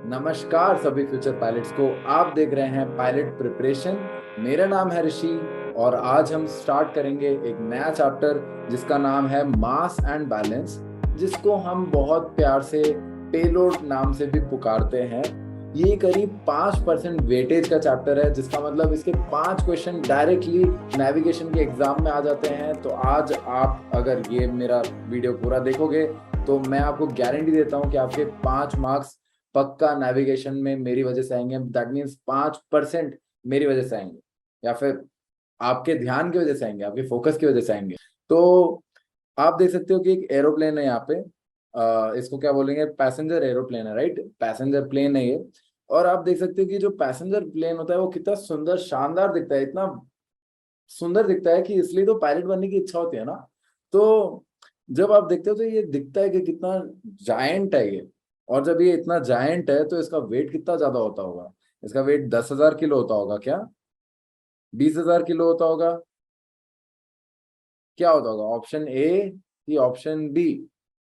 नमस्कार सभी future pilots को। आप देख रहे हैं पायलट प्रिपरेशन। मेरा नाम है ऋषि और आज हम स्टार्ट करेंगे एक नया चैप्टर जिसका नाम है मास एंड बैलेंस, जिसको हम बहुत प्यार से पेलोड नाम से भी पुकारते हैं। ये करीब 5% वेटेज का चैप्टर है, जिसका मतलब इसके 5 क्वेश्चन डायरेक्टली नेविगेशन के एग्जाम में आ जाते हैं। तो आज आप अगर ये मेरा वीडियो पूरा देखोगे तो मैं आपको गारंटी देता हूँ कि आपके 5 मार्क्स पक्का नेविगेशन में मेरी वजह से आएंगे। दैट मीन्स 5% मेरी वजह से आएंगे, या फिर आपके ध्यान की वजह से आएंगे, आपके फोकस की वजह से आएंगे। तो आप देख सकते हो कि एक एरोप्लेन है यहाँ पे। इसको क्या बोलेंगे, पैसेंजर एरोप्लेन है, राइट? पैसेंजर प्लेन है ये। और आप देख सकते हो कि जो पैसेंजर प्लेन होता है वो कितना सुंदर शानदार दिखता है, इतना सुंदर दिखता है कि इसलिए तो पायलट बनने की इच्छा होती है ना। तो जब आप देखते हो तो ये दिखता है कि कितना जायंट है ये। और जब ये इतना जायंट है तो इसका वेट कितना ज्यादा होता होगा। इसका वेट 10,000 किलो होता होगा क्या? 20,000 किलो होता होगा? क्या होता होगा? ऑप्शन ए कि ऑप्शन बी?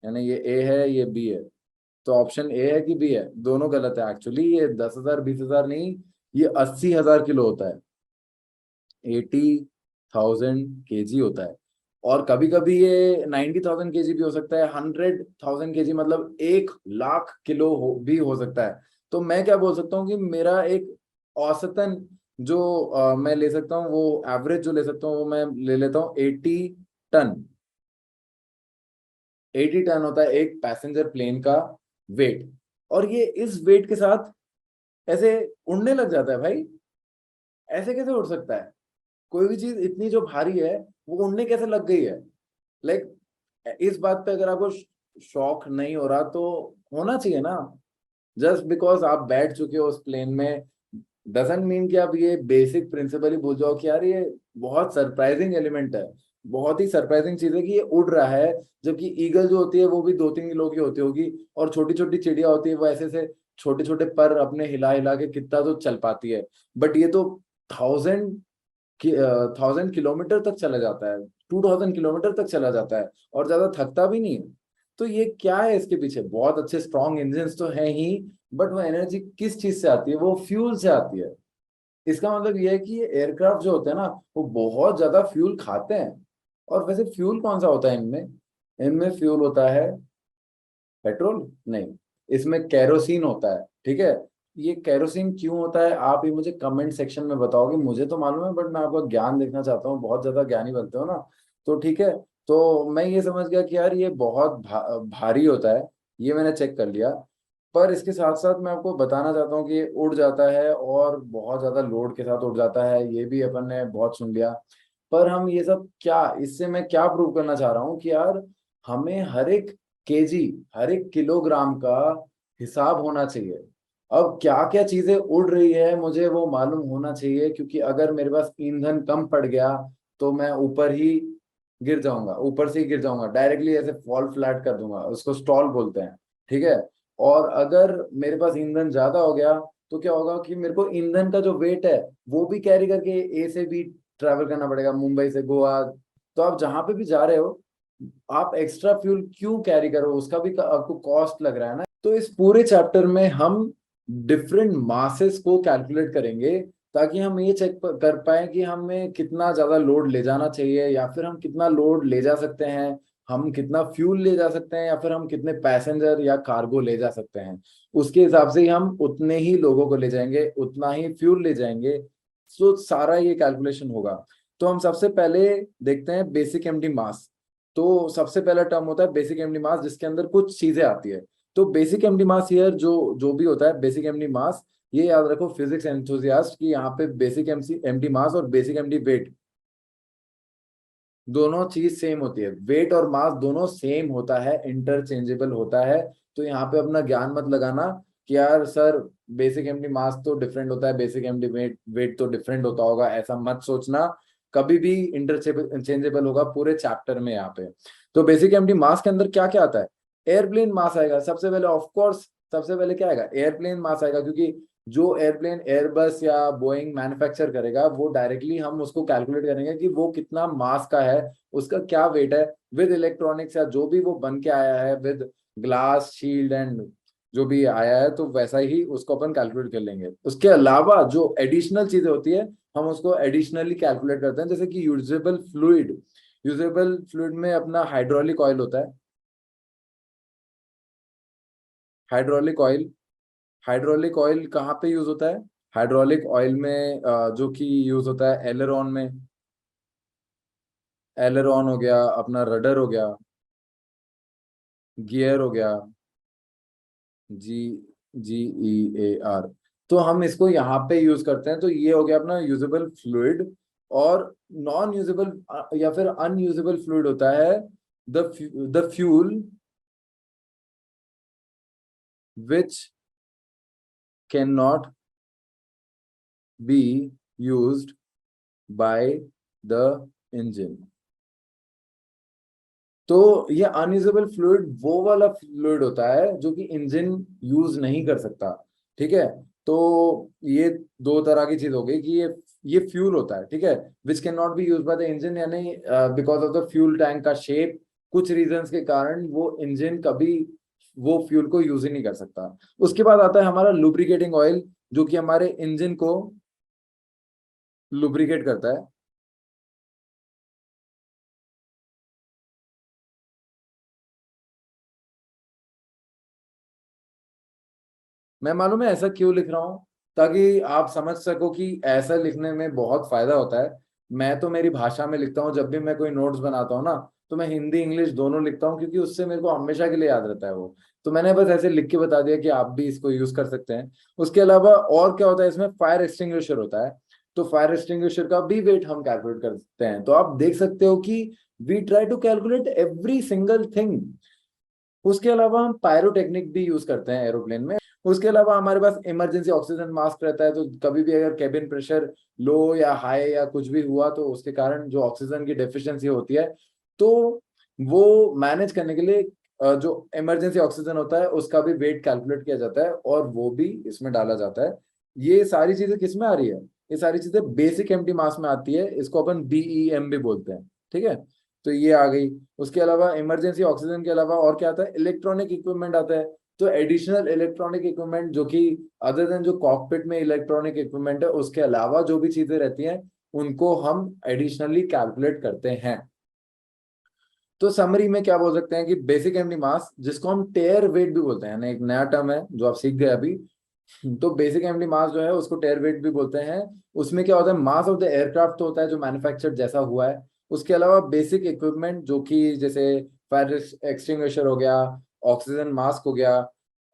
यानी ये ए है, ये बी है। तो ऑप्शन ए है कि बी है? दोनों गलत है एक्चुअली। ये 10,000 20,000 नहीं, ये 80,000 किलो होता है। 80,000 kg होता है। और कभी कभी ये 90,000 kg भी हो सकता है। 100,000 kg मतलब 1 लाख किलो भी हो सकता है। तो मैं क्या बोल सकता हूँ कि मेरा एक औसतन जो मैं ले सकता हूँ, वो एवरेज जो ले सकता हूँ वो मैं ले लेता हूँ 80 टन। 80 टन होता है एक पैसेंजर प्लेन का वेट। और ये इस वेट के साथ ऐसे उड़ने लग जाता है भाई। ऐसे कैसे उड़ सकता है? कोई भी चीज इतनी जो भारी है वो उड़ने कैसे लग गई है? लाइक इस बात पे अगर आपको शौक नहीं हो रहा तो होना चाहिए ना। जस्ट बिकॉज आप बैठ चुके हो उस प्लेन में डजंट मीन कि आप ये बेसिक प्रिंसिपल ही भूल जाओ कि यार ये बहुत सरप्राइजिंग एलिमेंट है। बहुत ही सरप्राइजिंग चीज है कि ये उड़ रहा है। जबकि ईगल जो होती है वो भी 2-3 किलो की होती होगी, और छोटी छोटी चिड़िया होती है वो ऐसे से छोटे छोटे पर अपने हिला हिला के कितना तो चल पाती है। बट ये तो 1,000 किलोमीटर तक चला जाता है, 2,000 किलोमीटर तक चला जाता है, और ज्यादा थकता भी नहीं है। तो ये क्या है इसके पीछे? बहुत अच्छे स्ट्रॉन्ग इंजन तो है ही, बट वो एनर्जी किस चीज से आती है? वो फ्यूल से आती है। इसका मतलब ये है कि ये एयरक्राफ्ट जो होते हैं ना, वो बहुत ज्यादा फ्यूल खाते हैं। और वैसे फ्यूल कौन सा होता है इनमें? इनमें फ्यूल होता है पेट्रोल नहीं, इसमें कैरोसिन होता है। ठीक है। ये कैरोसिन क्यों होता है आप ही मुझे कमेंट सेक्शन में बताओगे। मुझे तो मालूम है, बट मैं आपका ज्ञान देखना चाहता हूँ। बहुत ज्यादा ज्ञानी बनते हो ना। तो ठीक है। तो मैं ये समझ गया कि यार ये बहुत भारी होता है। ये मैंने चेक कर लिया। पर इसके साथ साथ मैं आपको बताना चाहता हूँ कि ये उड़ जाता है और बहुत ज्यादा लोड के साथ उड़ जाता है, ये भी अपन ने बहुत सुन लिया। पर हम ये सब क्या, इससे मैं क्या प्रूव करना चाह रहा हूँ कि यार हमें हर एक केजी, हर एक किलोग्राम का हिसाब होना चाहिए। अब क्या क्या चीजें उड़ रही है मुझे वो मालूम होना चाहिए, क्योंकि अगर मेरे पास ईंधन कम पड़ गया तो मैं ऊपर ही गिर जाऊंगा, ऊपर से ही गिर जाऊंगा डायरेक्टली, ऐसे फॉल फ्लैट कर दूंगा। उसको स्टॉल बोलते हैं। ठीक है। और अगर मेरे पास ईंधन ज्यादा हो गया तो क्या होगा कि मेरे को ईंधन का जो वेट है वो भी कैरी करके ए से भी ट्रैवल करना पड़ेगा, मुंबई से गोवा। तो आप जहां पे भी जा रहे हो, आप एक्स्ट्रा फ्यूल क्यों कैरी करो? उसका भी आपको कॉस्ट लग रहा है ना। तो इस पूरे चैप्टर में हम डिफरेंट मासेस को कैलकुलेट करेंगे, ताकि हम ये चेक कर पाए कि हमें कितना ज्यादा लोड ले जाना चाहिए, या फिर हम कितना लोड ले जा सकते हैं, हम कितना फ्यूल ले जा सकते हैं, या फिर हम कितने पैसेंजर या कार्गो ले जा सकते हैं। उसके हिसाब से ही हम उतने ही लोगों को ले जाएंगे, उतना ही फ्यूल ले जाएंगे। तो सारा ये कैलकुलेशन होगा। तो हम सबसे पहले देखते हैं बेसिक एम्प्टी मास। तो सबसे पहला टर्म होता है बेसिक एम्प्टी मास, जिसके अंदर कुछ चीजें आती है। तो बेसिक एम्प्टी मास हियर जो जो भी होता है बेसिक एम्प्टी मास, ये याद रखो फिजिक्स एंथुसियास्ट की, यहाँ पे बेसिक एम्प्टी मास और बेसिक एम्प्टी वेट दोनों चीज सेम होती है। वेट और मास दोनों सेम होता है, इंटरचेंजेबल होता है। तो यहाँ पे अपना ज्ञान मत लगाना कि यार सर बेसिक एम्प्टी मास तो डिफरेंट होता है, बेसिक एम्प्टी वेट तो डिफरेंट होता होगा, ऐसा मत सोचना। कभी भी इंटरचेंजेबल होगा पूरे चैप्टर में यहाँ पे। तो बेसिक एम्प्टी मास के अंदर क्या क्या आता है? एयरप्लेन मास आएगा सबसे पहले, ऑफ कोर्स। सबसे पहले क्या आएगा? एयरप्लेन मास आएगा, क्योंकि जो एयरप्लेन एयरबस या बोइंग मैन्युफैक्चर करेगा वो डायरेक्टली हम उसको कैलकुलेट करेंगे कि वो कितना मास का है, उसका क्या वेट है, विद इलेक्ट्रॉनिक्स या जो भी वो बन के आया है, विद ग्लास शील्ड एंड जो भी आया है तो वैसा ही उसको अपन कैलकुलेट कर लेंगे। उसके अलावा जो एडिशनल चीजें होती है हम उसको एडिशनली कैलकुलेट करते हैं, जैसे कि यूजेबल फ्लूइड। यूजेबल फ्लूइड में अपना हाइड्रोलिक ऑयल होता है। हाइड्रोलिक ऑयल, हाइड्रोलिक ऑयल कहाँ पे यूज होता है? हाइड्रोलिक ऑयल में जो कि यूज होता है एलेरॉन में। एलेरॉन हो गया, अपना रडर हो गया, गियर हो गया, जी, GEAR। तो हम इसको यहाँ पे यूज करते हैं। तो ये हो गया अपना यूजेबल फ्लूइड। और नॉन यूजेबल या फिर अनयूजेबल फ्लूइड होता है the fuel which can not be used by the engine. तो ये अनयूजेबल फ्लूइड वो वाला फ्लूइड होता है जो कि इंजन यूज नहीं कर सकता। ठीक है। तो ये दो तरह की चीज हो गई कि ये फ्यूल होता है, ठीक है, which can not be use by the engine, यानी because of the fuel tank का शेप, कुछ रीजंस के कारण वो इंजन कभी वो फ्यूल को यूज ही नहीं कर सकता। उसके बाद आता है हमारा लुब्रिकेटिंग ऑयल, जो कि हमारे इंजन को लुब्रिकेट करता है। मैं मालूम है ऐसा क्यों लिख रहा हूँ, ताकि आप समझ सको कि ऐसा लिखने में बहुत फायदा होता है। मैं तो मेरी भाषा में लिखता हूँ, जब भी मैं कोई नोट्स बनाता हूँ ना, तो मैं हिंदी इंग्लिश दोनों लिखता हूँ, क्योंकि उससे मेरे को हमेशा के लिए याद रहता है वो। तो मैंने बस ऐसे लिख के बता दिया कि आप भी इसको यूज कर सकते हैं। उसके अलावा और क्या होता है इसमें, फायर एक्सटिंग्विशर होता है। तो फायर एक्सटिंग्विशर का भी वेट हम कैलकुलेट कर सकते हैं। तो आप देख सकते हो कि we try to calculate every single thing. उसके अलावा हम पायरोटेक्निक भी यूज करते हैं एरोप्लेन में। उसके अलावा हमारे पास इमरजेंसी ऑक्सीजन मास्क रहता है। तो कभी भी अगर केबिन प्रेशर लो या हाई या कुछ भी हुआ, तो उसके कारण जो ऑक्सीजन की डेफिशिएंसी होती है, तो वो मैनेज करने के लिए जो इमरजेंसी ऑक्सीजन होता है उसका भी वेट कैलकुलेट किया जाता है और वो भी इसमें डाला जाता है। ये सारी चीजें किस में आ रही है? ये सारी चीजें बेसिक एम्प्टी मास में आती है। इसको अपन BEM भी बोलते हैं। ठीक है। तो ये आ गई। उसके अलावा इमरजेंसी ऑक्सीजन के अलावा और क्या आता है? इलेक्ट्रॉनिक इक्विपमेंट आता है। तो एडिशनल इलेक्ट्रॉनिक इक्विपमेंट जो कि अदर देन जो कॉकपिट में इलेक्ट्रॉनिक इक्विपमेंट है, उसके अलावा जो भी चीजें रहती हैं उनको हम एडिशनली कैलकुलेट करते हैं। तो समरी में क्या बोल सकते हैं कि बेसिक एम्प्टी मास, जिसको हम टेयर वेट भी बोलते हैं, एक नया टर्म है जो आप सीख गए अभी। तो बेसिक एम्प्टी मास जो है उसको टेयर वेट भी बोलते हैं। उसमें क्या होता है, मास ऑफ द एयरक्राफ्ट तो होता है जो मैन्युफैक्चर्ड जैसा हुआ है। उसके अलावा बेसिक इक्विपमेंट जो कि जैसे फायर एक्सटिंग्विशर हो गया, ऑक्सीजन मास्क हो गया,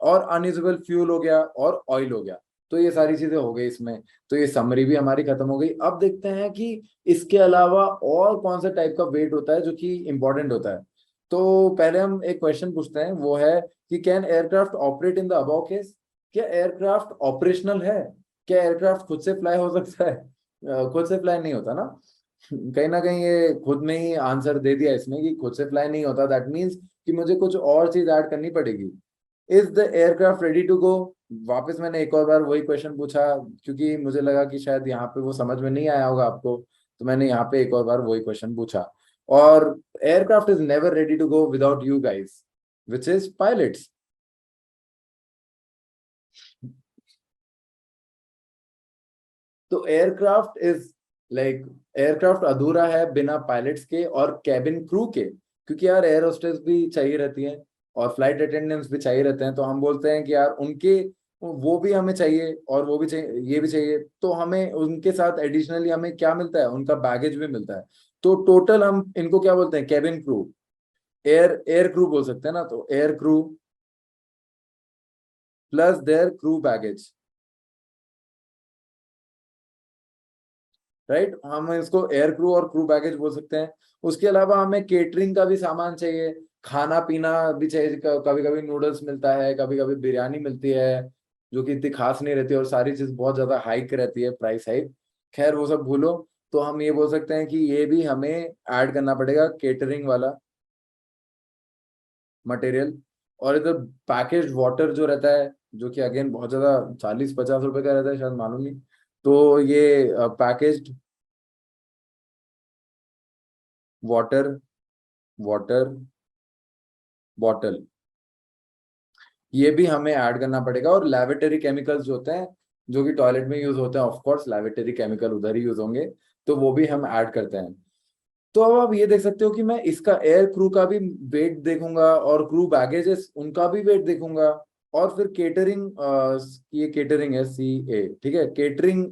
और अनयूजेबल फ्यूल हो गया, और ऑयल हो गया। तो ये सारी चीजें हो गई इसमें। तो ये समरी भी हमारी खत्म हो गई। अब देखते हैं कि इसके अलावा और कौन सा टाइप का वेट होता है जो कि इंपॉर्टेंट होता है। तो पहले हम एक क्वेश्चन पूछते हैं, वो है कि can aircraft operate in the above case? क्या एयरक्राफ्ट ऑपरेशनल है? क्या एयरक्राफ्ट खुद से फ्लाई हो सकता है? खुद से फ्लाई नहीं होता ना। कहीं ना कहीं ये खुद में ही आंसर दे दिया इसमें कि खुद से फ्लाई नहीं होता। दैट मीन्स कि मुझे कुछ और चीज ऐड करनी पड़ेगी। Is the aircraft ready to go? वापस मैंने एक और बार वही क्वेश्चन पूछा, क्योंकि मुझे लगा कि शायद यहाँ पे वो समझ में नहीं आया होगा आपको। तो मैंने यहाँ पे एक और बार वही क्वेश्चन पूछा। और aircraft is never ready to go without you guys, which is pilots. तो एयरक्राफ्ट इज लाइक, एयरक्राफ्ट अधूरा है बिना पायलट्स के और कैबिन क्रू के, क्योंकि यार एयर होस्टेस भी चाहिए रहती है और फ्लाइट अटेंडेंट्स भी चाहिए रहते हैं। तो हम बोलते हैं कि यार उनके, वो भी हमें चाहिए और वो भी चाहिए, ये भी चाहिए। तो हमें उनके साथ एडिशनली हमें क्या मिलता है? उनका बैगेज भी मिलता है। तो टोटल हम इनको क्या बोलते हैं? Cabin crew, air air crew बोल सकते हैं ना। तो air crew plus their crew baggage, right. हम इसको एयर क्रू और क्रू बैगेज बोल सकते हैं। उसके अलावा हमें केटरिंग का भी सामान चाहिए, खाना पीना भी चाहिए। कभी कभी नूडल्स मिलता है, कभी कभी बिरयानी मिलती है, जो कि इतनी खास नहीं रहती, और सारी चीज बहुत ज्यादा हाइक रहती है, प्राइस हाइक। खैर वो सब भूलो। तो हम ये बोल सकते हैं कि ये भी हमें ऐड करना पड़ेगा, केटरिंग वाला मटेरियल। और इधर पैकेज वाटर जो रहता है, जो कि अगेन बहुत ज्यादा 40-50 रुपए का रहता है, शायद मालूम नहीं। तो ये पैकेज वाटर, वाटर बॉटल, ये भी हमें ऐड करना पड़ेगा। और लैबोरेटरी केमिकल्स जो होते हैं, जो कि टॉयलेट में यूज होते हैं, ऑफ कोर्स लैबोरेटरी केमिकल उधर ही यूज होंगे, तो वो भी हम ऐड करते हैं। तो अब आप ये देख सकते हो कि मैं इसका एयर क्रू का भी वेट देखूंगा और क्रू बैगेजेस उनका भी वेट देखूंगा। और फिर केटरिंग, ये केटरिंग है CA, ठीक है, केटरिंग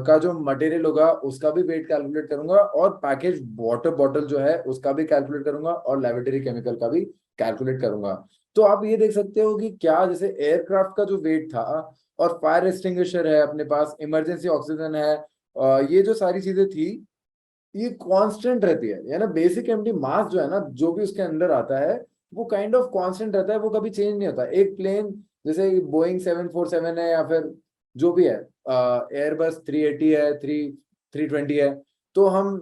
का जो मटेरियल होगा उसका भी वेट कैलकुलेट करूंगा, और पैकेज वाटर बॉटल जो है उसका भी कैलकुलेट करूंगा, और लेबोरेटरी केमिकल का भी कैलकुलेट करूंगा। तो आप ये देख सकते हो कि क्या जैसे एयरक्राफ्ट का जो वेट था, और फायर एक्सटिंग्विशर है अपने पास, इमरजेंसी ऑक्सीजन है, ये जो सारी चीजें थी ये कांस्टेंट रहती है। यानी बेसिक एमटी मास जो है ना, जो भी उसके अंदर आता है वो काइंड ऑफ कांस्टेंट रहता है, वो कभी चेंज नहीं होता। एक प्लेन जैसे बोइंग 747 है, या फिर जो भी है, एयरबस 380 है, 320 है, तो हम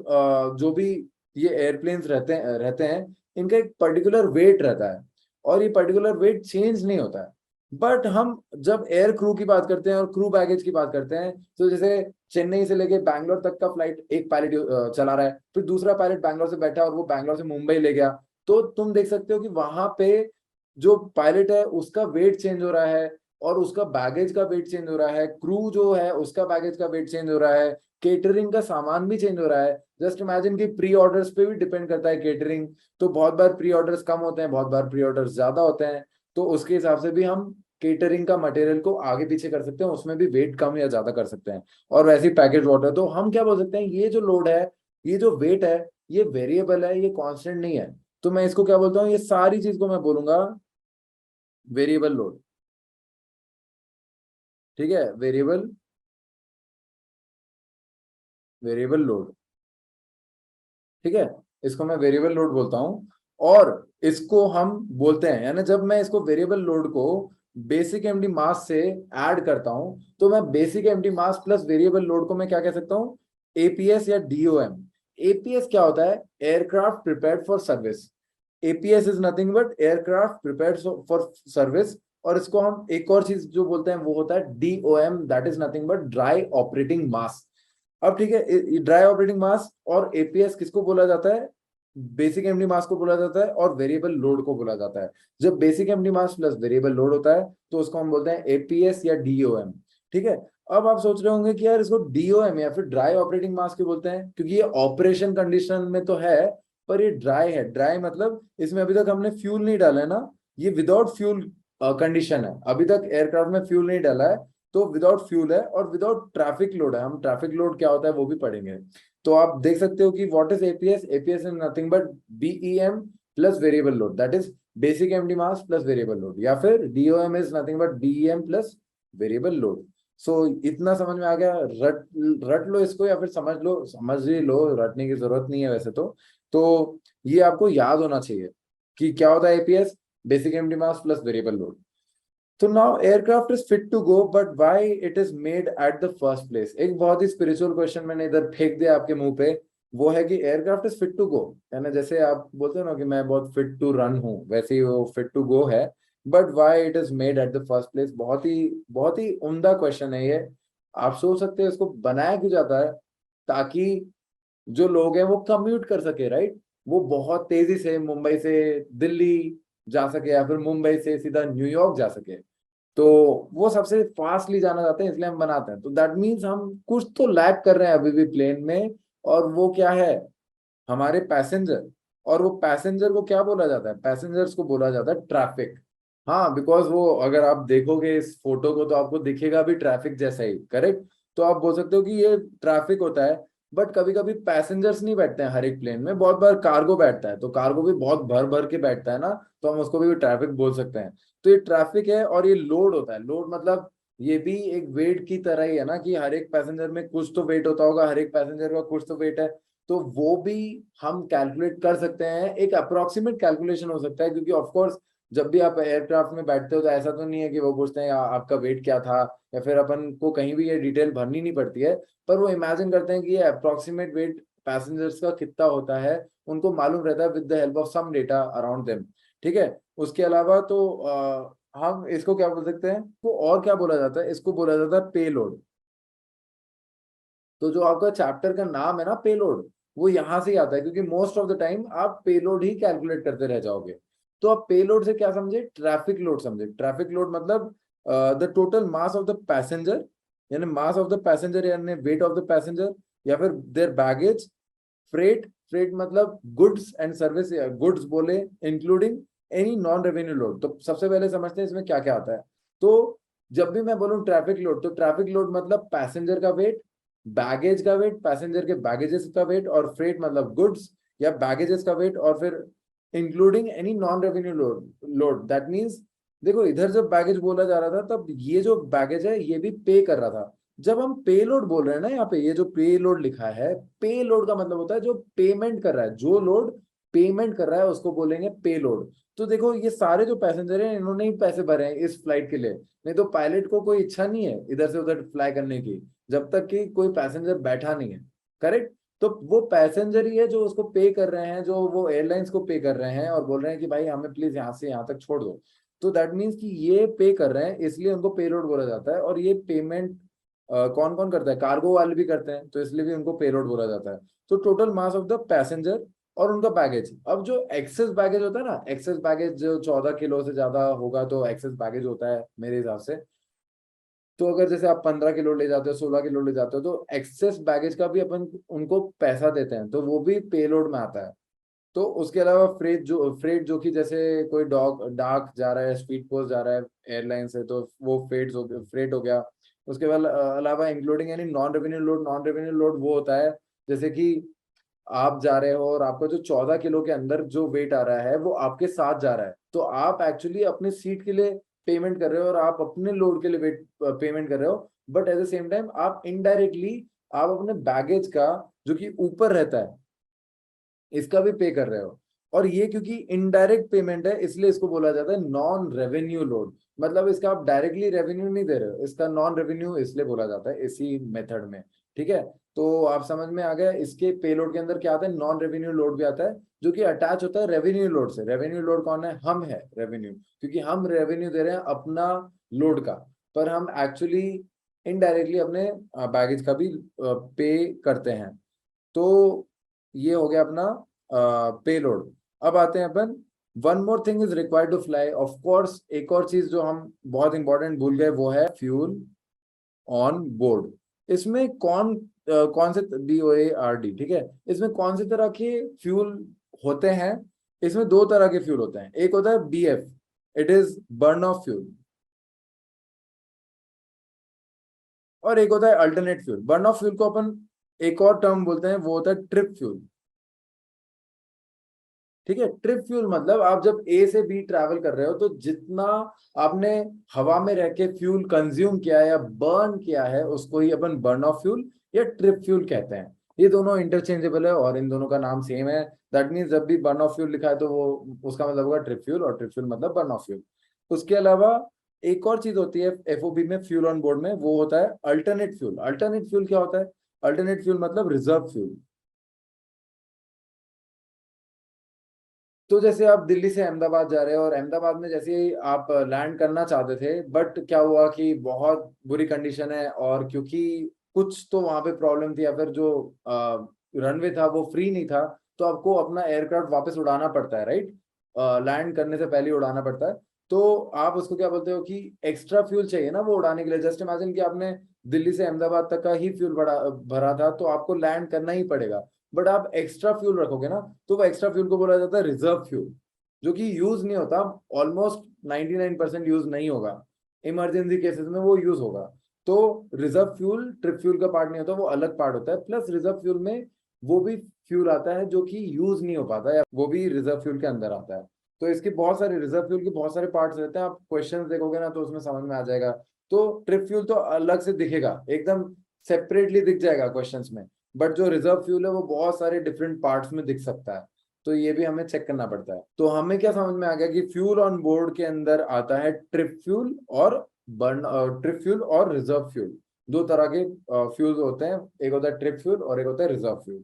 जो भी ये एयरप्लेन्स रहते हैं इनका एक पर्टिकुलर वेट रहता है, और ये पर्टिकुलर वेट चेंज नहीं होता है। बट हम जब एयर क्रू की बात करते हैं और क्रू बैगेज की बात करते हैं, तो जैसे चेन्नई से लेके बैंगलोर तक का फ्लाइट एक पायलट चला रहा है, फिर दूसरा पायलट बैंगलोर से बैठा और वो बैंगलोर से मुंबई ले गया, तो तुम देख सकते हो कि वहां पे जो पायलट है उसका वेट चेंज हो रहा है, और उसका बैगेज का वेट चेंज हो रहा है, क्रू जो है उसका बैगेज का वेट चेंज हो रहा है, केटरिंग का सामान भी चेंज हो रहा है। जस्ट इमेजिन कि प्री ऑर्डर्स पे भी डिपेंड करता है केटरिंग। तो बहुत बार प्री ऑर्डर्स कम होते हैं, बहुत बार प्री ऑर्डर्स ज्यादा होते हैं, तो उसके हिसाब से भी हम केटरिंग का मटेरियल को आगे पीछे कर सकते हैं, उसमें भी वेट कम या ज्यादा कर सकते हैं। और वैसे ही पैकेज वाटर, तो हम क्या बोल सकते हैं, ये जो लोड है, ये जो वेट है, ये वेरिएबल है, ये कांस्टेंट नहीं है। तो मैं इसको क्या बोलता हूँ, ये सारी चीज को मैं बोलूंगा वेरिएबल लोड। ठीक है, वेरिएबल, वेरिएबल लोड, ठीक है, इसको मैं वेरिएबल लोड बोलता हूँ। और इसको हम बोलते हैं, यानी जब मैं इसको वेरिएबल लोड को बेसिक एमडी मास से ऐड करता हूं, तो मैं basic MD mass plus variable load को मैं क्या कह सकता हूँ, APS या DOM। APS क्या होता है, aircraft prepared for service. APS is nothing but aircraft prepared for service. और इसको हम एक और चीज जो बोलते हैं वो होता है DOM, that is nothing but dry operating mass. अब ठीक है, ड्राई ऑपरेटिंग मास और APS किसको बोला जाता है, बेसिक एमडी मास को बोला जाता है, और वेरिएबल लोड को बोला जाता है। जब basic MD mass plus variable load होता है तो उसको हम बोलते हैं APS या DOM। ठीक है। अब आप सोच रहे होंगे कि यार इसको DOM या फिर ड्राई ऑपरेटिंग मास क्यों बोलते हैं, क्योंकि ये ऑपरेशन कंडीशन में तो है, पर ये ड्राई है। ड्राई मतलब इसमें अभी तक हमने फ्यूल नहीं डाला है ना, ये विदाउट फ्यूल कंडीशन है, अभी तक एयरक्राफ्ट में फ्यूल नहीं डाला है, तो विदाउट फ्यूल है और विदाउट ट्रैफिक लोड है। हम ट्रैफिक लोड क्या होता है वो भी पढ़ेंगे। तो आप देख सकते हो कि what is APS, APS is nothing but BEM plus variable load, that is basic MD mass plus variable load, या फिर DOM is nothing but BEM plus variable load. So इतना समझ में आ गया, रट रट लो इसको, या फिर समझ ही लो, रटने की जरूरत नहीं है वैसे तो ये आपको याद होना चाहिए कि क्या होता है APS, basic MD mass plus variable load. तो now aircraft is fit to go, but why it is made at the first place. एक बहुत ही स्पिरिचुअल क्वेश्चन मैंने इधर फेंक दिया आपके मुंह पे, वो है कि aircraft is fit to go, यानी जैसे आप बोलते हो ना कि मैं बहुत फिट टू रन हूँ, वैसे ही वो फिट टू गो है। But why it is made at the first place, बहुत ही उम्दा क्वेश्चन है ये। आप सोच सकते हो इसको बनाया क्यों जाता है, ताकि जो लोग हैं वो कम्यूट कर सके, राइट। वो बहुत तेजी से मुंबई से दिल्ली जा सके, या फिर मुंबई से सीधा न्यूयॉर्क जा सके। तो वो सबसे फास्टली जाना चाहते हैं, इसलिए हम बनाते हैं। तो दैट मीन्स हम कुछ तो लैग कर रहे हैं अभी भी प्लेन में, और वो क्या है, हमारे पैसेंजर। और वो पैसेंजर को क्या बोला जाता है, पैसेंजर्स को बोला जाता है ट्रैफिक। हाँ, बिकॉज वो अगर आप देखोगे इस फोटो को तो आपको दिखेगा भी ट्रैफिक जैसा ही, करेक्ट। तो आप बोल सकते हो कि ये ट्रैफिक होता है। बट कभी कभी पैसेंजर्स नहीं बैठते हैं हर एक प्लेन में, बहुत बार कार्गो बैठता है, तो कार्गो भी बहुत भर भर के बैठता है ना, तो हम उसको भी ट्रैफिक बोल सकते हैं। तो ये ट्रैफिक है, और ये लोड होता है। लोड मतलब ये भी एक वेट की तरह ही है ना, कि हर एक पैसेंजर में कुछ तो वेट होता होगा, हर एक पैसेंजर का कुछ तो वेट है। तो वो भी हम कैलकुलेट कर सकते हैं, एक अप्रोक्सीमेट कैलकुलेशन हो सकता है, क्योंकि ऑफ कोर्स जब भी आप एयरक्राफ्ट में बैठते हो तो ऐसा तो नहीं है कि वो पूछते हैं आपका वेट क्या था, या फिर अपन को कहीं भी ये डिटेल भरनी नहीं पड़ती है। पर वो इमेजिन करते हैं कि ये अप्रोक्सीमेट वेट पैसेंजर्स का कितना होता है, उनको मालूम रहता है with the help of some data around them. ठीक है। उसके अलावा तो हम इसको क्या बोल सकते हैं, तो और क्या बोला जाता है, इसको बोला जाता है पेलोड। तो जो आपका चैप्टर का नाम है ना, पेलोड, वो यहां से ही आता है, क्योंकि मोस्ट ऑफ द टाइम आप पेलोड ही कैलकुलेट करते रह जाओगे। तो आप पे लोड से क्या समझे, ट्रैफिक लोड समझे। ट्रैफिक लोड मतलब the total mass of the passenger, यानी मास ऑफ द पैसेंजर यानी वेट ऑफ द पैसेंजर, या फिर देयर बैगेज। फ्रेट, फ्रेट मतलब गुड्स एंड सर्विस, गुड्स बोले including any non revenue load. तो सबसे पहले समझते हैं इसमें क्या क्या आता है। तो जब भी मैं बोलूं ट्रैफिक लोड, तो ट्रैफिक लोड मतलब पैसेंजर का वेट, बैगेज का वेट, पैसेंजर के बैगेजेस का वेट, और फ्रेट मतलब गुड्स या बैगेजेस का वेट, और फिर including any non revenue load that means, देखो इधर जब बैगेज बोला जा रहा था तब ये जो बैगेज है ये भी पे कर रहा था। जब हम पे लोड बोल रहे हैं ना, यहाँ पे ये जो पे लोड लिखा है, पे लोड का मतलब होता है जो पेमेंट कर रहा है, जो लोड पेमेंट कर रहा है उसको बोलेंगे पे लोड। तो देखो ये सारे जो पैसेंजर हैं इन्होंने ही पैसे भरे हैं इस फ्लाइट के लिए, नहीं तो पायलट को कोई इच्छा नहीं है इधर से उधर फ्लाई करने की जब तक कि कोई पैसेंजर बैठा नहीं है। करेक्ट। तो वो पैसेंजर ही है जो उसको पे कर रहे हैं, जो वो एयरलाइंस को पे कर रहे हैं और बोल रहे हैं कि भाई हमें प्लीज यहाँ से यहाँ तक छोड़ दो। तो दैट मीन्स कि ये पे कर रहे हैं, इसलिए उनको पेलोड बोला जाता है। और ये पेमेंट कौन कौन करता है, कार्गो वाले भी करते हैं, तो इसलिए भी उनको पेलोड बोला जाता है। तो total mass of the passenger और उनका बैगेज। अब जो एक्सेस बैगेज होता है ना, एक्सेस बैगेज जो 14 किलो से ज्यादा होगा तो एक्सेस बैगेज होता है मेरे हिसाब से। तो अगर जैसे आप 15 किलो ले जाते हो, 16 किलो ले जाते हो, तो एक्सेस बैगेज का भी अपन उनको पैसा देते हैं, तो वो भी पेलोड में आता है। तो उसके अलावा फ्रेट जो कि जैसे कोई डाक जा रहा है, स्पीड पोस्ट जा रहा है एयरलाइन से, तो वो फ्रेट हो गया। उसके बाद अलावा इंक्लूडिंग यानी non revenue load, non revenue load वो होता है जैसे कि आप जा रहे हो और आपका जो 14 किलो के अंदर जो वेट आ रहा है वो आपके साथ जा रहा है, तो आप एक्चुअली अपने सीट के लिए पेमेंट कर रहे हो और आप अपने लोड के लिए वेट पेमेंट कर रहे हो, but at the same time आप इनडायरेक्टली आप अपने बैगेज का जो कि ऊपर रहता है इसका भी पे कर रहे हो। और ये क्योंकि इनडायरेक्ट पेमेंट है इसलिए इसको बोला जाता है नॉन रेवेन्यू लोड। मतलब इसका आप डायरेक्टली रेवेन्यू नहीं दे रहे हो, इसका नॉन रेवेन्यू इसलिए बोला जाता है इसी मेथड में। ठीक है। तो आप समझ में आ गया, इसके पेलोड के अंदर क्या आता है, नॉन रेवेन्यू लोड भी आता है जो कि अटैच होता है रेवेन्यू लोड से। रेवेन्यू लोड कौन है, हम है रेवेन्यू, क्योंकि हम रेवेन्यू दे रहे हैं अपना लोड का, पर हम एक्चुअली इनडायरेक्टली अपने बैगेज का भी पे करते हैं। तो ये हो गया अपना पेलोड। अब आते हैं अपन, one more thing is required to fly. Of course एक और चीज जो हम बहुत इंपॉर्टेंट भूल गए वो है फ्यूल ऑन बोर्ड। इसमें कौन से BOARD, ठीक है, इसमें कौन से तरह के फ्यूल होते हैं। इसमें दो तरह के फ्यूल होते हैं, एक होता है BF, it is burn of fuel, और एक होता है alternate fuel. Burn of fuel को अपन एक और टर्म बोलते हैं, वो होता है ट्रिप फ्यूल। ठीक है। ट्रिप फ्यूल मतलब आप जब A से B ट्रैवल कर रहे हो तो जितना आपने हवा में रह के फ्यूल कंज्यूम किया है या बर्न किया है उसको ही अपन बर्न ऑफ फ्यूल या ट्रिप फ्यूल कहते हैं। ये दोनों इंटरचेंजेबल है और इन दोनों का नाम सेम है। दैट मीन्स जब भी बर्न ऑफ फ्यूल लिखा है तो वो उसका मतलब होगा ट्रिप फ्यूल, और ट्रिप फ्यूल मतलब बर्न ऑफ फ्यूल। उसके अलावा एक और चीज होती है FOB में, फ्यूल ऑन बोर्ड में, वो होता है अल्टरनेट फ्यूल। अल्टरनेट फ्यूल क्या होता है, अल्टरनेट फ्यूल मतलब रिजर्व फ्यूल। तो जैसे आप दिल्ली से अहमदाबाद जा रहे हो और अहमदाबाद में जैसे ही आप लैंड करना चाहते थे, बट क्या हुआ कि बहुत बुरी कंडीशन है और क्योंकि कुछ तो वहां पे प्रॉब्लम थी या फिर जो रनवे था वो फ्री नहीं था, तो आपको अपना एयरक्राफ्ट वापस उड़ाना पड़ता है, राइट। लैंड करने से पहले ही उड़ाना पड़ता है। तो आप उसको क्या बोलते हो कि एक्स्ट्रा फ्यूल चाहिए ना वो उड़ाने के लिए। जस्ट इमेजिन कि आपने दिल्ली से अहमदाबाद तक का ही फ्यूल भरा था तो आपको लैंड करना ही पड़ेगा, बट आप एक्स्ट्रा फ्यूल रखोगे ना, तो वो एक्स्ट्रा फ्यूल को बोला जाता है रिजर्व फ्यूल, जो कि यूज नहीं होता। ऑलमोस्ट 99% यूज नहीं होगा, इमरजेंसी केसेस में वो यूज होगा। तो रिजर्व फ्यूल ट्रिप फ्यूल का पार्ट नहीं होता, वो अलग पार्ट होता है। प्लस रिजर्व फ्यूल में वो भी फ्यूल आता है जो कि यूज नहीं हो पाता है, वो भी रिजर्व फ्यूल के अंदर आता है। तो इसके बहुत सारे रिजर्व फ्यूल के बहुत सारे पार्ट्स रहते हैं, आप क्वेश्चन देखोगे ना तो उसमें समझ में आ जाएगा। तो ट्रिप फ्यूल तो अलग से दिखेगा, एकदम सेपरेटली दिख जाएगा क्वेश्चंस में, बट जो रिजर्व फ्यूल है वो बहुत सारे डिफरेंट पार्ट्स में दिख सकता है। तो ये भी हमें चेक करना पड़ता है। तो हमें क्या समझ में आ गया कि फ्यूल ऑन बोर्ड के अंदर आता है ट्रिप फ्यूल और बर्न ट्रिप फ्यूल और रिजर्व फ्यूल, दो तरह के फ्यूल होते हैं, एक होता है ट्रिप फ्यूल और एक होता है रिजर्व फ्यूल।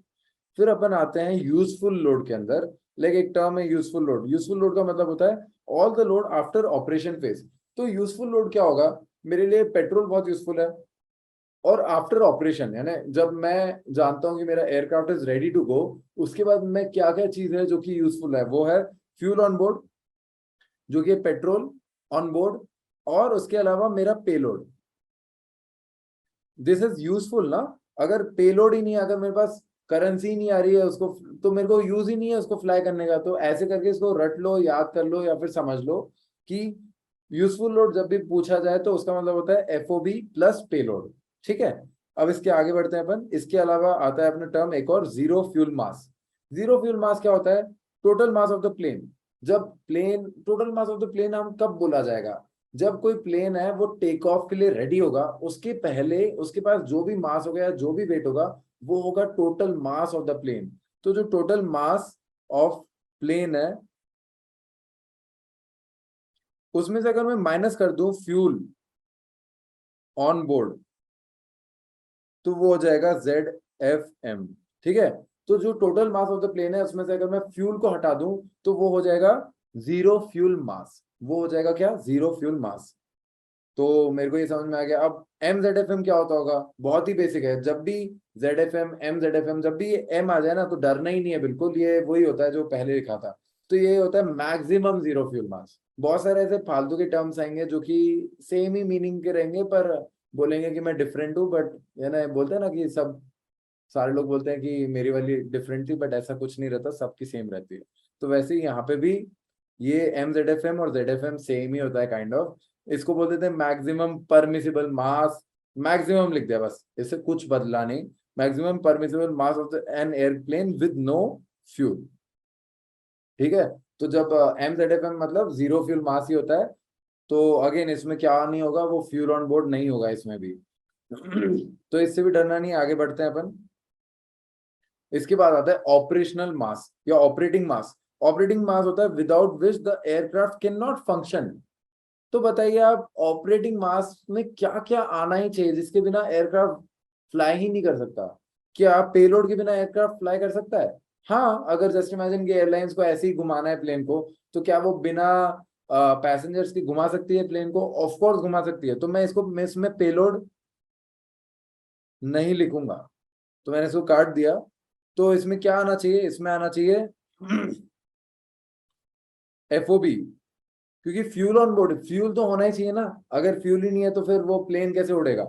फिर अपन आते हैं यूजफुल लोड के अंदर। लाइक एक टर्म है यूजफुल लोड। यूजफुल लोड का मतलब होता है all the load after operation phase. तो यूजफुल लोड क्या होगा, मेरे लिए पेट्रोल बहुत यूजफुल है, और आफ्टर ऑपरेशन यानी जब मैं जानता हूं कि मेरा aircraft is ready to go, उसके बाद मैं क्या क्या चीज है जो कि यूजफुल है, वो है फ्यूल ऑन बोर्ड, जो कि पेट्रोल ऑन बोर्ड और उसके अलावा मेरा पेलोड। दिस इज यूजफुल ना। अगर पेलोड ही नहीं है, अगर मेरे पास करेंसी नहीं आ रही है उसको, तो मेरे को यूज ही नहीं है उसको फ्लाई करने का। तो ऐसे करके इसको रट लो, याद कर लो, या फिर समझ लो कि यूजफुल लोड जब भी पूछा जाए तो उसका मतलब होता है एफओबी प्लस पेलोड। ठीक है, अब इसके आगे बढ़ते हैं अपन। इसके अलावा आता है अपना टर्म एक और, zero fuel mass. Zero fuel mass क्या होता है? Total mass of the plane. जब plane, total mass of the plane हम कब बोला जाएगा? जब कोई प्लेन है वो टेक ऑफ के लिए रेडी होगा, उसके पहले उसके पास जो भी मास होगा या जो भी वेट होगा वो होगा total mass of the plane. तो जो टोटल मास ऑफ प्लेन है उसमें से अगर मैं माइनस कर दूं फ्यूल ऑन बोर्ड तो वो हो जाएगा ZFM। ठीक है, तो जो total mass of the plane है उसमें से अगर मैं फ्यूल को हटा दूं तो वो हो जाएगा जीरो फ्यूल मास। वो हो जाएगा क्या? जीरो फ्यूल मास। तो मेरे को ये समझ में आ गया। अब MZFM क्या होता होगा? बहुत ही बेसिक है। जब भी ZFM MZFM, जब भी एम आ जाए ना तो डरना ही नहीं है बिल्कुल, ये वही होता है जो पहले लिखा था। तो ये होता है मैक्सिमम जीरो फ्यूल मास। बहुत सारे ऐसे फालतू के टर्म्स आएंगे जो कि सेम ही मीनिंग के रहेंगे पर बोलेंगे कि मैं डिफरेंट हूँ, बट ये ना बोलते हैं ना कि सब, सारे लोग बोलते हैं कि मेरी वाली डिफरेंट थी, बट ऐसा कुछ नहीं रहता, सबकी सेम रहती है। तो वैसे ही यहाँ पे भी ये MZFM और ZFM सेम ही होता है काइंड ऑफ। इसको बोल देते हैं मैक्सिमम परमिसिबल मास। मैक्सिमम लिख दिया बस, इससे कुछ बदला नहीं। Maximum permissible mass of an airplane with no fuel. ठीक है, तो जब MZFM मतलब जीरो फ्यूल मास ही होता है। तो अगेन इसमें क्या नहीं होगा, वो फ्यूल ऑन बोर्ड नहीं होगा इसमें भी। तो इससे भी डरना नहीं, आगे बढ़ते हैं अपन। इसके बाद आता है ऑपरेशनल मास या ऑपरेटिंग मास। ऑपरेटिंग मास होता है without which the aircraft can not function. तो बताइए आप, ऑपरेटिंग मास में क्या क्या आना ही चाहिए जिसके बिना एयरक्राफ्ट फ्लाई ही नहीं कर सकता? क्या पेलोड के बिना एयरक्राफ्ट फ्लाई कर सकता है? हाँ, अगर जस्ट इमेजिन कि एयरलाइंस को ऐसे ही घुमाना है प्लेन को, तो क्या वो बिना पैसेंजर्स के घुमा सकती है प्लेन को? ऑफ कोर्स घुमा सकती है। तो मैं इसमें पेलोड नहीं लिखूंगा, तो मैंने इसको काट दिया। तो इसमें क्या आना चाहिए? इसमें आना चाहिए FOB, क्योंकि फ्यूल ऑन बोर्ड, फ्यूल तो होना ही चाहिए ना। अगर फ्यूल ही नहीं है तो फिर वो प्लेन कैसे उड़ेगा?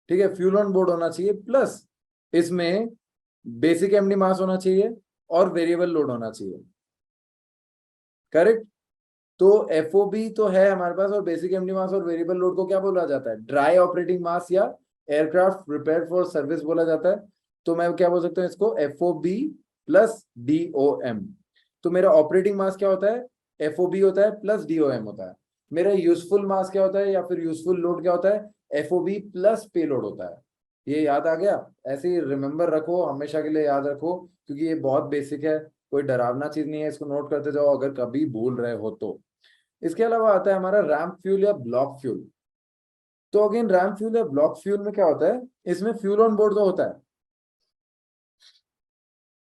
ठीक है, फ्यूल ऑन बोर्ड होना चाहिए, प्लस इसमें बेसिक एमडी मास होना चाहिए और वेरिएबल लोड होना चाहिए। करेक्ट। तो FOB तो है हमारे पास, और बेसिक एमडी मास और वेरिएबल लोड को क्या बोला जाता है? ड्राई ऑपरेटिंग मास या एयरक्राफ्ट प्रिपेयर फॉर सर्विस बोला जाता है। तो मैं क्या बोल सकता हूँ इसको? FOB plus DOM। तो मेरा ऑपरेटिंग मास क्या होता है? FOB होता है प्लस DOM होता है। मेरा यूजफुल मास क्या होता है या फिर यूजफुल लोड क्या होता है? FOB प्लस पे लोड होता है। ये याद आ गया? ऐसे ही रिमेंबर रखो, हमेशा के लिए याद रखो, क्योंकि ये बहुत बेसिक है। कोई डरावना चीज नहीं है, इसको नोट करते जाओ अगर कभी भूल रहे हो तो। इसके अलावा आता है हमारा रैम्प फ्यूल या ब्लॉक फ्यूल। तो अगेन रैम्प फ्यूल या ब्लॉक फ्यूल में क्या होता है? इसमें फ्यूल ऑन बोर्ड तो होता है,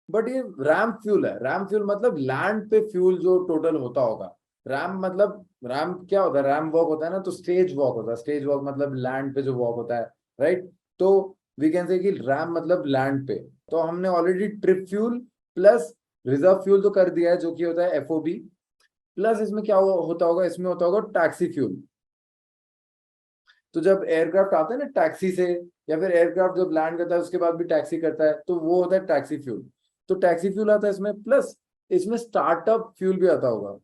बट ये रैम्प फ्यूल है। रैम्प फ्यूल मतलब लैंड पे फ्यूल जो टोटल होता होगा। रैम्प मतलब, रैम्प क्या होता है? रैम्प वॉक होता है ना, तो स्टेज वॉक होता है। स्टेज वॉक मतलब लैंड पे जो वॉक होता है, राइट? तो वी कैन से कि रैम्प मतलब लैंड पे। तो हमने already trip fuel plus reserve fuel तो कर दिया है, जो कि होता है FOB। प्लस इसमें क्या होता होगा? इसमें होता होगा टैक्सी फ्यूल। तो जब एयरक्राफ्ट आता है ना टैक्सी से, या फिर एयरक्राफ्ट जब लैंड करता है उसके बाद भी टैक्सी करता है, तो वो होता है टैक्सी फ्यूल। तो टैक्सी फ्यूल आता है इसमें, प्लस इसमें स्टार्टअप फ्यूल भी आता होगा।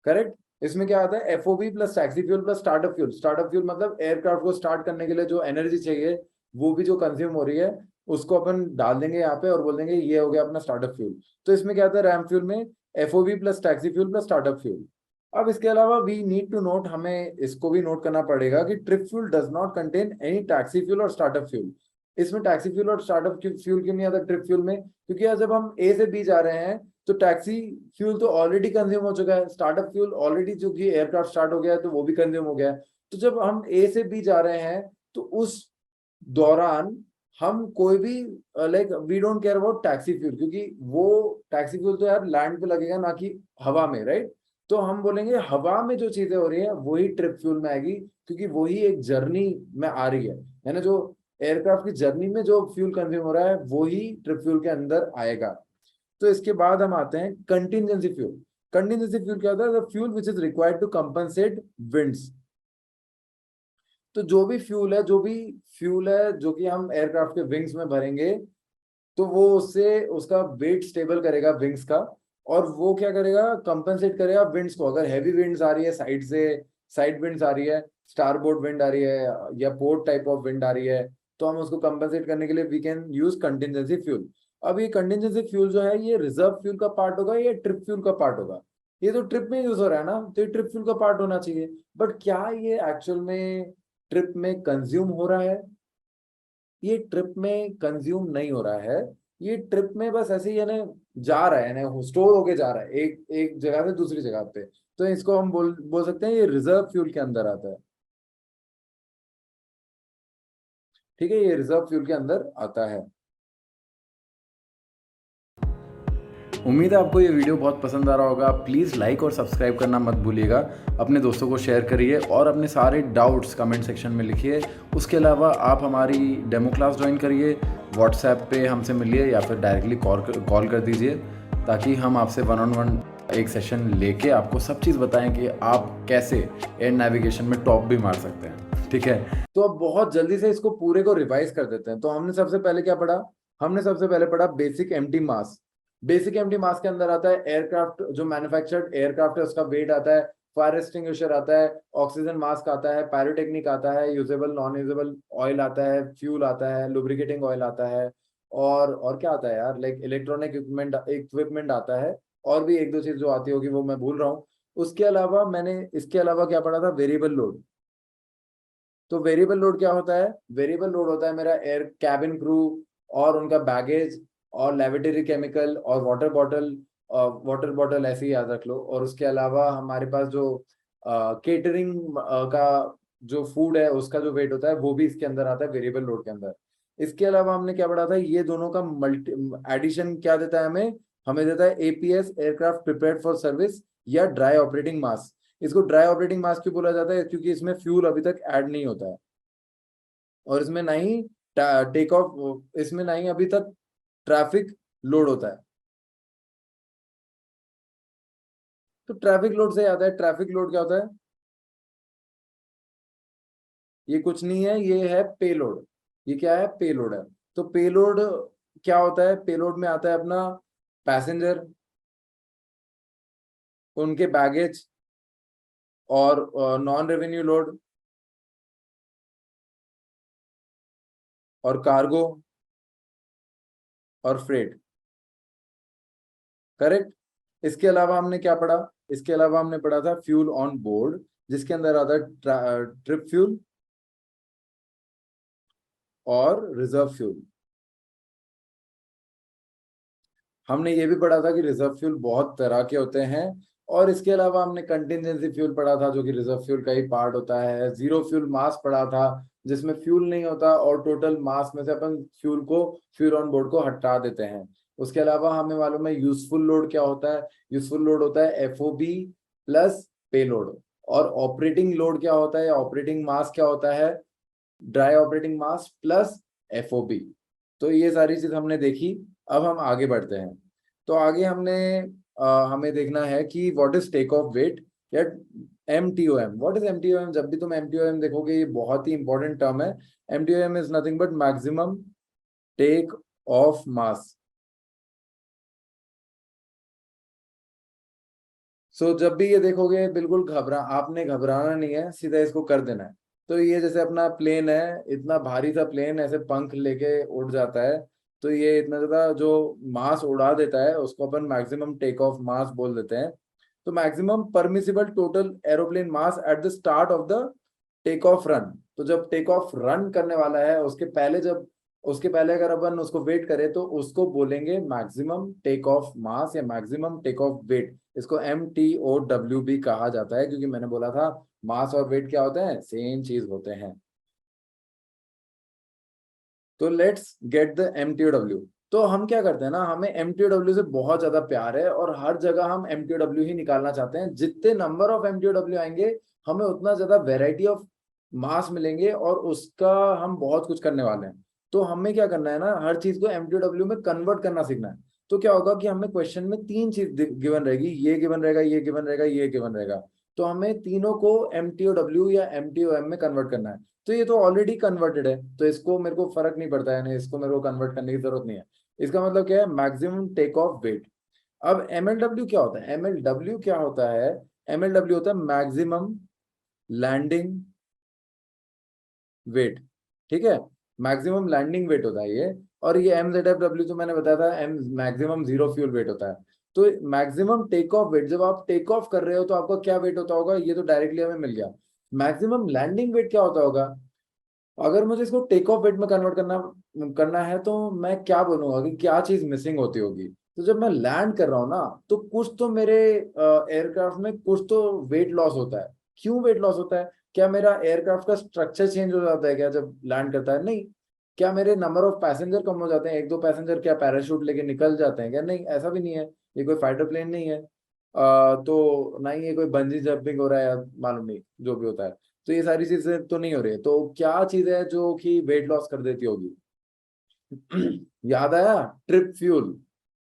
करेक्ट। इसमें क्या आता है? FOB plus taxi fuel plus startup fuel. Startup fuel मतलब एयरक्राफ्ट को स्टार्ट करने के लिए जो एनर्जी चाहिए वो भी जो कंज्यूम हो रही है उसको अपन डाल देंगे यहाँ पे और बोल देंगे ये हो गया अपना स्टार्टअप फ्यूल। तो इसमें क्या आता है? रैम फ्यूल में FOB plus taxi fuel plus startup fuel. अब इसके अलावा वी नीड टू नोट, हमें इसको भी नोट करना पड़ेगा कि trip fuel does not contain any taxi fuel और स्टार्टअप फ्यूल। इसमें टैक्सी फ्यूल और स्टार्टअप फ्यूल क्यों नहीं आता ट्रिप फ्यूल में? क्योंकि आज जब हम A से B जा रहे हैं तो टैक्सी फ्यूल तो ऑलरेडी कंज्यूम हो चुका है, स्टार्टअप फ्यूल ऑलरेडी जो कि एयरक्राफ्ट स्टार्ट हो गया है तो वो भी कंज्यूम हो गया है। तो जब हम A से B जा रहे हैं तो उस दौरान हम कोई भी like we don't care about taxi fuel, क्योंकि वो टैक्सी फ्यूल तो यार लैंड पे लगेगा ना कि हवा में, राइट? तो हम बोलेंगे हवा में जो चीजें हो रही है वही ट्रिप फ्यूल में आएगी, क्योंकि वही एक जर्नी में आ रही है ना, जो एयरक्राफ्ट की जर्नी में जो फ्यूल कंज्यूम हो रहा है वही ट्रिप फ्यूल के अंदर आएगा। तो इसके बाद हम आते हैं कंटिजेंसी फ्यूल। कंटिजेंसी फ्यूल क्या होता है? The fuel which is required to compensate winds. तो जो भी फ्यूल है जो कि हम एयरक्राफ्ट के विंग्स में भरेंगे, तो वो उससे उसका वेट स्टेबल करेगा विंग्स का, और वो क्या करेगा? कंपनसेट करेगा विंड्स को। अगर हैवी विंड्स आ रही है साइड से, साइड विंड्स आ रही है, स्टारबोर्ड विंड आ रही है या पोर्ट टाइप ऑफ विंड आ रही है, तो हम उसको कंपनसेट करने के लिए we can use contingency fuel. अब ये कंटिजेंसी फ्यूल जो है, ये रिजर्व फ्यूल का पार्ट होगा या ट्रिप फ्यूल का पार्ट होगा? ये तो ट्रिप में यूज हो रहा है ना, तो ये ट्रिप फ्यूल का पार्ट होना चाहिए। बट क्या ये एक्चुअल में ट्रिप में कंज्यूम हो रहा है? ये ट्रिप में कंज्यूम नहीं हो रहा है। ये ट्रिप में बस ऐसे ही यानी जा रहा है, यानी स्टोर होके जा रहा है एक एक जगह से दूसरी जगह पे। तो इसको हम बोल सकते हैं ये रिजर्व फ्यूल के अंदर आता है। ठीक है, ये रिजर्व फ्यूल के अंदर आता है। उम्मीद है आपको ये वीडियो बहुत पसंद आ रहा होगा। प्लीज़ लाइक और सब्सक्राइब करना मत भूलिएगा। अपने दोस्तों को शेयर करिए और अपने सारे डाउट्स कमेंट सेक्शन में लिखिए। उसके अलावा आप हमारी डेमो क्लास ज्वाइन करिए, व्हाट्सएप पे हमसे मिलिए या फिर डायरेक्टली कॉल कर दीजिए, ताकि हम आपसे 1-on-1 एक सेशन लेके आपको सब चीज़ बताएं कि आप कैसे एयर नेविगेशन में टॉप भी मार सकते हैं। ठीक है, तो अब बहुत जल्दी से इसको पूरे को रिवाइज कर देते हैं। तो हमने सबसे पहले क्या पढ़ा? हमने सबसे पहले पढ़ा बेसिक एम्प्टी मास। बेसिक एम्प्टी मास के अंदर आता है एयरक्राफ्ट, जो मैन्युफैक्चर्ड एयरक्राफ्ट है उसका वेट आता है, फायर एक्सटिंग्विशर आता है, ऑक्सीजन मास्क आता है, पायरोटेक्निक आता है, यूजेबल नॉन यूजेबल ऑयल आता है, फ्यूल आता है, लुब्रिकेटिंग ऑयल आता है, और क्या आता है यार, लाइक इलेक्ट्रॉनिक इक्विपमेंट आता है, और भी एक दो चीज जो आती होगी वो मैं भूल रहा हूँ। उसके अलावा मैंने इसके अलावा क्या पढ़ा था? Variable load. तो वेरिएबल लोड क्या होता है? वेरिएबल लोड होता है मेरा एयर कैबिन क्रू और उनका बैगेज और लेबोरेटरी केमिकल और वाटर बॉटल ऐसे ही याद रख लो। और उसके अलावा हमारे पास जो केटरिंग का जो फूड है उसका जो वेट होता है वो भी इसके अंदर आता है वेरिएबल लोड के अंदर। इसके अलावा हमने क्या पढ़ा था? ये दोनों का मल्टी एडिशन क्या देता है हमें? हमें देता है APS, aircraft prepared for service, या ड्राई ऑपरेटिंग मास। इसको ड्राई ऑपरेटिंग मास क्यों बोला जाता है? क्योंकि इसमें फ्यूल अभी तक ऐड नहीं होता है, और इसमें ना ही टेक ऑफ, इसमें ना ही अभी तक ट्रैफिक लोड होता है। तो ट्रैफिक लोड से याद है, ट्रैफिक लोड क्या होता है? ये कुछ नहीं है, ये है पेलोड। ये क्या है? पेलोड है। तो पेलोड क्या होता है? पेलोड में आता है अपना पैसेंजर, उनके बैगेज, और नॉन रेवेन्यू लोड, और कार्गो, और फ्रेट। करेक्ट। इसके अलावा हमने क्या पढ़ा? इसके अलावा हमने पढ़ा था फ्यूल ऑन बोर्ड, जिसके अंदर आता है ट्रिप फ्यूल और रिजर्व फ्यूल। हमने ये भी पढ़ा था कि रिजर्व फ्यूल बहुत तरह के होते हैं। और इसके अलावा हमने कंटिजेंसी फ्यूल पढ़ा था, जो कि रिजर्व फ्यूल का ही पार्ट होता है। जीरो फ्यूल मास पढ़ा था, जिसमें फ्यूल नहीं होता और टोटल मास में से अपन फ्यूल ऑन बोर्ड को हटा देते हैं। उसके अलावा हमें मालूम है यूजफुल लोड क्या होता है। यूजफुल लोड होता है एफओबी प्लस पे लोड। और ऑपरेटिंग लोड क्या होता है, ऑपरेटिंग मास क्या होता है? Dry operating mass plus FOB. तो ये सारी चीज हमने देखी। अब हम आगे बढ़ते हैं। तो आगे हमें देखना है कि what is take off weight, या एमटीओएम। What is एमटीओएम? जब भी तुम एमटीओएम देखोगे, ये बहुत ही इंपॉर्टेंट टर्म है। MTOM is nothing but maximum take off mass. So जब भी ये देखोगे, बिल्कुल आपने घबराना नहीं है, सीधा इसको कर देना है। तो ये जैसे अपना प्लेन है, इतना भारी सा प्लेन ऐसे पंख लेके उड़ जाता है, तो ये इतना ज्यादा जो मास उड़ा देता है उसको अपन मैक्सिमम टेक ऑफ मास बोल देते हैं। तो maximum permissible total aeroplane mass at the start of the take off run. तो जब टेक ऑफ रन करने वाला है उसके पहले अगर अपन उसको वेट करें, तो उसको बोलेंगे मैक्सिमम टेक ऑफ मास या मैक्सिमम टेक ऑफ वेट। इसको MTOW भी कहा जाता है, क्योंकि मैंने बोला था मास और वेट क्या होते हैं? सेम चीज होते हैं। तो लेट्स गेट द MTOW। तो हम क्या करते हैं ना, हमें MTOW से बहुत ज्यादा प्यार है, और हर जगह हम MTOW ही निकालना चाहते हैं। जितने नंबर ऑफ MTOW आएंगे, हमें उतना ज्यादा वेराइटी ऑफ मास मिलेंगे, और उसका हम बहुत कुछ करने वाले हैं। तो हमें क्या करना है ना, हर चीज को MTOW में कन्वर्ट करना सीखना है। तो क्या होगा कि हमें क्वेश्चन में तीन चीज गिवन रहेगी, ये गिवन रहेगा, ये गिवन रहेगा, ये गिवन रहेगा। तो हमें तीनों को MTOW या MTOM में कन्वर्ट करना है। तो ये तो ऑलरेडी कन्वर्टेड है, तो इसको मेरे को फर्क नहीं पड़ता है, इसको मेरे को कन्वर्ट करने की जरूरत नहीं है। इसका मतलब क्या है, मैक्सिमम टेक ऑफ वेट। अब MLW क्या होता है, MLW क्या होता है, MLW होता है मैक्सिमम लैंडिंग वेट। ठीक है, मैक्सिमम लैंडिंग वेट होता है ये। और ये MZFW तो मैंने बताया था, मैक्सिमम जीरो फ्यूल वेट होता है। तो मैक्सिमम टेक ऑफ वेट, जब आप टेक ऑफ कर रहे हो तो आपका क्या वेट होता होगा, ये तो डायरेक्टली हमें मिल गया। मैक्सिमम लैंडिंग वेट क्या होता होगा, अगर मुझे इसको टेक ऑफ वेट में कन्वर्ट करना करना है तो मैं क्या बोलूंगा कि क्या चीज मिसिंग होती होगी। तो जब मैं लैंड कर रहा हूँ ना, तो कुछ तो मेरे एयरक्राफ्ट में कुछ तो वेट लॉस होता है। क्यों वेट लॉस होता है, क्या मेरा एयरक्राफ्ट का स्ट्रक्चर चेंज हो जाता है क्या जब लैंड करता है, नहीं। क्या मेरे नंबर ऑफ पैसेंजर कम हो जाते हैं, एक दो पैसेंजर क्या पैराशूट लेके निकल जाते हैं क्या, नहीं, ऐसा भी नहीं है। ये कोई फाइटर प्लेन नहीं है, तो ना ही ये कोई बंजी जंपिंग हो रहा है, या मालूम नहीं जो भी होता है। तो ये सारी चीजें तो नहीं हो रही है, तो क्या चीज है जो कि वेट लॉस कर देती होगी। याद आया, ट्रिप फ्यूल।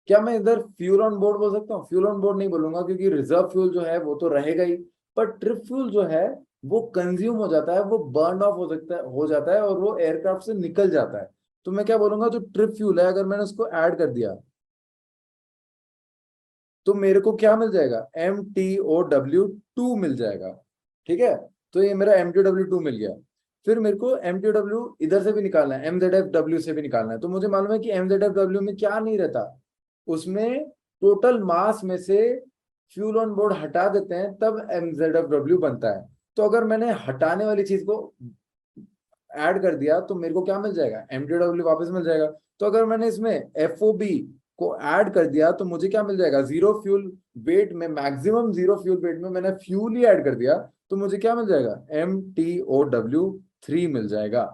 क्या मैं इधर फ्यूल ऑन बोर्ड बोल सकता हूँ, फ्यूल ऑन बोर्ड नहीं बोलूंगा क्योंकि रिजर्व फ्यूल जो है वो तो रहेगा ही। पर ट्रिप फ्यूल जो है वो कंज्यूम हो जाता है, वो बर्न ऑफ हो सकता है, हो जाता है, और वो एयरक्राफ्ट से निकल जाता है। तो मैं क्या बोलूंगा, जो ट्रिप फ्यूल है अगर मैंने उसको ऐड कर दिया तो मेरे को क्या मिल जाएगा, MTOW2 मिल जाएगा। ठीक है, तो ये मेरा MTOW2 मिल गया। फिर मेरे को MTOW इधर से भी निकालना है, MZFW से भी निकालना है। तो मुझे मालूम है कि MZFW में क्या नहीं रहता, उसमें टोटल मास में से फ्यूल ऑन बोर्ड हटा देते हैं तब MZFW बनता है। तो अगर मैंने हटाने वाली चीज को ऐड कर दिया तो मेरे को क्या मिल जाएगा, MTOW वापस मिल जाएगा। तो अगर मैंने इसमें FOB को ऐड कर दिया तो मुझे क्या मिल जाएगा, जीरो फ्यूल वेट में, मैक्सिमम जीरो फ्यूल वेट में मैंने फ्यूल ही ऐड कर दिया तो मुझे क्या मिल जाएगा, MTOW3 मिल जाएगा।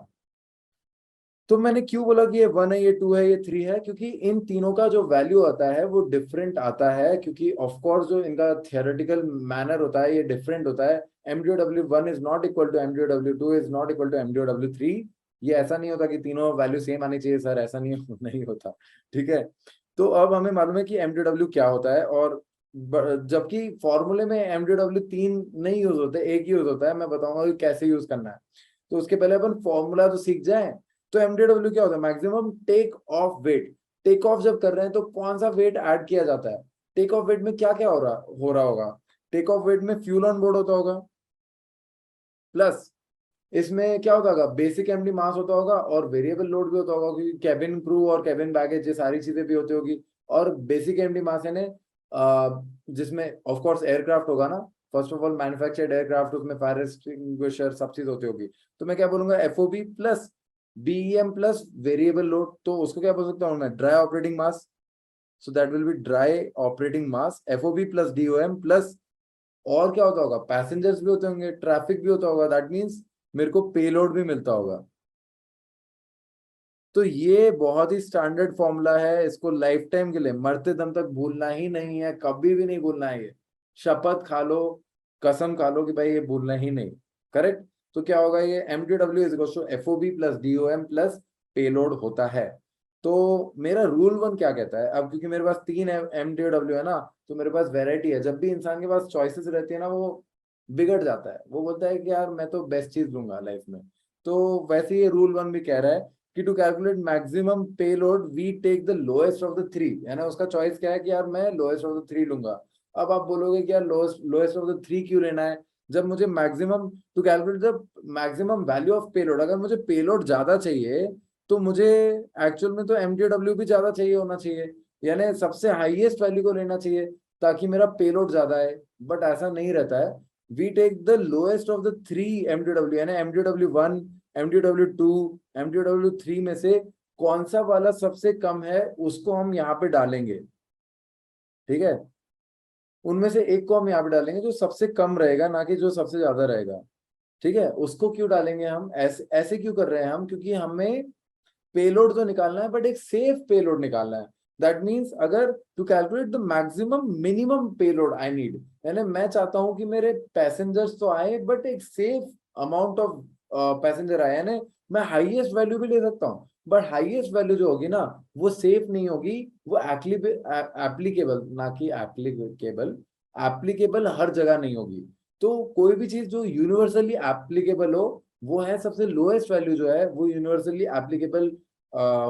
तो मैंने क्यों बोला कि ये 1 है, ये 2 है, ये 3 है, क्योंकि इन तीनों का जो वैल्यू आता है वो डिफरेंट आता है, क्योंकि ऑफ कोर्स जो इनका थियोरेटिकल मैनर होता है ये डिफरेंट होता है। MTOW1 is not equal to MTOW2 is not equal to MTOW3। ये ऐसा नहीं होता कि तीनों वैल्यू सेम आनी चाहिए सर, ऐसा नहीं नहीं होता। ठीक है, तो अब हमें मालूम है कि MTOW क्या होता है, और जबकि फॉर्मूले में MTOW3 नहीं यूज होते, एक यूज होता है। मैं बताऊंगा कि कैसे यूज करना है। तो उसके पहले अपन फॉर्मूला तो सीख जाए। तो MTW क्या होता है, maximum take off weight. Take off जब कर रहे हैं तो कौन सा वेट ऐड किया जाता है, टेक ऑफ वेट में क्या क्या हो रहा होगा। टेक ऑफ वेट में फ्यूल ऑन बोर्ड होता होगा, प्लस इसमें क्या होता होगा, बेसिक एमडी मास होता होगा, और वेरिएबल लोड भी होता होगा क्योंकि कैबिन क्रू और कैबिन बैगेज ये सारी चीजें भी होती होगी। और बेसिक एमडी मास यानी जिसमें ऑफ कोर्स एयरक्राफ्ट होगा ना, first of all manufactured aircraft, उसमें फायर एक्सटिंग्विशर सब चीज होती होगी। तो मैं क्या बोलूंगा, FOB plus BEM plus variable load, तो उसको क्या बोल सकता हूँ मैं, dry operating mass. So that will be dry operating mass, FOB plus DOM plus, और क्या होता होगा, पैसेंजर्स भी होते होंगे, ट्रैफिक भी होता होगा, दैट मीन्स मेरे को पेलोड भी मिलता होगा। तो ये बहुत ही स्टैंडर्ड फॉर्मूला है, इसको लाइफ टाइम के लिए मरते दम तक भूलना ही नहीं है, कभी भी नहीं भूलना है ये। शपथ खा लो, कसम खा लो कि भाई ये भूलना ही नहीं। करेक्ट। तो क्या होगा, ये MTW is equal to FOB plus DOM plus payload होता है। तो मेरा रूल 1 क्या कहता है, अब क्योंकि मेरे पास 3 MTW है ना, तो मेरे पास वेराइटी है। जब भी इंसान के पास चॉइसेस रहती है ना, वो बिगड़ जाता है, वो बोलता है कि यार मैं तो बेस्ट चीज लूंगा लाइफ में। तो वैसे ये रूल 1 भी कह रहा है कि to calculate maximum payload we take the lowest of the three, यानी उसका चॉइस क्या है कि यार मैं लोएस्ट ऑफ द थ्री लूंगा। अब आप बोलोगे कि यार लोएस्ट ऑफ द थ्री क्यों लेना है, जब मुझे maximum, to calculate the maximum value of payload, अगर मुझे पेलोड ज्यादा चाहिए तो मुझे एक्चुअल में तो MTW भी ज्यादा चाहिए होना चाहिए, यानी सबसे हाईएस्ट वैल्यू को लेना चाहिए ताकि मेरा पेलोड ज्यादा है। बट ऐसा नहीं रहता है, we take the lowest of the three MTW, यानी MTW1, MTW2, MTW3 में से कौन सा वाला सबसे कम है उसको हम यहाँ पे डालेंगे। ठीक है, उनमें से एक को हम यहाँ पे डालेंगे जो सबसे कम रहेगा, ना कि जो सबसे ज्यादा रहेगा। ठीक है, उसको क्यों डालेंगे हम, ऐसे ऐसे क्यों कर रहे हैं हम, क्योंकि हमें पेलोड तो निकालना है बट एक सेफ पेलोड निकालना है। दैट मीन्स अगर to calculate the maximum minimum payload I need, यानी मैं चाहता हूं कि मेरे पैसेंजर्स तो आए बट एक सेफ अमाउंट ऑफ पैसेंजर आए, यानी मैं हाईएस्ट वैल्यू भी ले सकता हूँ, बट हाईएस्ट वैल्यू जो होगी ना वो सेफ नहीं होगी, वो एप्लीकेबल, ना कि एप्लीकेबल, एप्लीकेबल हर जगह नहीं होगी। तो कोई भी चीज जो यूनिवर्सली एप्लीकेबल हो, वो है सबसे लोएस्ट वैल्यू जो है वो यूनिवर्सली एप्लीकेबल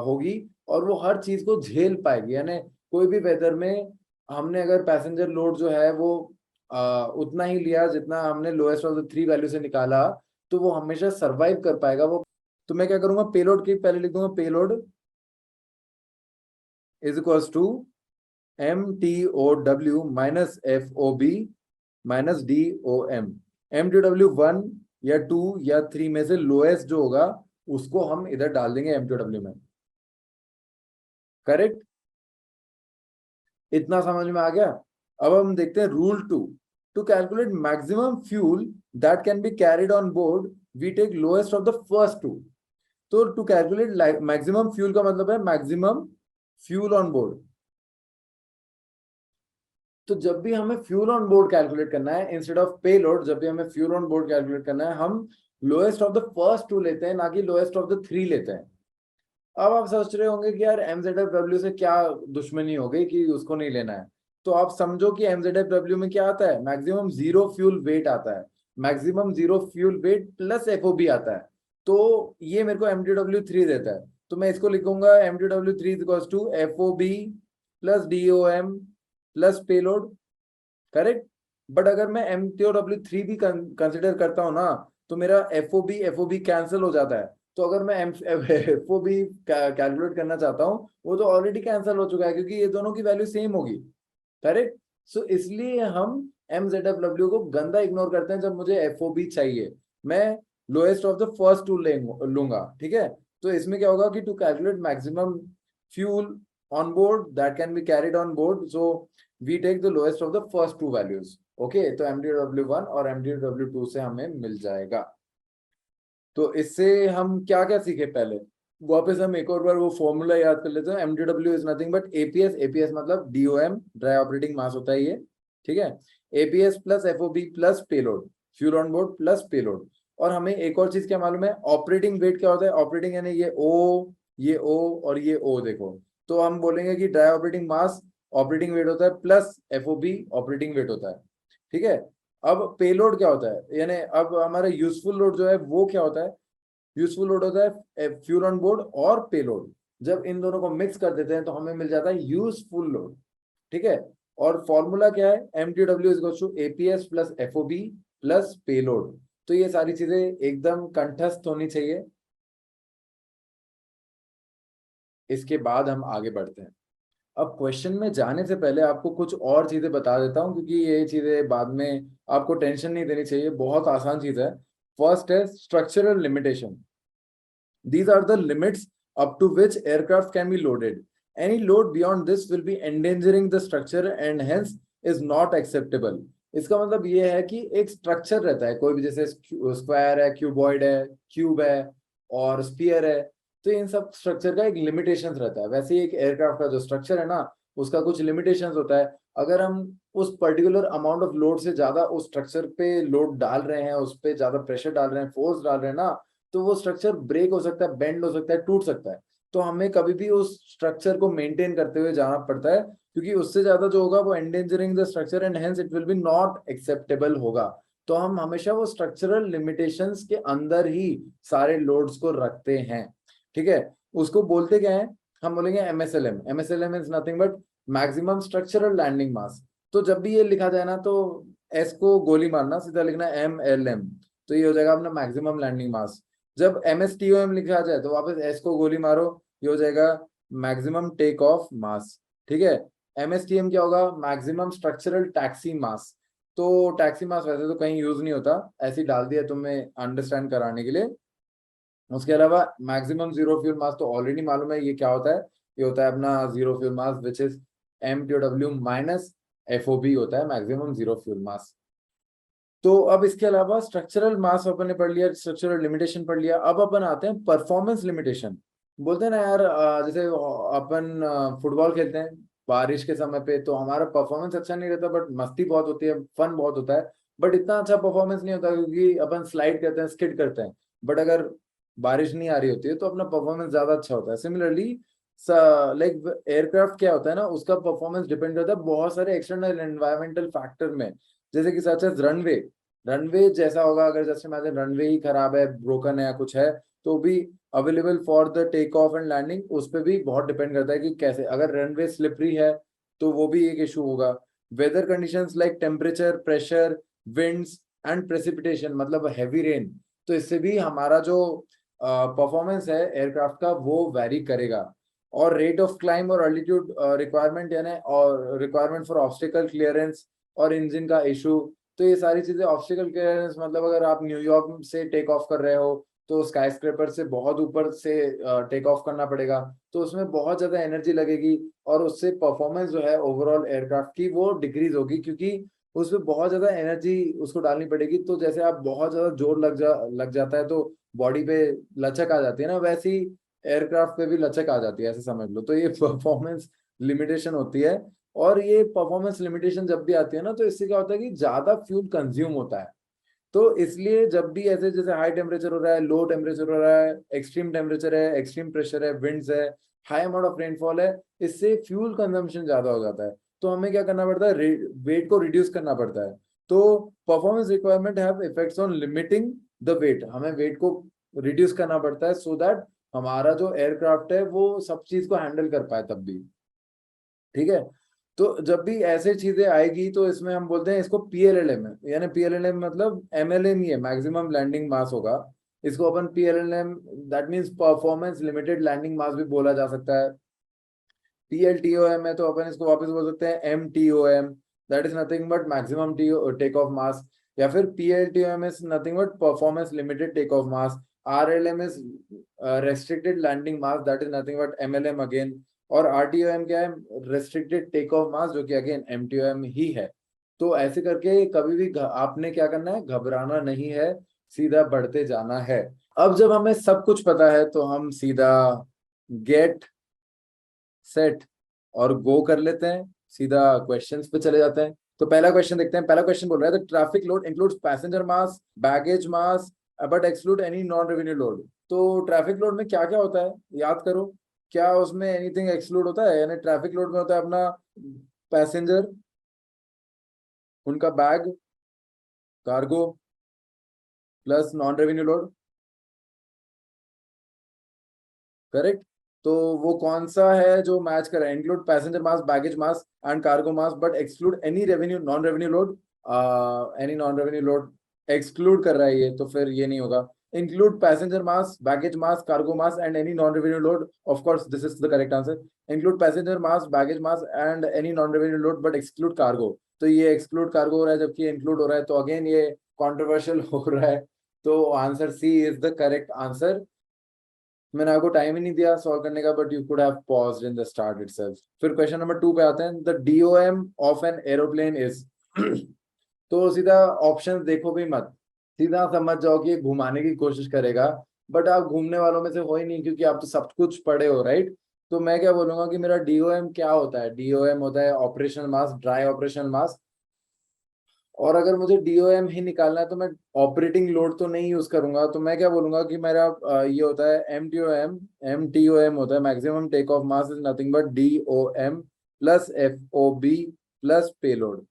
होगी, और वो हर चीज को झेल पाएगी। यानी कोई भी वेदर में हमने अगर पैसेंजर लोड जो है वो उतना ही लिया जितना हमने lowest of the three value से निकाला, तो वो हमेशा सरवाइव कर पाएगा वो। तो मैं क्या करूंगा, पेलोड की पहले लिख दूंगा, payload is equals to MTOW minus FOB minus DOM। MTOW 1 या 2 या 3 में से लोएस्ट जो होगा उसको हम इधर डाल देंगे MTOW में। करेक्ट, इतना समझ में आ गया। अब हम देखते हैं rule 2। To calculate maximum fuel that can be carried on board, we take lowest of the first two. तो टू कैलकुलेट मैक्सिमम फ्यूल का मतलब है मैक्सिमम फ्यूल ऑन बोर्ड। तो जब भी हमें फ्यूल ऑन बोर्ड कैलकुलेट करना है इंस्टेड ऑफ पेलोड, जब भी हमें फ्यूल ऑन बोर्ड कैलकुलेट करना है, हम lowest of the first two लेते हैं, ना कि लोएस्ट ऑफ द थ्री लेते हैं। अब आप सोच रहे होंगे कि यार MZFW से क्या दुश्मनी हो गई कि उसको नहीं लेना है। तो आप समझो कि MZFW में क्या आता है, मैक्सिमम जीरो फ्यूल वेट आता है, maximum zero fuel weight plus FOB आता है। तो ये मेरे को MTW3 देता है, तो मैं इसको लिखूंगा MTW3 equals to FOB plus DOM plus payload. Correct, but अगर मैं MTOW3 भी कंसिडर करता हूँ ना, तो मेरा FOB कैंसिल हो जाता है। तो अगर मैं FOB कैलकुलेट करना चाहता हूँ, वो तो ऑलरेडी कैंसिल हो चुका है क्योंकि ये दोनों की वैल्यू सेम होगी। करेक्ट, सो इसलिए हम MZFW को गंदा इग्नोर करते हैं जब मुझे FOB चाहिए। मैं lowest of the first two लूंगा, ठीक है। तो इसमें क्या होगा कि to calculate maximum fuel on board that can be carried on board, so we take the lowest of the first two values. Okay, तो MTW1 और MTW2 से हमें मिल जाएगा। तो इससे हम क्या क्या सीखे, पहले वापस हम एक और बार वो फॉर्मूला याद कर लेते हैं। MTW is nothing but APS मतलब DOM, ड्राई ऑपरेटिंग मास होता है ये, ठीक है। APS plus FOB plus payload, fuel on board plus payload. और हमें एक और चीज क्या मालूम है, ऑपरेटिंग वेट क्या होता है। ऑपरेटिंग यानी ये O और ये O, देखो। तो हम बोलेंगे कि dry operating mass operating weight होता है प्लस FOB ऑपरेटिंग वेट होता है, ठीक है। अब पेलोड क्या होता है, यानी अब हमारा यूजफुल लोड जो है वो क्या होता है। यूजफुल लोड होता है फ्यूल ऑन बोर्ड और पेलोड, जब इन दोनों को मिक्स कर देते हैं तो हमें मिल जाता है यूजफुल लोड, ठीक है। और फॉर्मूला क्या है, MTW is to APS plus FOB plus payload. तो ये सारी चीजें एकदम कंठस्थ होनी चाहिए। इसके बाद हम आगे बढ़ते हैं। अब क्वेश्चन में जाने से पहले आपको कुछ और चीजें बता देता हूं, क्योंकि ये चीजें बाद में आपको टेंशन नहीं देनी चाहिए, बहुत आसान चीज है। फर्स्ट है structural limitation. These are the limits up to which aircraft can be loaded. Any load beyond this will be endangering the structure and hence is not acceptable. इसका मतलब ये है कि एक स्ट्रक्चर रहता है कोई भी, जैसे स्क्वायर है, क्यूबॉइड है, क्यूब है और स्फीयर है। तो इन सब स्ट्रक्चर का एक लिमिटेशंस रहता है। वैसे ही एक एयरक्राफ्ट का जो स्ट्रक्चर है ना, उसका कुछ लिमिटेशंस होता है। अगर हम उस पर्टिकुलर अमाउंट ऑफ लोड से ज्यादा उस स्ट्रक्चर पे लोड डाल रहे हैं, उस पे ज्यादा प्रेशर डाल रहे हैं, फोर्स डाल रहे हैं ना, तो वो स्ट्रक्चर ब्रेक हो सकता है, बेंड हो सकता है, टूट सकता है। तो हमें कभी भी उस स्ट्रक्चर को मेंटेन करते हुए जाना पड़ता है, क्योंकि उससे ज्यादा जो होगा वो endangering the structure and hence it will be not acceptable होगा। तो हम हमेशा वो स्ट्रक्चरल लिमिटेशंस के अंदर ही सारे लोड्स को रखते हैं, ठीक है। उसको बोलते क्या है, हम बोलेंगे MSLM is nothing but maximum structural landing mass. तो जब भी ये लिखा जाए ना, तो एस को गोली मारना, सीधा लिखना MLM, तो ये हो जाएगा अपना मैक्सिमम लैंडिंग मास। जब MSTOM लिखा जाए तो वापस एस को गोली मारो, ये हो जाएगा मैक्सिमम टेक ऑफ मास, ठीक है। MSTM क्या होगा, मैक्सिमम स्ट्रक्चरल टैक्सी मास। तो टैक्सी मास वैसे तो कहीं यूज नहीं होता, ऐसे ही डाल दिया तुम्हें अंडरस्टैंड कराने के लिए। उसके अलावा मैक्सिमम जीरो फ्यूल मास तो ऑलरेडी मालूम है, ये क्या होता है, ये होता है अपना zero fuel mass which is MTOW minus FOB होता है मैक्सिमम जीरो फ्यूल मास। तो अब इसके अलावा स्ट्रक्चरल मास अपन ने पढ़ लिया, स्ट्रक्चरल लिमिटेशन पढ़ लिया। अब अपन आते हैं परफॉर्मेंस लिमिटेशन। बोलते हैं ना यार, जैसे अपन फुटबॉल खेलते हैं बारिश के समय पे, तो हमारा परफॉर्मेंस अच्छा नहीं रहता, बट मस्ती बहुत होती है, फन बहुत होता है, बट इतना अच्छा परफॉर्मेंस नहीं होता क्योंकि अपन स्लाइड करते हैं, स्किड करते हैं। बट अगर बारिश नहीं आ रही होती है तो अपना परफॉर्मेंस ज्यादा अच्छा होता है। सिमिलरली लाइक एयरक्राफ्ट क्या होता है ना, उसका परफॉर्मेंस डिपेंड करता है बहुत सारे एक्सटर्नल एनवायरमेंटल फैक्टर में, जैसे कि सच एज रनवे। रनवे जैसा होगा, अगर जैसे मान रनवे ही खराब है, ब्रोकन है या कुछ है, तो भी available for the take off and landing उस पर भी बहुत डिपेंड करता है कि कैसे। अगर रनवे स्लिपरी है तो वो भी एक इशू होगा। Weather conditions like temperature, pressure, winds and precipitation, मतलब हैवी रेन, तो इससे भी हमारा जो परफॉर्मेंस है एयरक्राफ्ट का वो वेरी करेगा। और रेट ऑफ क्लाइंब और अल्टीट्यूड रिक्वायरमेंट, यानी और रिक्वायरमेंट फॉर ऑब्स्टिकल क्लियरेंस और इंजन का इशू। तो ये सारी चीजें, ऑब्स्टिकल क्लियरेंस मतलब अगर आप न्यूयॉर्क से टेक ऑफ कर रहे हो तो स्काई स्क्रेपर से बहुत ऊपर से टेक ऑफ करना पड़ेगा, तो उसमें बहुत ज्यादा एनर्जी लगेगी और उससे परफॉर्मेंस जो है ओवरऑल एयरक्राफ्ट की वो डिक्रीज होगी, क्योंकि उसमें बहुत ज्यादा एनर्जी उसको डालनी पड़ेगी। तो जैसे आप बहुत ज्यादा जोर लग जाता है तो बॉडी पे लचक आ जाती है ना, वैसी एयरक्राफ्ट पे भी लचक आ जाती है, ऐसे समझ लो। तो ये परफॉर्मेंस लिमिटेशन होती है। और ये परफॉर्मेंस लिमिटेशन जब भी आती है ना, तो इससे क्या होता है कि ज्यादा फ्यूल कंज्यूम होता है। तो इसलिए जब भी ऐसे जैसे हाई टेम्परेचर हो रहा है, लो टेम्परेचर हो रहा है, एक्सट्रीम टेम्परेचर है, एक्सट्रीम प्रेशर है, विंड्स है, हाई अमाउंट ऑफ रेनफॉल है, इससे फ्यूल कंजम्पशन ज्यादा हो जाता है। तो हमें क्या करना पड़ता है, वेट को रिड्यूस करना पड़ता है। तो performance requirement have effects on limiting the weight, हमें वेट को रिड्यूस करना पड़ता है सो दैट हमारा जो एयरक्राफ्ट है वो सब चीज को हैंडल कर पाए तब भी। ठीक है। तो जब भी ऐसे चीजें आएगी तो इसमें हम बोलते हैं इसको पीएलएलएम है, यानी पीएलएलएम मतलब एमएलएम ही है, मैक्सिमम लैंडिंग मास होगा। इसको अपन PLLM, that means performance limited landing mass भी बोला जा सकता है। पीएलटीओएम है तो अपन इसको वापस बोल सकते हैं MTOM, that is nothing but maximum take off mass. या फिर PLTOM is nothing but performance limited take off mass. RLM is restricted landing mass, that is nothing but MLM again. और आरटीओएम क्या है, रेस्ट्रिक्टेड टेक ऑफ मास, जो कि again एमटीओएम ही है। तो ऐसे करके कभी भी आपने क्या करना है, घबराना नहीं है, सीधा बढ़ते जाना है। अब जब हमें सब कुछ पता है तो हम सीधा गेट सेट और गो कर लेते हैं, सीधा क्वेश्चंस पे चले जाते हैं। तो पहला क्वेश्चन देखते हैं। पहला क्वेश्चन बोल रहा है the traffic load includes passenger mass, baggage mass, but exclude any non revenue load. तो ट्रैफिक लोड में क्या क्या होता है याद करो, क्या उसमें एनीथिंग एक्सक्लूड होता है? यानी ट्रैफिक लोड में होता है अपना पैसेंजर, उनका bag, cargo, plus non revenue load. Correct. तो वो कौन सा है जो मैच कर रहा है? Include passenger mass, baggage mass and cargo mass, but exclude any revenue non revenue load. Any non revenue load exclude कर रहा है ये, तो फिर ये नहीं होगा। Include passenger mass, baggage mass, cargo mass and any non revenue load, of course this is the correct answer. Include passenger mass, baggage mass and any non revenue load but exclude cargo. तो ये exclude cargo हो रहा है जबकि include हो रहा है, तो अगेन ये कॉन्ट्रोवर्शियल हो रहा है। तो answer C is the correct answer. मैंने आपको टाइम ही नहीं दिया सॉल्व करने का, but you could have paused in the start itself. फिर क्वेश्चन नंबर 2 पे आते हैं। The DOM of an aeroplane is तो सीधा ऑप्शन देखो भी मत, सीधा समझ जाओ कि ये घुमाने की कोशिश करेगा। बट आप घूमने वालों में से हो ही नहीं, क्योंकि आप तो सब कुछ पढ़े हो, राइट? तो मैं क्या बोलूंगा कि मेरा डीओएम क्या होता है। डीओएम होता है ऑपरेशन मास, ड्राई ऑपरेशन मास। और अगर मुझे डीओएम ही निकालना है तो मैं ऑपरेटिंग लोड तो नहीं यूज करूंगा, तो मैं क्या बोलूंगा कि मेरा ये होता है एमटीओएम। एमटीओएम होता है maximum take off mass is nothing but DOM plus FOB plus payload,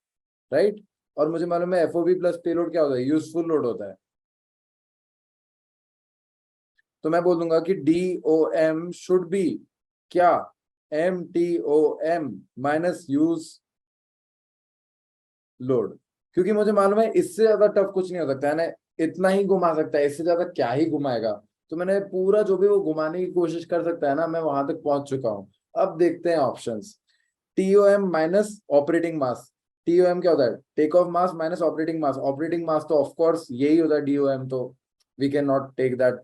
right? और मुझे मालूम है एफओबी प्लस पेलोड क्या होता है, यूजफुल लोड होता है। तो मैं बोल दूंगा कि डीओएम शुड बी क्या, एमटीओएम माइनस यूज लोड। क्योंकि मुझे मालूम है इससे ज्यादा टफ कुछ नहीं हो सकता है ना, इतना ही घुमा सकता है, इससे ज्यादा क्या ही घुमाएगा। तो मैंने पूरा जो भी वो घुमाने की कोशिश कर सकता है ना, मैं वहां तक पहुंच चुका हूं। अब देखते हैं options. TOM minus operating mass. TOM क्या होता है, take off mass minus operating mass. Operating mass तो ऑफ कोर्स यही होता है डीओएम, तो we can not take that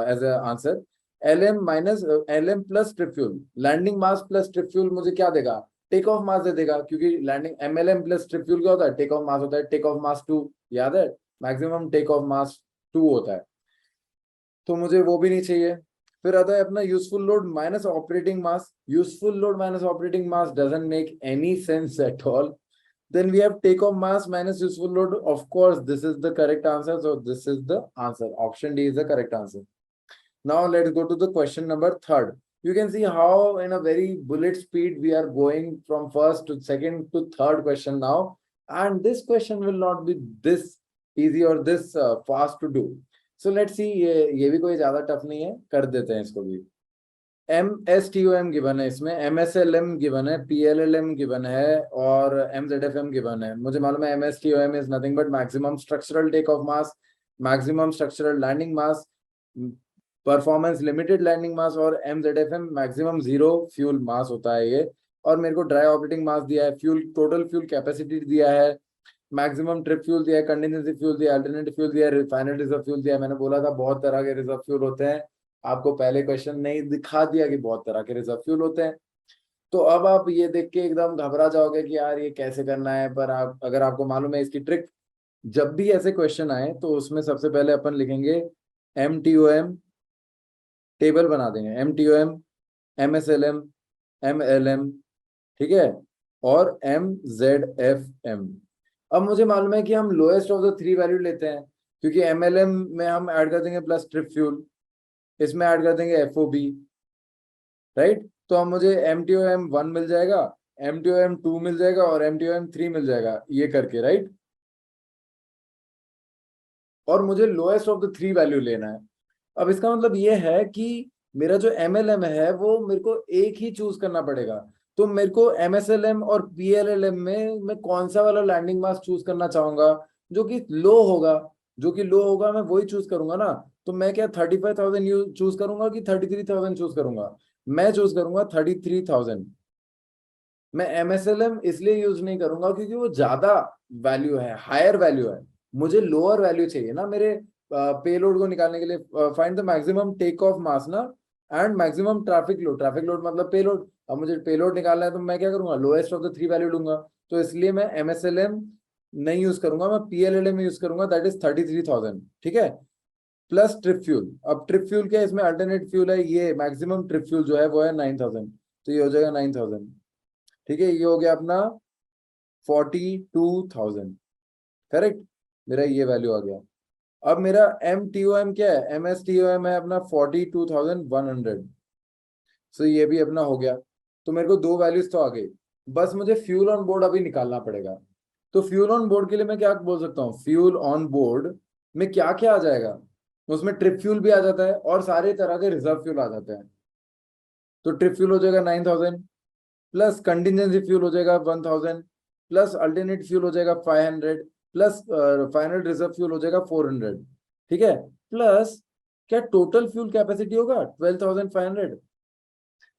as a answer. LM minus LM plus trip fuel. Landing mass plus trip fuel मुझे क्या देगा, टेक ऑफ मास दे देगा, क्योंकि landing MLM plus trip fuel क्या होता है, टेक ऑफ मास होता है। टेक ऑफ मास 2, याद है, मैक्सिमम टेक ऑफ मास 2 होता है, तो मुझे वो भी नहीं चाहिए। फिर आता है अपना useful load minus operating mass. Useful load minus operating mass doesn't make any sense at all. Then we have take off mass minus useful load. Of course, this is the correct answer. So this is the answer. Option D is the correct answer. Now let's go to the question number third. You can see how in a very bullet speed we are going from first to second to third question now. And this question will not be this easy or this fast to do. So let's see, ये भी कोई ज्यादा tough नहीं है, कर देते हैं इसको भी. MSTOM गिवन है इसमें, MSLM गिवन है, PLLM गिवन है और MZFM गिवन है. मुझे मालूम है MSTOM is nothing but maximum structural take off mass, maximum structural landing mass, performance limited landing mass, और MZFM maximum zero fuel mass होता है ये. और मेरे को ड्राई ऑपरेटिंग मास दिया है, फ्यूल टोटल फ्यूल कैपेसिटी दिया है, मैक्सिमम ट्रिप फ्यूल दिया है, कंटिजेंसी फ्यूल दिया है, अल्टरनेटिव फ्यूल दिया है, रिफाइनरी रिजर्व फ्यूल दिया है. मैंने बोला था बहुत तरह के रिजर्व फ्यूल होते हैं, आपको पहले क्वेश्चन नहीं दिखा दिया कि बहुत तरह के रिजर्व फ्यूल होते हैं. तो अब आप ये देख के एकदम घबरा जाओगे कि यार ये कैसे करना है. पर आप, अगर आपको मालूम है इसकी ट्रिक, जब भी ऐसे क्वेश्चन आए तो उसमें सबसे पहले अपन लिखेंगे MTOM, टेबल बना देंगे MTOM, MSLM, MLM, ठीक है, और MZFM. अब मुझे मालूम है कि हम lowest of the three value लेते हैं, क्योंकि MLM में हम ऐड कर देंगे प्लस ट्रिप फ्यूल, इसमें ऐड कर देंगे FOB, राइट. तो अब मुझे MTOM 1 मिल जाएगा, MTOM 2 मिल जाएगा और MTOM 3 मिल जाएगा, ये करके, राइट. और मुझे lowest of the three value लेना है. अब इसका मतलब ये है कि मेरा जो MLM है वो मेरे को एक ही चूज करना पड़ेगा. तो मेरे को MSLM और PLLM में मैं कौन सा वाला लैंडिंग मास चूज करना चाहूंगा, जो कि लो होगा. जो कि लो होगा मैं वही चूज करूंगा ना. तो मैं क्या 35,000 चूज करूंगा कि 33,000 चूज करूंगा? मैं चूज करूंगा 33,000. मैं MSLM इसलिए यूज नहीं करूंगा क्योंकि वो ज्यादा वैल्यू है, हायर वैल्यू है. मुझे लोअर वैल्यू चाहिए ना मेरे पेलोड को निकालने के लिए. Find the maximum take off mass ना, and maximum traffic load. Traffic load मतलब पेलोड. अब मुझे पेलोड निकालना है तो मैं क्या करूंगा, lowest of the three value लूंगा. तो इसलिए मैं MSLM नहीं यूज करूंगा, मैं PLLM यूज करूंगा, दैट इज 33,000. ठीक है, प्लस ट्रिप फ्यूल. अब ट्रिप फ्यूल क्या है, इसमें अल्टरनेट फ्यूल है, ये मैक्सिमम ट्रिप फ्यूल जो है वो है 9,000. तो ये हो जाएगा 9,000. ठीक है, ये हो गया अपना 42,000. करेक्ट, मेरा ये वैल्यू आ गया. अब मेरा MTOM क्या है, MSTOM है अपना 42,100. सो ये भी अपना हो गया. तो मेरे को दो वैल्यूज तो आ गई, बस मुझे फ्यूल ऑन बोर्ड अभी निकालना पड़ेगा. तो फ्यूल ऑन बोर्ड के लिए मैं क्या बोल सकता हूँ, फ्यूल ऑन बोर्ड में क्या क्या आ जाएगा, उसमें ट्रिप फ्यूल भी आ जाता है और सारे तरह के रिजर्व फ्यूल आ जाते हैं. तो ट्रिप फ्यूल हो जाएगा 9,000, प्लस कंटिजेंसी फ्यूल हो जाएगा 1,000, प्लस अल्टरनेट फ्यूल हो जाएगा 500, प्लस फाइनल रिजर्व फ्यूल हो जाएगा 400. ठीक है, प्लस क्या टोटल फ्यूल कैपेसिटी होगा 12,500.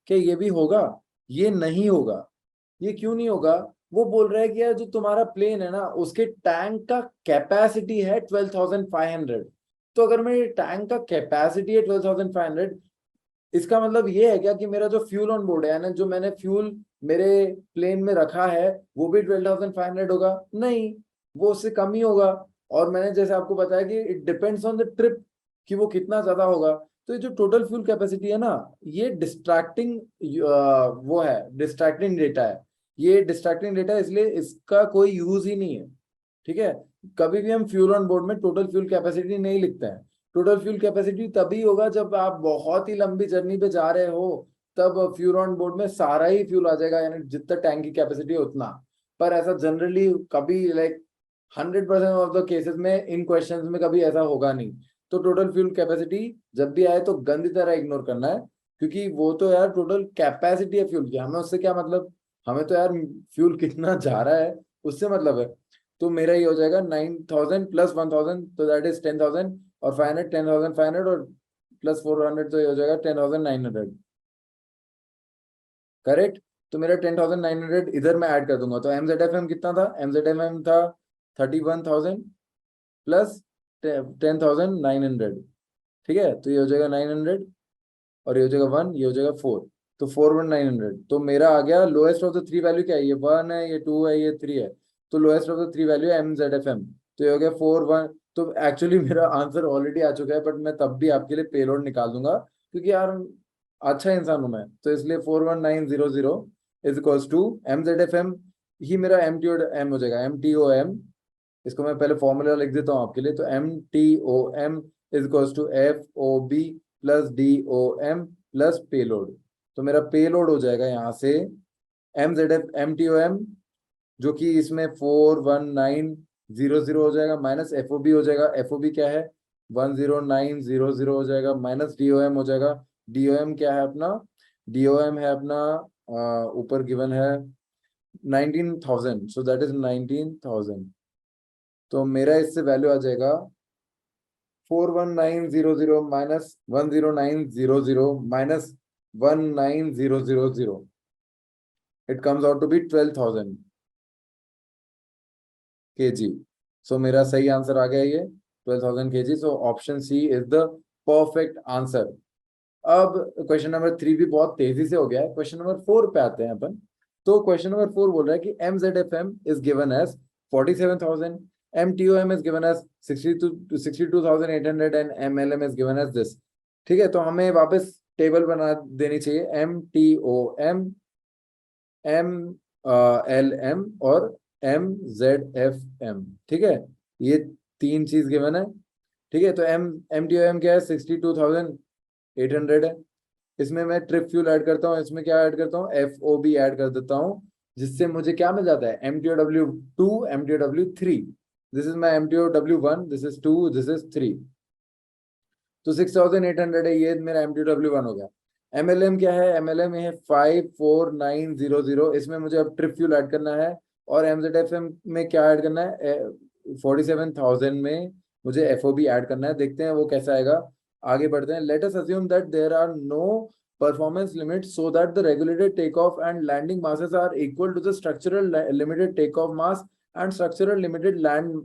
क्या ये भी होगा? ये नहीं होगा. ये क्यों नहीं होगा? वो बोल रहा है कि यार जो तुम्हारा प्लेन है ना उसके टैंक का कैपेसिटी है 12,500. तो अगर मेरे टैंक का कैपेसिटी है 12,500, इसका मतलब ये है क्या कि मेरा जो फ्यूल ऑन बोर्ड है ना, जो मैंने फ्यूल मेरे प्लेन में रखा है वो भी 12,500 होगा? नहीं, वो उससे कम ही होगा. और मैंने जैसे आपको बताया कि it depends on the trip कि वो कितना ज्यादा होगा. तो ये जो टोटल फ्यूल कैपेसिटी है ना, ये डिस्ट्रैक्टिंग वो है, डिस्ट्रैक्टिंग डेटा है. ये डिस्ट्रैक्टिंग डेटा है, इसलिए इसका कोई यूज ही नहीं है. ठीक है, कभी भी हम फ्यूल ऑन बोर्ड में टोटल फ्यूल कैपेसिटी नहीं लिखते हैं. टोटल फ्यूल कैपेसिटी तभी होगा जब आप बहुत ही लंबी जर्नी पे जा रहे हो, तब फ्यूल ऑन बोर्ड में सारा ही फ्यूल आ जाएगा, यानी जितना टैंक की कैपेसिटी है उतना. पर ऐसा जनरली कभी 100% ऑफ द केसेस में इन क्वेश्चंस में कभी ऐसा होगा नहीं. तो टोटल फ्यूल कैपेसिटी जब भी आए तो गंदी तरह इग्नोर करना है, क्योंकि वो तो यार टोटल कैपेसिटी है फ्यूल की, हमें उससे क्या मतलब. हमें तो यार फ्यूल कितना जा रहा है उससे मतलब है. तो मेरा ये हो जाएगा 9,000 प्लस 1,000, तो दैट इज 10,000, और 500 10,500, और प्लस 400 तो ये हो जाएगा 10,900. करेक्ट. तो मेरा 10,900 इधर मैं ऐड कर दूंगा. तो MZFM कितना था, MZFM था 31,000 प्लस 10,900. ठीक है, तो ये हो जाएगा 900, और ये हो जाएगा 1, ये हो जाएगा 4. तो 41,900. तो मेरा आ गया lowest of the three value. क्या है, ये 1 है, ये 2 है, ये 3 है. तो lowest of the three value है MZFM. तो ये हो गया 4 1. तो एक्चुअली मेरा आंसर ऑलरेडी आ चुका है, बट मैं तब भी आपके लिए पेलोड निकाल दूंगा, क्योंकि यार अच्छा इंसान हूं मैं. तो इसलिए 41900 इज इक्वल्स टू MZFM ही मेरा MTOM हो जाएगा. MTOM, इसको मैं पहले फॉर्मूला लिख देता हूँ आपके लिए. तो MTOM is equals to FOB plus DOM plus payload. तो मेरा पेलोड हो जाएगा यहाँ से MTOM, जो कि इसमें 41900 हो जाएगा, माइनस FOB हो जाएगा। FOB क्या है? 10900 हो जाएगा, माइनस DOM हो जाएगा। DOM क्या है अपना? DOM है अपना ऊपर गिवन है 19,000, सो दैट इज 19,000। तो मेरा इससे वैल्यू आ जाएगा 41900 minus 10900 minus 19000, it comes out to be 12,000 kg। So मेरा सही आंसर आ गया ये 12,000 kg। So option C is the perfect answer. अब क्वेश्चन नंबर 3 भी बहुत तेजी से हो गया है। क्वेश्चन नंबर 4 पे आते हैं अपन। तो क्वेश्चन नंबर 4 बोल रहा है कि MZFM is given as 47,000, MTOM is given as 62,800 and MLM is given as this. ठीक है, तो हमें वापस टेबल बना देनी चाहिए। MTOM, MLM और MZFM। ठीक है, ये तीन चीज गिवन है। ठीक है, तो MTOM क्या है? 62,800 है। इसमें मैं ट्रिप फ्यूल ऐड करता हूँ, इसमें क्या ऐड करता हूँ? FOB ऐड कर देता हूँ, जिससे मुझे क्या मिल जाता है? MTOW2, MTOW3। This is my MTOW1, this is 2, this is 3। तो 6,800 है, ये मेरा MTOW1 हो गया। MLM क्या है? MLM है 54900। इसमें मुझे अब ट्रिप फ्यूल ऐड करना है। और MZFM में क्या ऐड करना है? 47,000 में मुझे FOB ऐड करना है। देखते हैं वो कैसा आएगा। आगे बढ़ते हैं। Let us assume that there are no performance limits so that the regulated takeoff and landing masses are equal to the structural limited takeoff mass and structural limited land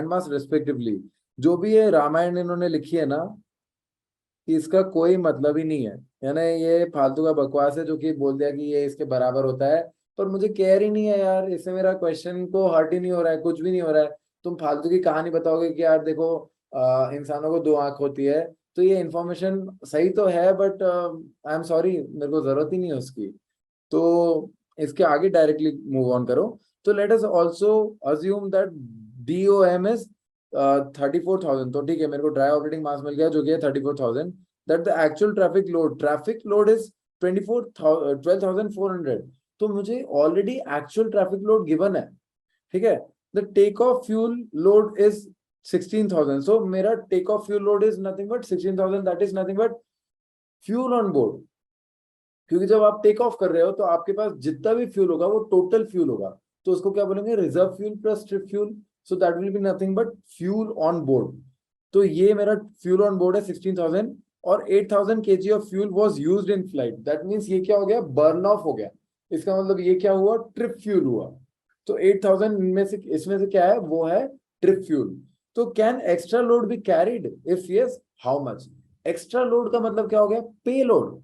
mass respectively। जो भी ये रामायण इन्होंने लिखी है ना, कि इसका कोई मतलब ही नहीं है, यानी ये फालतू का बकवास है, जो कि बोल दिया कि ये इसके बराबर होता है। पर मुझे केयर ही नहीं है यार, इससे मेरा क्वेश्चन को हर्ट ही नहीं हो रहा है, कुछ भी नहीं हो रहा है। तुम फालतू की कहानी बताओगे कि यार देखो इंसानों को दो आंख होती है। तो ये इन्फॉर्मेशन सही तो है, बट आई एम सॉरी, मेरे को जरूरत ही नहीं है उसकी। तो इसके आगे डायरेक्टली मूव ऑन करो। तो let us also assume that DOM is 34,000। तो ठीक है, मेरे को ड्राई ऑपरेटिंग मास मिल गया जो कि है 34,000। That the actual traffic load is 12,400। तो मुझे already actual traffic load given है। ठीक है, the take off fuel load is 16,000। So मेरा take off fuel load is nothing but 16,000, that is nothing but fuel on board. क्योंकि जब आप take off कर रहे हो तो आपके पास जितना भी फ्यूल होगा वो टोटल फ्यूल होगा। तो उसको क्या बोलेंगे? Reserve fuel plus trip fuel. So that will be nothing but fuel on board. तो ये मेरा फ्यूल ऑन बोर्ड है 16,000, और 8,000 kg of fuel was used in flight. That means ये क्या हो गया? बर्न ऑफ हो गया। इसका मतलब ये क्या हुआ? ट्रिप फ्यूल हुआ। तो 8,000 में से, इसमें से क्या है? वो है ट्रिप फ्यूल। तो can extra load be carried? If yes, how much? Extra load का मतलब क्या हो गया? पे लोड।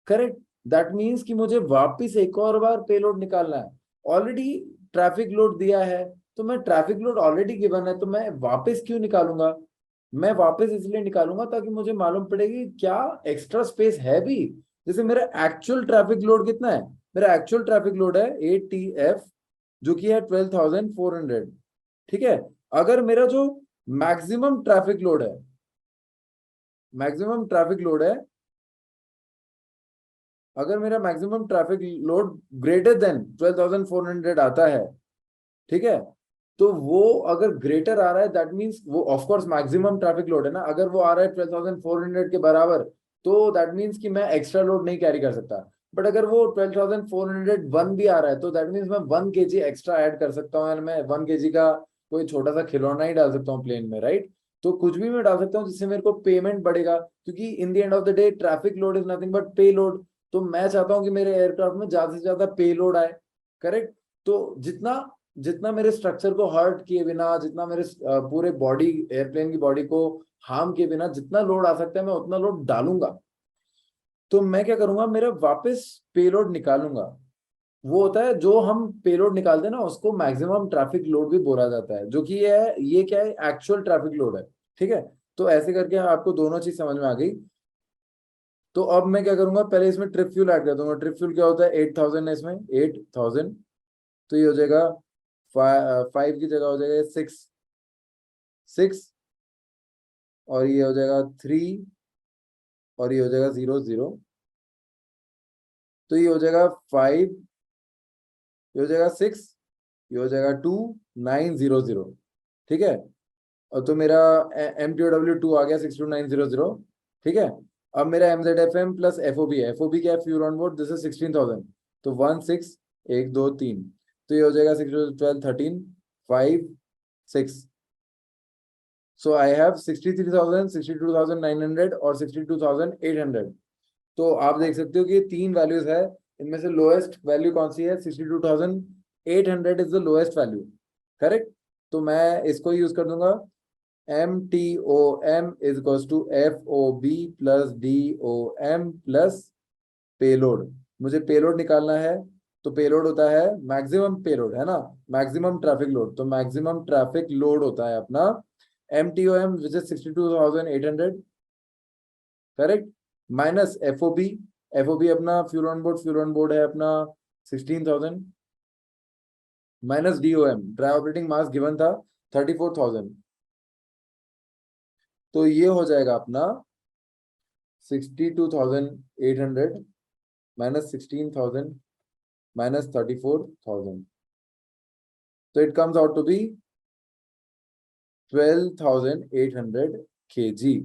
करेक्ट। दैट मीन्स कि मुझे वापस एक और बार पेलोड निकालना है। ऑलरेडी ट्रैफिक लोड दिया है, तो मैं ट्रैफिक लोड ऑलरेडी गिवन है, तो मैं वापस क्यों निकालूंगा? मैं वापस इसलिए निकालूंगा ताकि मुझे मालूम पड़ेगी क्या एक्स्ट्रा स्पेस है भी। जैसे मेरा एक्चुअल ट्रैफिक लोड कितना है? मेरा एक्चुअल ट्रैफिक लोड है ATF, जो कि है 12,400। ठीक है, अगर मेरा जो मैक्सिमम ट्रैफिक लोड है, मैक्सिमम ट्रैफिक लोड है, अगर मेरा maximum traffic load greater than 12,400 आता है, ठीक है, तो वो अगर ग्रेटर आ रहा है, दैट मींस वो of course maximum traffic load है ना। अगर वो आ रहा है 12,400 के बराबर, तो दैट मींस कि मैं एक्स्ट्रा लोड नहीं कैरी कर सकता। बट अगर वो 12,401 भी आ रहा है, तो दैट मींस मैं 1 kg एक्स्ट्रा ऐड कर सकता हूँ, यानी मैं 1 kg का कोई छोटा सा खिलौना ही डाल सकता हूँ प्लेन में, राइट। तो कुछ भी मैं डाल सकता हूँ जिससे मेरे को पेमेंट बढ़ेगा, क्योंकि in the end of the day traffic load is nothing but पे लोड। तो मैं चाहता हूँ कि मेरे एयरक्राफ्ट में ज्यादा से ज्यादा पे लोड आए। करेक्ट। तो जितना जितना मेरे स्ट्रक्चर को हर्ट किए बिना, जितना मेरे पूरे बॉडी, एयरप्लेन की बॉडी को हार्म किए बिना जितना लोड आ सकता है, मैं उतना लोड डालूंगा। तो मैं क्या करूंगा? मेरा वापस पेलोड निकालूंगा। वो होता है जो हम पेलोड निकालते हैं ना, उसको मैक्सिमम ट्रैफिक लोड भी बोला जाता है, जो कि ये क्या है? एक्चुअल ट्रैफिक लोड है। ठीक है, तो ऐसे करके आपको दोनों चीज समझ में आ गई। तो अब मैं क्या करूंगा? पहले इसमें ट्रिप फ्यूल ऐड कर दूंगा। ट्रिप फ्यूल क्या होता है? 8,000 है इसमें, 8,000। तो ये हो जाएगा 5 की जगह हो जाएगा 6, और ये हो जाएगा 3, और ये हो जाएगा 0 0, तो ये हो जाएगा 5, ये हो जाएगा 6, ये हो जाएगा 2 9 0 0, ठीक है। और तो मेरा MTOW2 आ गया 62900, ठीक है। अब मेरा MZFM प्लस FOB है, FOB क्या है, fuel on board, this is 16,000, तो 1 6 1 2 3, तो ये हो जाएगा 6 12 13 5 6, सो आई हैव 63,000 62,900 और 62,800। तो आप देख सकते हो कि ये तीन वैल्यूज है, इनमें से लोएस्ट वैल्यू कौन सी है, 62,800 is the lowest value, correct. तो मैं इसको यूज कर दूंगा, MTOM is equals to FOB plus DOM plus payload. मुझे पेलोड निकालना है, तो पेलोड होता है मैक्सिमम पेलोड, है ना, मैक्सिमम ट्रैफिक लोड, तो मैक्सिमम ट्रैफिक लोड होता है अपना MTOM which is 62,800, correct, minus FOB अपना फ्यूल ऑन बोर्ड है अपना 16,000, minus DOM dry operating mass given था 34,000, तो ये हो जाएगा अपना 62,800 माइनस 16,000 माइनस 34,000, तो it comes out to be 12,800 kg।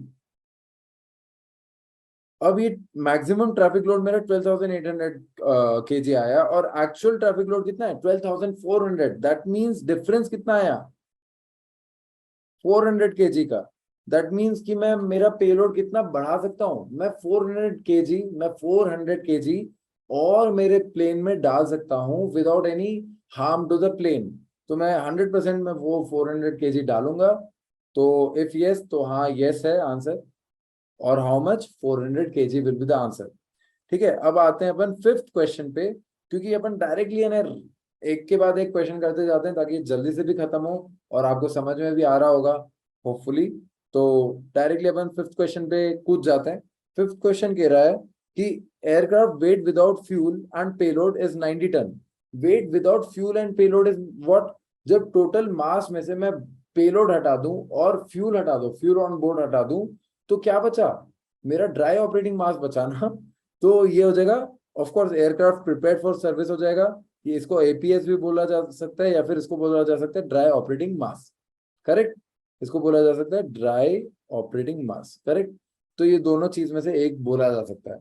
अब ये मैक्सिमम ट्रैफिक लोड मेरा 12,800 kg आया, और एक्चुअल ट्रैफिक लोड कितना है 12,400, दैट मींस डिफरेंस कितना आया 400 kg का। दैट मींस कि मैं मेरा पेलोड कितना बढ़ा सकता हूं, मैं 400 kg और मेरे प्लेन में डाल सकता हूं without any harm to the plane. तो मैं 100% में वो 400 kg डालूंगा, तो इफ यस तो हाँ यस है आंसर, और how much 400 kg will be the answer, ठीक है। अब आते हैं अपन फिफ्थ क्वेश्चन पे, क्योंकि अपन डायरेक्टली है ना एक के बाद एक क्वेश्चन करते जाते हैं ताकि जल्दी से भी खत्म हो और आपको समझ में भी आ रहा होगा होपफुली। तो डायरेक्टली अपन फिफ्थ क्वेश्चन पे कूद जाते हैं। फिफ्थ क्वेश्चन कह रहा है कि aircraft weight without fuel and payload is 90 ton. Weight without fuel and payload is what, जब टोटल मास में से मैं पेलोड हटा दूं और फ्यूल हटा दूं, फ्यूल ऑन बोर्ड हटा दूं, तो क्या बचा, मेरा ड्राई ऑपरेटिंग मास बचा ना। तो ये हो जाएगा of course aircraft prepared for service हो जाएगा, ये इसको APS भी बोला जा सकता है या फिर इसको बोला जा सकता है ड्राई ऑपरेटिंग मास, करेक्ट, इसको बोला जा सकता है ड्राई ऑपरेटिंग मास, करेक्ट। तो ये दोनों चीज में से एक बोला जा सकता है।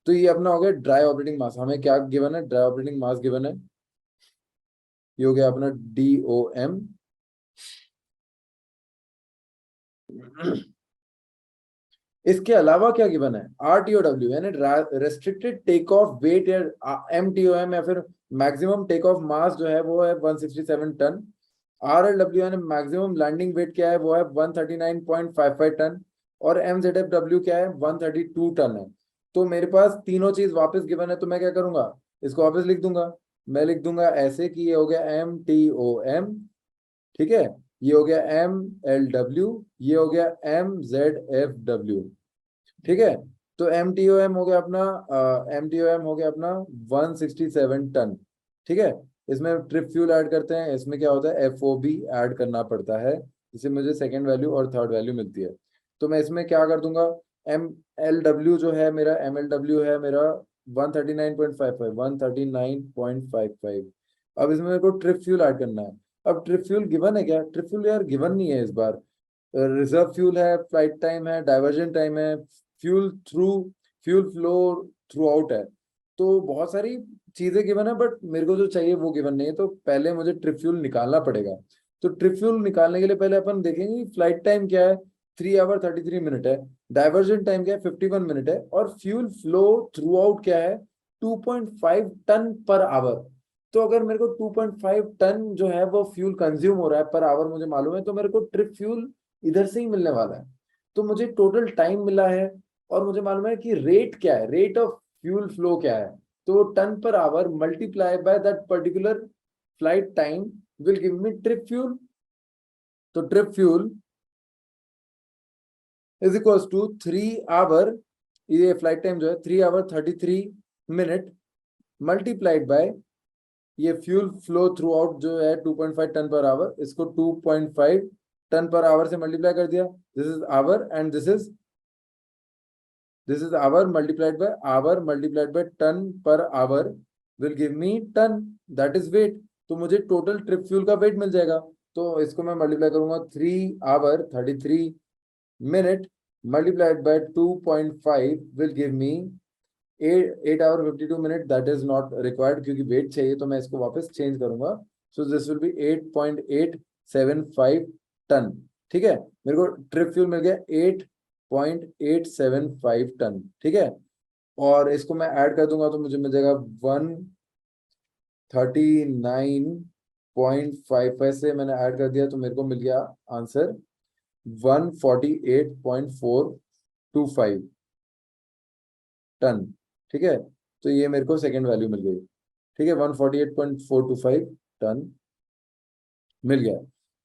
तो ये अपना हो गया ड्राई ऑपरेटिंग मास, हमें क्या गिवन है, ड्राई ऑपरेटिंग मास गिवन है, ये हो गया अपना DOM। इसके अलावा क्या गिवन है, RTOW यानी रेस्ट्रिक्टेड टेक ऑफ वेट, या MTOM या फिर मैक्सिमम टेक ऑफ मास जो है वो है 167 टन। RLW यानी मैक्सिमम लैंडिंग वेट क्या है, वो है 139.55 टन, और MZFW क्या है 132 टन है। तो मेरे पास तीनों चीज वापस गिवन है, तो मैं क्या करूंगा, इसको वापस लिख दूंगा। मैं लिख दूंगा ऐसे कि ये हो गया MTOM, ठीक है, ये हो गया MLW, ये हो गया MZFW, ठीक है। तो MTOM हो गया अपना MTOM हो गया अपना 167 टन, ठीक है। इसमें ट्रिप फ्यूल ऐड करते हैं, इसमें क्या होता है FOB ऐड करना पड़ता है, जिससे मुझे सेकंड वैल्यू और थर्ड वैल्यू मिलती है। तो मैं इसमें क्या कर दूंगा, MLW जो है मेरा, MLW है मेरा 139.55, 139.55। अब इसमें मेरे को ट्रिप फ्यूल ऐड करना है। अब ट्रिप फ्यूल गिवन है क्या, ट्रिप फ्यूल यार गिवन नहीं है इस बार। रिजर्व फ्यूल है, फ्लाइट टाइम है, डाइवर्जन टाइम है, fuel through, fuel flow through out है, तो बहुत सारी चीजें गिवन है, बट मेरे को जो चाहिए वो गिवन नहीं है। तो पहले मुझे ट्रिप फ्यूल निकालना पड़ेगा। तो ट्रिप फ्यूल निकालने के लिए पहले अपन देखेंगे फ्लाइट टाइम क्या है, 3 आवर 33 मिनट है, डाइवर्जन टाइम क्या है 51 मिनट है, और फ्यूल फ्लो थ्रू आउट क्या है 2.5 टन पर आवर। तो अगर मेरे को 2.5 टन जो है वो फ्यूल कंज्यूम हो रहा है पर आवर मुझे मालूम है, तो मेरे को ट्रिप फ्यूल इधर से ही मिलने वाला है। तो मुझे टोटल टाइम मिला है, और मुझे मालूम है कि रेट क्या है, रेट ऑफ फ्यूल फ्लो क्या है, तो ton per hour multiply by that particular flight time will give me trip fuel. तो trip fuel is equals to 3 hour, ये फ्लाइट टाइम जो है 3 आवर 33 मिनट मल्टीप्लाइड बाय ये फ्यूल फ्लो थ्रू आउट जो है 2.5 टन पर आवर, इसको 2.5 ton per our से multiply कर दिया, this is hour and this is this is hour multiplied by ton per hour will give me ton, that is weight. तो मुझे total trip fuel का weight मिल जाएगा। तो इसको मैं मल्टीप्लाई करूंगा 3 hour 33 minute multiplied by 2.5 will give me 8 hour 52 minute, that is not required क्योंकि वेट चाहिए, तो मैं इसको वापस चेंज करूंगा। So this will B 8.875 ton. ठीक है, मेरे को ट्रिप फ्यूल मिल गया 8.875 टन। ठीक है, और इसको मैं ऐड कर दूंगा तो मुझे मिल जाएगा 139.5 पैसे मैंने ऐड कर दिया, तो मेरे को मिल गया आंसर 148.425 टन। ठीक है, तो ये मेरे को सेकेंड वैल्यू मिल गई। ठीक है, 148.425 टन मिल गया।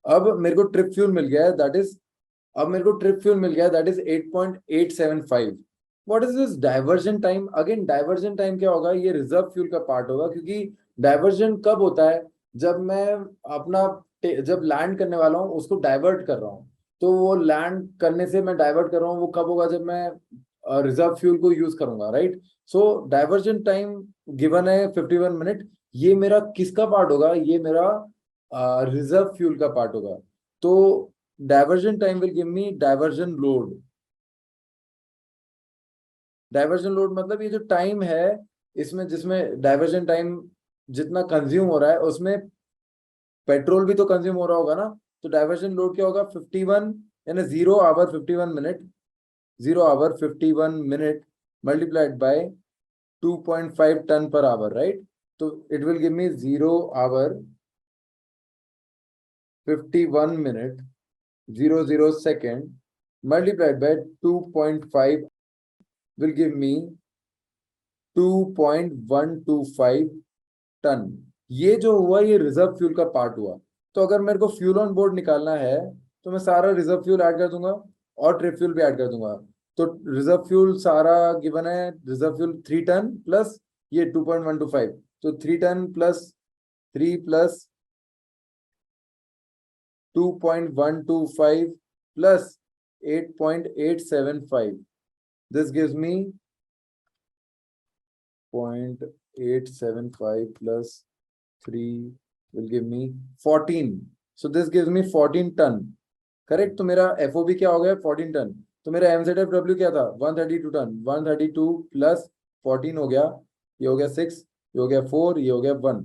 अब मेरे को ट्रिप फ्यूल मिल गया है, दैट इज अब मेरे को ट्रिप फ्यूल मिल गया that is 8.875। What is this diversion time? Again diversion time क्या होगा? ये रिजर्व फ्यूल का पार्ट होगा, क्योंकि डाइवर्जन कब होता है? जब मैं अपना जब लैंड करने वाला हूँ उसको डाइवर्ट कर रहा हूँ, तो वो लैंड करने से मैं डाइवर्ट कर रहा हूँ, वो कब होगा? जब मैं रिजर्व फ्यूल को यूज करूंगा, राइट? सो डाइवर्जन टाइम गिवन है 51 मिनट। ये मेरा किसका पार्ट होगा? ये मेरा रिजर्व फ्यूल का पार्ट होगा। तो diversion time will give me diversion load. Diversion load मतलब ये जो टाइम है इसमें, जिसमें डाइवर्जन टाइम जितना कंज्यूम हो रहा है उसमें पेट्रोल भी तो कंज्यूम हो रहा होगा ना। तो डाइवर्जन लोड क्या होगा? 51 यानी 0 hour 51 minute, 0 hour 51 minute multiplied by 2.5 ton per hour, right? तो it will give me 0 hour 51 minute 00 second multiplied by 2.5 will give me 2.125 ton. ये जो हुआ ये रिजर्व फ्यूल का पार्ट हुआ। तो अगर मेरे को फ्यूल ऑन बोर्ड निकालना है तो मैं सारा रिजर्व फ्यूल ऐड कर दूंगा और ट्रिप फ्यूल भी ऐड कर दूंगा। तो रिजर्व फ्यूल सारा गिवन है, रिजर्व फ्यूल 3 टन प्लस ये 2.125, तो 3 ton plus 3 plus 2.125 plus 8.875. This gives me 0.875 plus 3 will give me 14. So this gives me 14 ton. Correct? तो मेरा FOB क्या हो गया? 14 टन। तो मेरा MZFW क्या था? 132 टन। 132 प्लस 14 हो गया, ये हो गया 6, ये हो गया 4, ये हो गया 1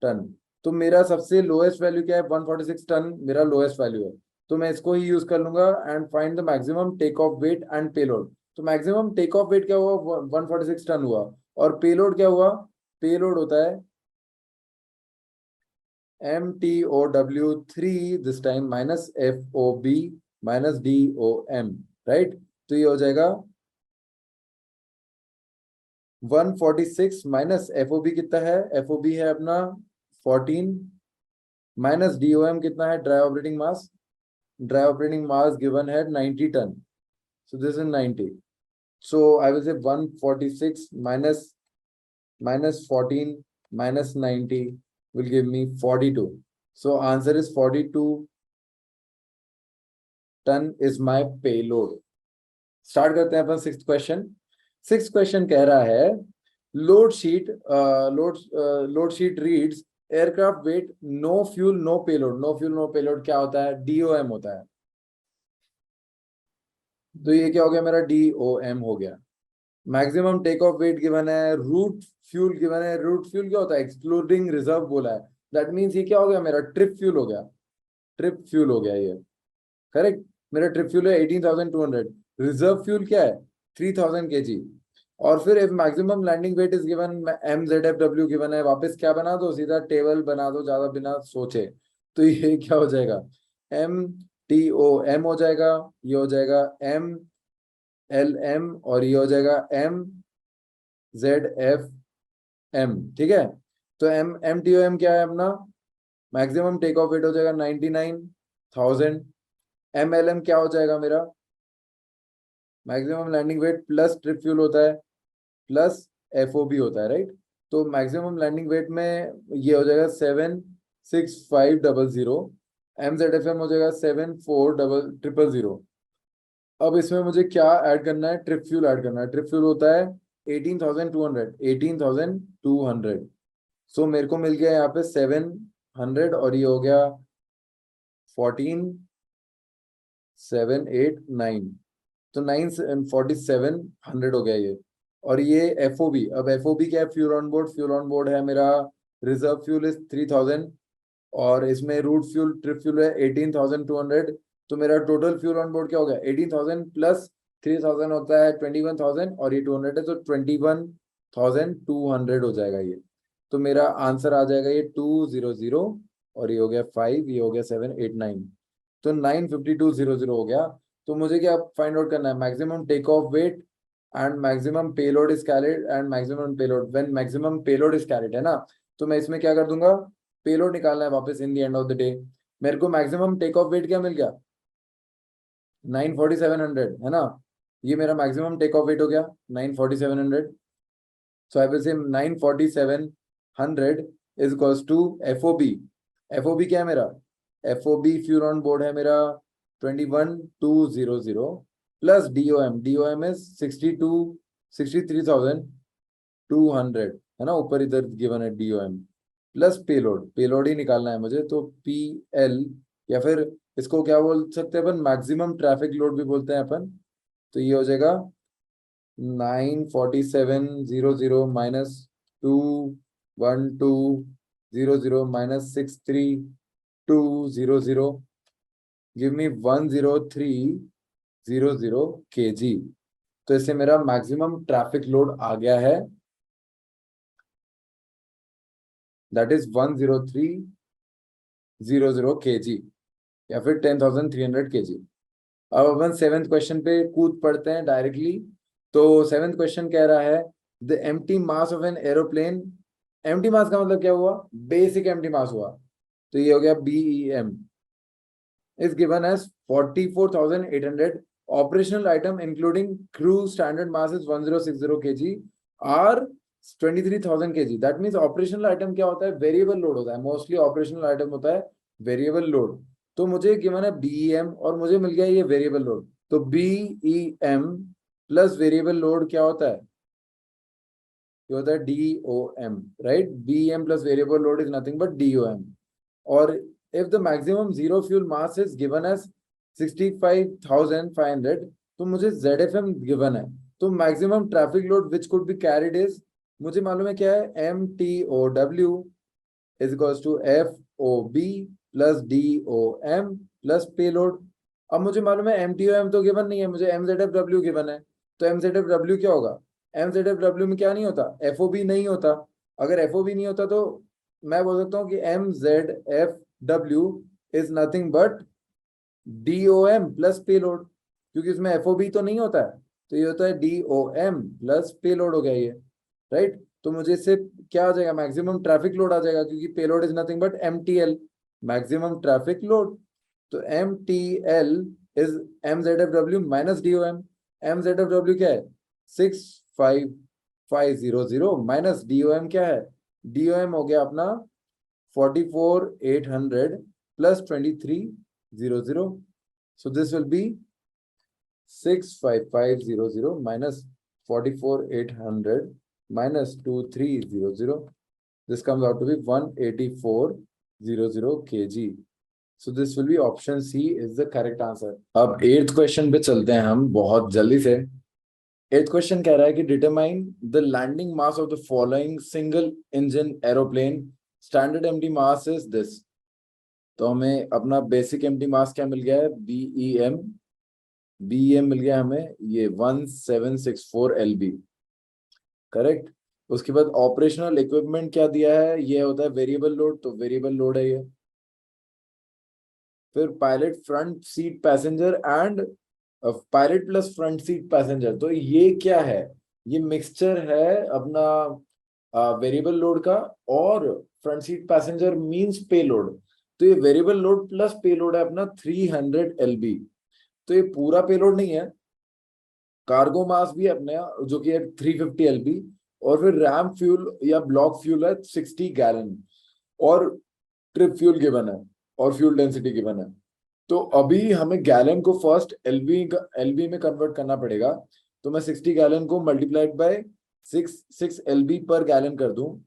टन। तो मेरा सबसे लोएस्ट वैल्यू क्या है? 146 टन मेरा लोएस्ट वैल्यू है। तो मैं इसको ही यूज कर लूंगा and find the maximum take off weight and payload. तो मैक्सिमम टेक ऑफ वेट क्या हुआ? 146 टन हुआ। और पेलोड क्या हुआ? पेलोड होता है MTOW3 this time minus FOB minus DOM, right? तो ये हो जाएगा 146 माइनस FOB कितना है? FOB है अपना 14 माइनस DOM कितना है? ड्राई ऑपरेटिंग मास। ड्राई ऑपरेटिंग मास गिवन है 90 ton, so this is 90, so I will say 146 minus 14 minus 90 will give me 42, so answer is 42 ton is my payload। Start करते हैं अपन सिक्स्थ क्वेश्चन। सिक्स्थ क्वेश्चन कह रहा है load sheet load sheet reads aircraft weight no fuel no payload. No fuel no payload क्या होता है? DOM होता है। तो ये क्या हो गया? मेरा DOM हो गया। Maximum take off weight given है, रूट फ्यूल गिवन है। रूट फ्यूल क्या होता है? एक्सक्लूडिंग रिजर्व बोला है। दैट मीन्स ये क्या हो गया? मेरा ट्रिप फ्यूल हो गया। ट्रिप फ्यूल हो गया ये, करेक्ट? मेरा ट्रिप फ्यूल है 18,200। रिजर्व फ्यूल क्या है? 3,000 kg। और फिर if maximum landing weight is given, MZFW given है, वापस क्या बना दो? सीधा टेबल बना दो, ज्यादा बिना सोचे। तो ये क्या हो जाएगा? MTOM हो जाएगा, ये हो जाएगा MLM और ये हो जाएगा MZFM। ठीक है, तो MTOM क्या है अपना? मैक्सिमम टेक ऑफ वेट हो जाएगा 99,000। MLM क्या हो जाएगा मेरा? Maximum landing weight plus trip fuel होता है प्लस FOB होता है, राइट? तो मैक्सिमम लैंडिंग वेट में ये हो जाएगा 76500। MZFM हो जाएगा 74000। अब इसमें मुझे क्या ऐड करना है, ट्रिप फ्यूल ऐड करना है। ट्रिप फ्यूल होता है 18,200। सो मेरे को मिल गया यहाँ पे 700 और ये हो गया 14,789। तो 947 हो गया ये। और ये FOB, अब FOB क्या है, fuel on board. Fuel on board है मेरा, रिजर्व फ्यूल इज 3000 और इसमें रूट फ्यूल ट्रिप फ्यूल है 18,200। तो मेरा टोटल फ्यूल ऑन बोर्ड क्या हो गया, 18,000 प्लस 3,000 होता है 21,000 और ये 200 है तो 21,200 हो जाएगा ये। तो मेरा आंसर आ जाएगा ये 200 और ये हो गया 5, ये हो गया 789। तो 95200 हो गया। तो मुझे क्या फाइंड आउट करना है, maximum take off weight and maximum payload is carried and maximum payload when maximum payload is carried, है ना। तो मैं इसमें क्या कर दूंगा, पेलोड निकालना है वापस in the end of the day. मेरे को मैक्सिमम टेक ऑफ वेट क्या मिल गया, 94700, है ना। ये मेरा मैक्सिमम टेक ऑफ वेट हो गया 94700। सो आई will say 94700 is equals to FOB। FOB क्या है मेरा, FOB फ्यूल ऑन बोर्ड है मेरा 21,200 प्लस DOM इज 63,200, है ना, ऊपर इधर गिवन है DOM प्लस पेलोड ही निकालना है मुझे। तो PL, या फिर इसको क्या बोल सकते हैं अपन, मैक्सिमम ट्रैफिक लोड भी बोलते हैं अपन। तो ये हो जाएगा 94700 minus 21200 minus 63200 give me 10300 kg। तो इससे मेरा मैक्सिमम ट्रैफिक लोड आ गया है, दैट इज 10300 kg या फिर 10,300 kg। अब अपन सेवेंथ क्वेश्चन पे कूद पड़ते हैं डायरेक्टली। तो सेवेंथ क्वेश्चन कह रहा है the empty mass of an aeroplane. Empty mass का मतलब क्या हुआ, बेसिक एम्प्टी मास हुआ। तो ये हो गया BEM is given as 44,800. Operational item including crew standard mass is 1060 kg are 23,000 kg. That means operational item क्या होता है, वेरिएबल लोड होता है। मोस्टली ऑपरेशनल आइटम होता है वेरिएबल लोड। तो मुझे गिवन है BEM और मुझे मिल गया ये वेरिएबल लोड। तो BEM प्लस वेरिएबल लोड क्या होता है, ये होता है DOM, right. BEM plus variable load is nothing but DOM। और if the maximum zero fuel mass is given as 65,500, तो मुझे ZFM given है। तो maximum traffic load which could be carried is, मुझे मालूम है क्या है, MTOW is equals to FOB plus DOM plus payload। अब मुझे मालूम है MTOM तो गिवन नहीं है, मुझे MZFW गिवन है। तो MZFW क्या होगा, MZFW में क्या नहीं होता, FOB नहीं होता। अगर FOB नहीं होता तो मैं बोल सकता हूँ कि MZFW is nothing but DOM plus payload, क्योंकि इसमें FOB तो नहीं होता है। तो ये होता है DOM प्लस पेलोड हो गया ये, राइट। तो मुझे इससे क्या आ जाएगा, मैक्सिमम ट्रैफिक लोड आ जाएगा, क्योंकि payload is nothing but MTL, maximum traffic load. तो MTL is MZFW minus DOM। MZFW क्या है, 65500 माइनस DOM क्या है, DOM हो गया अपना 44,800 plus 2300. So this will be 65500 minus 44,800 minus 2300. This comes out to be 184,000 kg. So this will be option C is the correct answer. अब 8th question पे चलते हैं हम बहुत जल्दी से। 8th क्वेश्चन कह रहा है कि determine the landing mass of the following single engine aeroplane, standard empty mass is this. तो हमें अपना बेसिक एम्प्टी मास क्या मिल गया है, BEM मिल गया हमें ये 1764 LB, करेक्ट। उसके बाद ऑपरेशनल इक्विपमेंट क्या दिया है, ये होता है वेरिएबल लोड, तो वेरिएबल लोड है ये। फिर pilot front seat passenger and pilot plus front seat passenger, तो ये क्या है, ये मिक्सचर है अपना वेरिएबल लोड का और फ्रंट सीट पैसेंजर मींस पे लोड। तो ये वेरिएबल लोड प्लस पे लोड है अपना 300 LB। तो ये पूरा पे लोड नहीं है, कार्गो मास भी अपने जो कि है 350 LB और फिर रैम फ्यूल या ब्लॉक फ्यूल है 60 गैलन और ट्रिप फ्यूल गिवन है और फ्यूल डेंसिटी गिवन है। तो अभी हमें गैलन को फर्स्ट एलबी में कन्वर्ट करना पड़ेगा। तो मैं 60 गैलन को मल्टीप्लाइड बाय 6 एलबी पर गैलन कर दूं,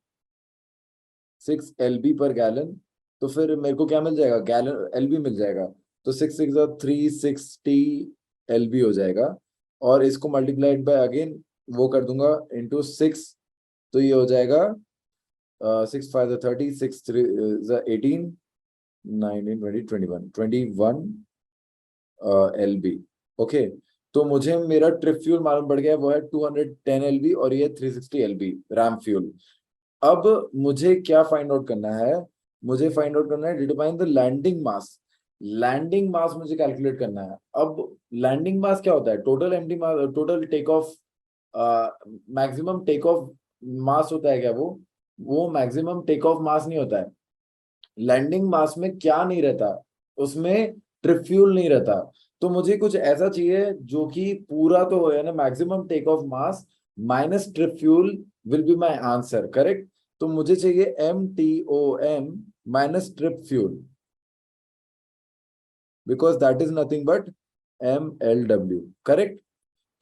6 एलबी पर गैलन। तो फिर मेरे को क्या मिल जाएगा, गैलन एलबी मिल जाएगा। तो 360 एलबी हो जाएगा। और इसको मल्टीप्लाइड बाय अगेन वो कर दूंगा इंटू 6। तो ये हो जाएगा 6 5 30, 6 3 18, 19 20 21 एलबी। ओके, तो मुझे मेरा ट्रिप फ्यूल मालूम पड़ गया, वो है 210 एलबी और ये 360 एलबी रैम फ्यूल। अब मुझे क्या फाइंड आउट करना है, मुझे फाइंड आउट करना है determine the landing mass. Landing mass मुझे कैलकुलेट करना है। अब लैंडिंग मास क्या होता है, total empty mass, total take off, maximum take off mass होता है क्या वो मैक्सिमम टेक ऑफ मास नहीं होता है। लैंडिंग मास में क्या नहीं रहता, उसमें ट्रिप फ्यूल नहीं रहता। तो मुझे कुछ ऐसा चाहिए जो कि पूरा तो हो, यानी maximum take off mass minus trip fuel will be my answer, correct. तो मुझे चाहिए MTOM minus trip fuel, because that is nothing but MLW, correct.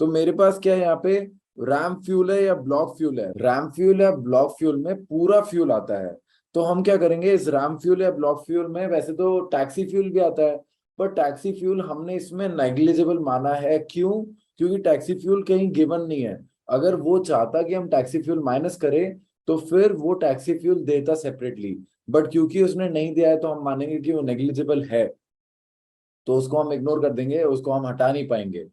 तो मेरे पास क्या है यहाँ पे, रैम फ्यूल है या ब्लॉक फ्यूल है, रैम फ्यूल या ब्लॉक फ्यूल में पूरा फ्यूल आता है। तो हम क्या करेंगे, इस रैम फ्यूल या ब्लॉक फ्यूल में वैसे तो टैक्सी फ्यूल भी आता है, पर टैक्सी फ्यूल हमने इसमें नेग्लिजिबल माना है। क्यों? क्योंकि टैक्सी फ्यूल कहीं गिवन नहीं है। अगर वो चाहता कि हम टैक्सी फ्यूल माइनस करें तो फिर वो टैक्सी फ्यूल देता सेपरेटली, बट क्योंकि उसने नहीं दिया है तो हम मानेंगे कि वो नेग्लिजिबल है, तो उसको हम इग्नोर कर देंगे, उसको हम हटा नहीं पाएंगे।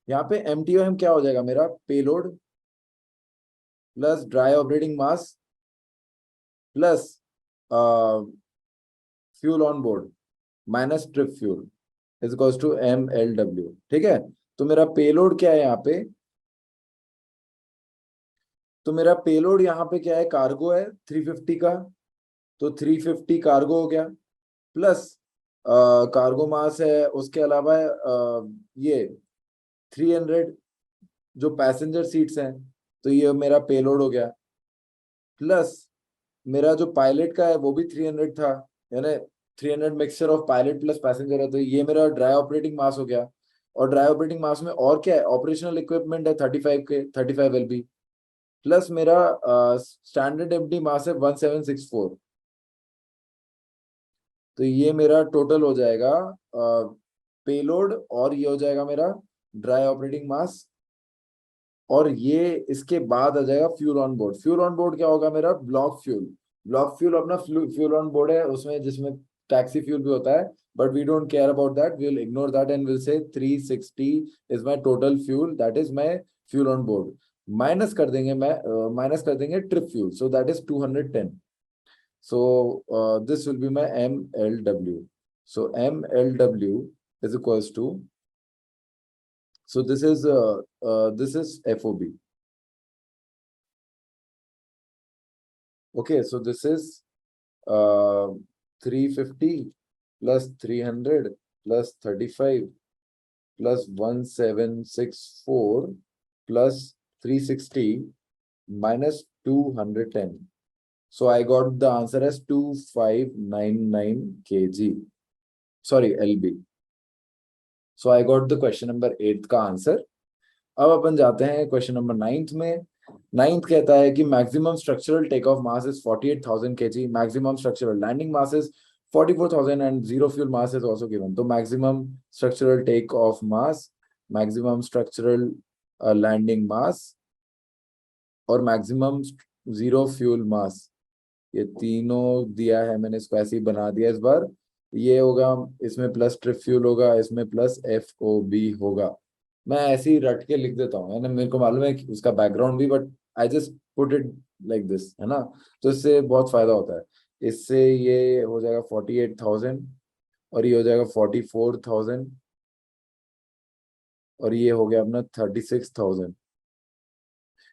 यहाँ पे MTOM क्या हो जाएगा मेरा, payload plus dry operating mass plus fuel on board minus trip fuel is equals to MLW। ठीक है, तो मेरा पेलोड क्या है यहाँ पे, तो मेरा पेलोड यहाँ पे क्या है, कार्गो है 350 का। तो 350 कार्गो हो गया, प्लस कार्गो मास है, उसके अलावा ये 300 जो पैसेंजर सीट्स हैं, तो ये मेरा पेलोड हो गया। प्लस मेरा जो पायलट का है वो भी 300 था, यानी 300 mixture of pilot plus passenger है, तो ये मेरा ड्राई ऑपरेटिंग मास हो गया। और ड्राई ऑपरेटिंग मास में और क्या है, ऑपरेशनल इक्विपमेंट है 35 प्लस मेरा स्टैंडर्ड एम्प्टी मास है 1764। तो ये मेरा टोटल हो जाएगा पेलोड, और ये हो जाएगा मेरा ड्राई ऑपरेटिंग मास, और ये इसके बाद आ जाएगा fuel on board. Fuel on board क्या होगा मेरा, ब्लॉक फ्यूल। ब्लॉक फ्यूल अपना फ्यूल ऑन बोर्ड है, उसमें जिसमें टैक्सी फ्यूल भी होता है, but we don't care about that, we will ignore that and will say 360 is my total fuel, that is my fuel on board. Minus कर देंगे, मैं माइनस कर देंगे trip fuel, so that is 210। so this will be my MLW. So MLW is equals to, so this is FOB. Okay, so this is 350 plus 300 plus 35 plus 1764 plus 360 minus 210. So I got the answer as 2599 kg. Sorry, LB. So I got the question number 8 का answer. अब अपन जाते हैं question number 9 में। 9 कहता है कि maximum structural take off mass is 48,000 kg, maximum structural landing mass is 44,000 and zero fuel mass is also given. तो maximum structural take off mass, maximum structural landing mass और maximum zero fuel मास, ये तीनों दिया है मैंने, इसको ऐसे ही बना दिया इस बार। ये होगा, इसमें प्लस ट्रिप फ्यूल होगा, इसमें प्लस FOB होगा। मैं ऐसे ही रट के लिख देता हूँ, है ना, मेरे को मालूम है कि उसका बैकग्राउंड भी, but I just put it like this, है ना। तो इससे बहुत फायदा होता है। इससे ये हो जाएगा 48,000 और ये हो जाएगा 44,000 और ये हो गया अपना 36,000।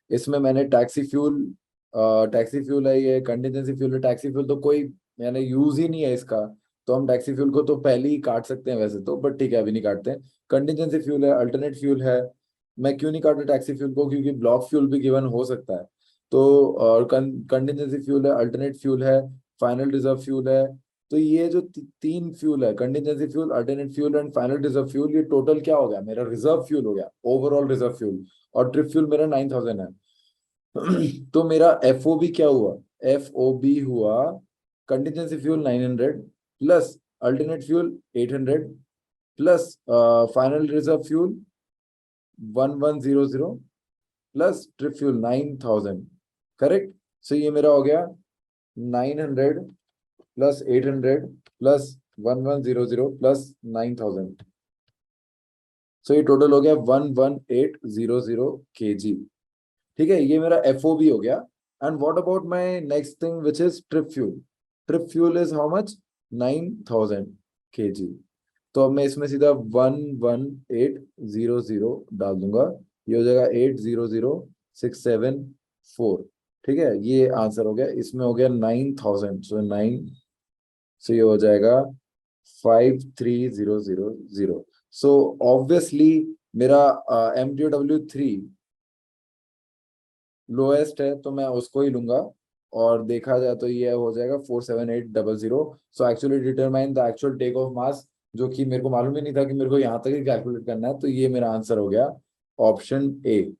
इसमें मैंने टैक्सी फ्यूल है, ये कंटिजेंसी फ्यूल है। टैक्सी फ्यूल तो कोई मैंने यूज ही नहीं है इसका, तो हम टैक्सी फ्यूल को तो पहले ही काट सकते हैं वैसे तो, बट ठीक है अभी नहीं काटते हैं। कंटिजेंसी फ्यूल है, अल्टरनेट फ्यूल है। मैं क्यों नहीं काटा टैक्सी फ्यूल को, क्योंकि ब्लॉक फ्यूल भी गिवन हो सकता है। तो कंटिजेंसी फ्यूल है, अल्टरनेट फ्यूल है, फाइनल रिजर्व फ्यूल है, तो ये जो तीन फ्यूल है, contingency fuel, alternate fuel and final reserve fuel, ये टोटल क्या हो गया, मेरा रिजर्व फ्यूल हो गया, ओवरऑल रिजर्व फ्यूल। और ट्रिप फ्यूल मेरा 9000 है। तो मेरा एफओबी क्या हुआ, एफओबी हुआ contingency fuel 900 plus alternate fuel 800 plus final reserve fuel 1100 plus trip fuel 9000। Correct. So ये मेरा हो गया 900 प्लस 800 प्लस 1100 प्लस 9000। सो ये टोटल हो गया 11800 kg। ठीक है, ये मेरा एफओबी हो गया। And what about my next thing which is trip fuel. Trip fuel is how much, 9000 kg। तो अब मैं इसमें सीधा 11800 डाल दूंगा, ये हो जाएगा 800674। ठीक है, ये आंसर हो गया। इसमें हो गया 9000, सो 9, सो ये हो जाएगा 53000। सो ऑब्वियसली मेरा MTW3 लोएस्ट है, तो मैं उसको ही लूंगा। और देखा जाए तो ये हो जाएगा 47800। So actually determine the actual take off mass, जो कि मेरे को मालूम ही नहीं था कि मेरे को यहाँ तक ही कैलकुलेट करना है। तो ये मेरा आंसर हो गया ऑप्शन ए।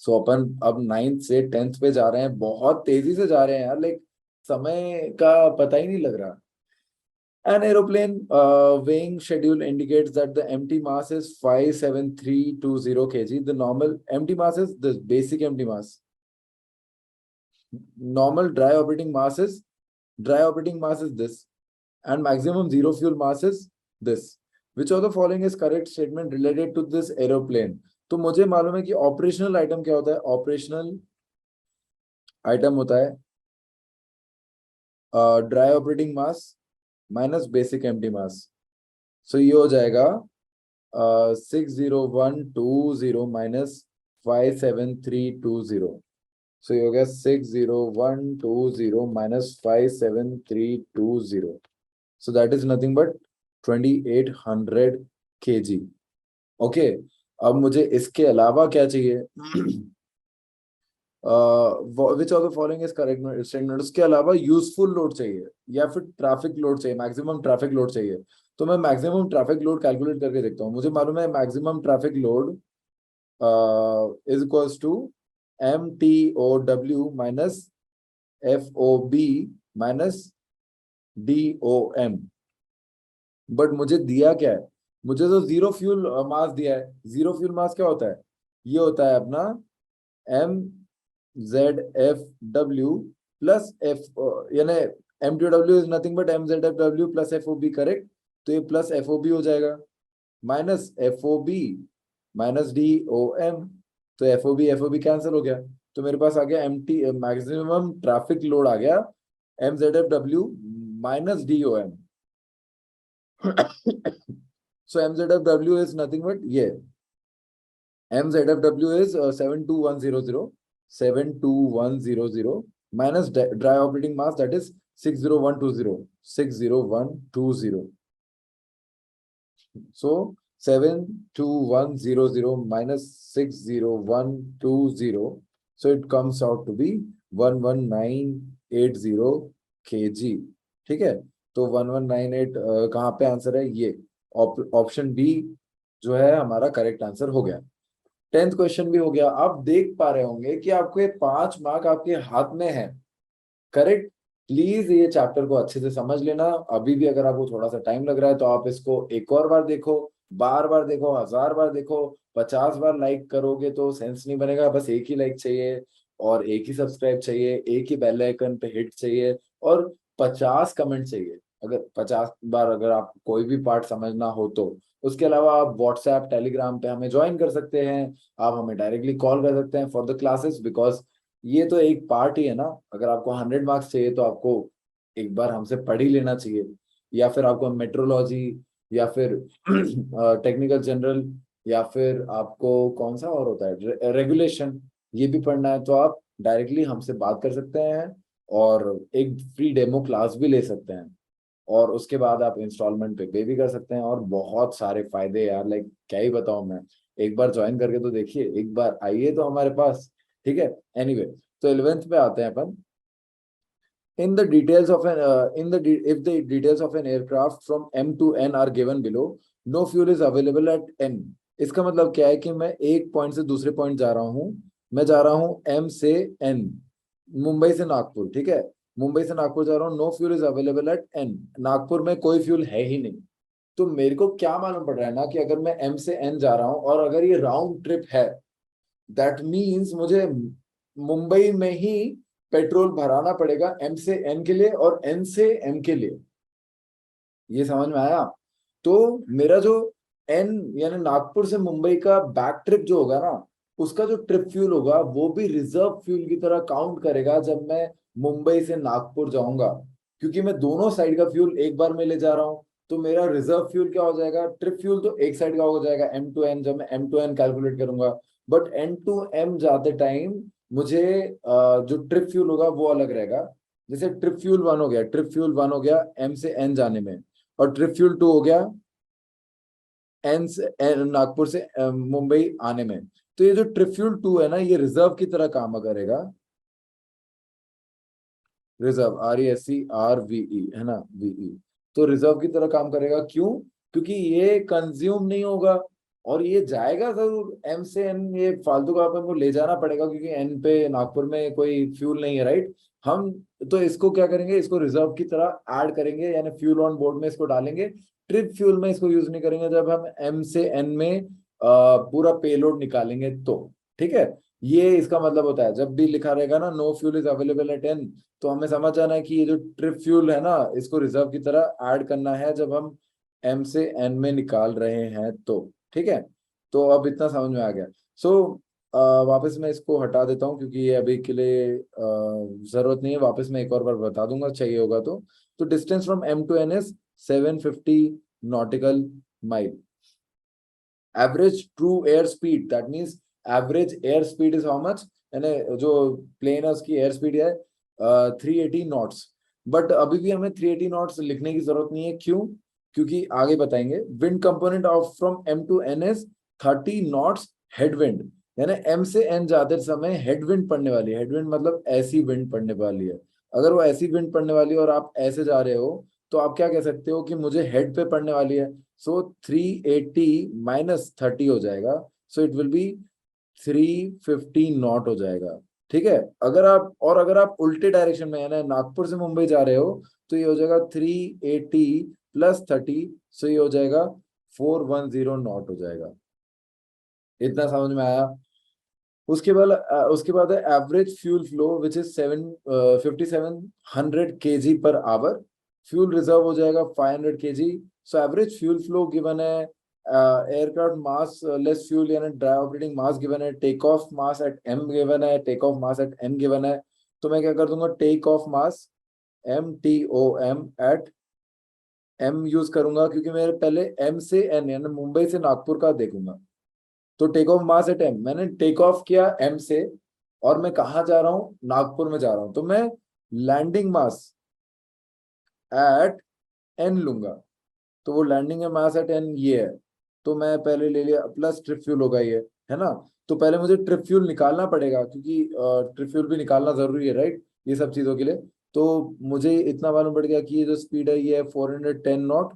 सो अपन अब 9th से 10th पे जा रहे हैं, बहुत तेजी से जा रहे हैं यार, लाइक समय का पता ही नहीं लग रहा। An aeroplane weighing schedule indicates that the empty mass is 57320 kg. The normal empty mass is the basic empty mass. Normal dry operating mass is this, and maximum zero fuel mass is this. Which of the following is correct statement related to this aeroplane? तो मुझे मालूम है कि operational item क्या होता है। Operational item होता है ड्राई ऑपरेटिंग मास माइनस बेसिक एम्प्टी मास। सो ये हो जाएगा 60120 माइनस 57320। सो ये हो गया 60120 minus 57320। So that is nothing but 2800 kg। Okay, अब मुझे इसके अलावा क्या चाहिए, which of the following is correct statement. उसके अलावा यूजफुल लोड चाहिए या फिर ट्रैफिक लोड चाहिए, मैक्सिमम ट्रैफिक लोड चाहिए। तो मैं मैक्सिमम ट्रैफिक लोड कैलकुलेट करके देखता हूँ। मुझे मालूम है maximum traffic load is equals to MTOW minus FOB minus DOM। But मुझे दिया क्या है, मुझे तो जीरो फ्यूल मास दिया है। जीरो फ्यूल मास क्या होता है, ये होता है अपना MZFW प्लस F, यानी MTW is nothing but MZFW plus FOB। Correct. तो ये प्लस FOB हो जाएगा माइनस FOB माइनस DOM। तो FOB कैंसिल हो गया, तो मेरे पास आ गया MT मैक्सिमम ट्रैफिक लोड आ गया MZFW minus DOM। So MZFW is nothing but ये MZFW is 72100 minus dry operating mass, that is 60120. So 72100 minus 60120, so it comes out to be 11980 kg। ठीक है, तो 1198 कहाँ पे आंसर है, ये ऑप्शन बी जो है हमारा करेक्ट आंसर हो गया। 10th क्वेश्चन भी हो गया। आप देख पा रहे होंगे कि आपको ये 5 मार्क आपके हाथ में है। करेक्ट। प्लीज ये चैप्टर को अच्छे से समझ लेना। अभी भी अगर आपको थोड़ा सा टाइम लग रहा है तो आप इसको एक और बार देखो, बार बार देखो, 1000 बार देखो, 50 बार लाइक करोगे तो सेंस नहीं बनेगा। बस एक ही लाइक चाहिए और एक ही सब्सक्राइब चाहिए, एक ही बेल आइकन पे हिट चाहिए और 50 कमेंट चाहिए। अगर 50 बार अगर आप कोई भी पार्ट समझना हो तो। उसके अलावा आप व्हाट्सएप टेलीग्राम पे हमें ज्वाइन कर सकते हैं। आप हमें डायरेक्टली कॉल कर सकते हैं फॉर द क्लासेस, बिकॉज ये तो एक पार्ट ही है ना। अगर आपको 100 मार्क्स चाहिए तो आपको एक बार हमसे पढ़ ही लेना चाहिए, या फिर आपको मेट्रोलॉजी या फिर टेक्निकल जनरल या फिर आपको कौन सा और होता है रेगुलेशन, ये भी पढ़ना है तो आप डायरेक्टली हमसे बात कर सकते हैं और एक फ्री डेमो क्लास भी ले सकते हैं। और उसके बाद आप इंस्टॉलमेंट पे भी कर सकते हैं और बहुत सारे फायदे यार, लाइक क्या ही बताऊं मैं। एक बार ज्वाइन करके तो देखिए, एक बार आइए तो हमारे पास। ठीक है, एनीवे तो 11th पे आते हैं अपन। In the details of an if the details of an aircraft from M to N are given below, no fuel is available at N. इसका मतलब क्या है कि मैं एक पॉइंट से दूसरे पॉइंट जा रहा हूँ, मैं जा रहा हूँ M से N, मुंबई से नागपुर, ठीक है, मुंबई से नागपुर जा रहा हूँ, no fuel is available at N, Nagpur में कोई फ्यूल है ही नहीं। तो मेरे को क्या मालूम पड़ रहा है ना कि अगर मैं M से N जा रहा हूँ और अगर ये राउंड ट्रिप है, दैट मीन्स मुझे मुंबई में ही पेट्रोल भराना पड़ेगा M से N के लिए और N से M के लिए। ये समझ में आया? तो मेरा जो N यानी नागपुर से मुंबई का बैक ट्रिप जो होगा ना, उसका जो ट्रिप फ्यूल होगा वो भी रिजर्व फ्यूल की तरह काउंट करेगा जब मैं मुंबई से नागपुर जाऊंगा, क्योंकि मैं दोनों साइड का फ्यूल एक बार में ले जा रहा हूँ। तो मेरा रिजर्व फ्यूल क्या हो जाएगा, ट्रिप फ्यूल तो एक साइड का हो जाएगा M टू N, जब मैं M टू N कैलकुलेट करूंगा। बट N टू M जाते टाइम मुझे जो ट्रिप फ्यूल होगा वो अलग रहेगा। जैसे ट्रिप फ्यूल वन हो गया, ट्रिप फ्यूल वन हो गया M से N जाने में, और ट्रिप फ्यूल टू हो गया एन से नागपुर से मुंबई आने में। तो ये जो ट्रिप फ्यूल टू है ना, ये रिजर्व की तरह काम करेगा। रिजर्व RESERVE है ना, VE। तो रिजर्व की तरह काम करेगा, क्यों? क्योंकि ये कंज्यूम नहीं होगा और ये जाएगा जरूर M से N, ये फालतू का अपन को ले जाना पड़ेगा क्योंकि N पे नागपुर में कोई फ्यूल नहीं है, राइट। हम तो इसको क्या करेंगे, इसको रिजर्व की तरह ऐड करेंगे, यानी फ्यूल ऑन बोर्ड में इसको डालेंगे। ट्रिप फ्यूल में इसको यूज नहीं करेंगे जब हम M से N में पूरा पेलोड निकालेंगे तो। ठीक है, ये इसका मतलब होता है जब भी लिखा रहेगा ना no fuel is available at N, तो हमें समझ आना है कि ये जो ट्रिप फ्यूल है ना, इसको रिजर्व की तरह ऐड करना है जब हम M से N में निकाल रहे हैं तो। ठीक है, तो अब इतना समझ में आ गया। सो वापस मैं इसको हटा देता हूँ क्योंकि ये अभी के लिए जरूरत नहीं है, वापस मैं एक और बार बता दूंगा चाहिए होगा तो distance from M to N is 750 nautical mile. Average true air speed, that means average air speed is how much, यानी जो प्लेन है उसकी एयर स्पीड है 380 नॉट्स। बट अभी भी हमें 380 नॉट्स लिखने की जरूरत नहीं है, क्यों? क्योंकि आगे बताएंगे। Wind component of from M to N is 30 knots headwind, यानी M से N जाते समय हेडविंड पड़ने वाली है। हेडविंड मतलब ऐसी विंड पड़ने वाली है। अगर वो ऐसी विंड पड़ने वाली है और आप ऐसे जा रहे हो, तो आप क्या कह सकते हो कि मुझे हेड पे पड़ने वाली है। सो 380 माइनस 30 हो जाएगा, so it will be 350 not हो जाएगा। ठीक है, अगर आप उल्टे डायरेक्शन में यानी नागपुर से मुंबई जा रहे हो, तो ये हो जाएगा 380 प्लस 30, सो ये हो जाएगा 410 नॉट हो जाएगा। इतना समझ में आया? उसके बाद है average fuel flow which is 5700 kg per hour. Fuel reserve हो जाएगा 500 kg। So average fuel flow given है, एयरक्राफ्ट मास लेस फ्यूल यानी ड्राई ऑपरेटिंग मास गिवन है, take off mass at M given है, take off mass at N given है। तो मैं क्या कर दूंगा, take off mass MTOM at M use करूंगा क्योंकि मेरे पहले M से N यानी मुंबई से नागपुर का देखूंगा। तो take off mass at M, मैंने टेक ऑफ किया M से और मैं कहा जा रहा हूँ, नागपुर में जा रहा हूँ, तो मैं लैंडिंग मास एट N लूंगा। तो वो लैंडिंग मास एट N ये है। तो मैं पहले ले लिया, प्लस ट्रिप फ्यूल होगा ये, है ना। तो पहले मुझे ट्रिप फ्यूल निकालना पड़ेगा क्योंकि ट्रिप फ्यूल भी निकालना जरूरी है, राइट, ये सब चीजों के लिए। तो मुझे इतना मालूम पड़ गया कि ये जो स्पीड है ये है 410 नॉट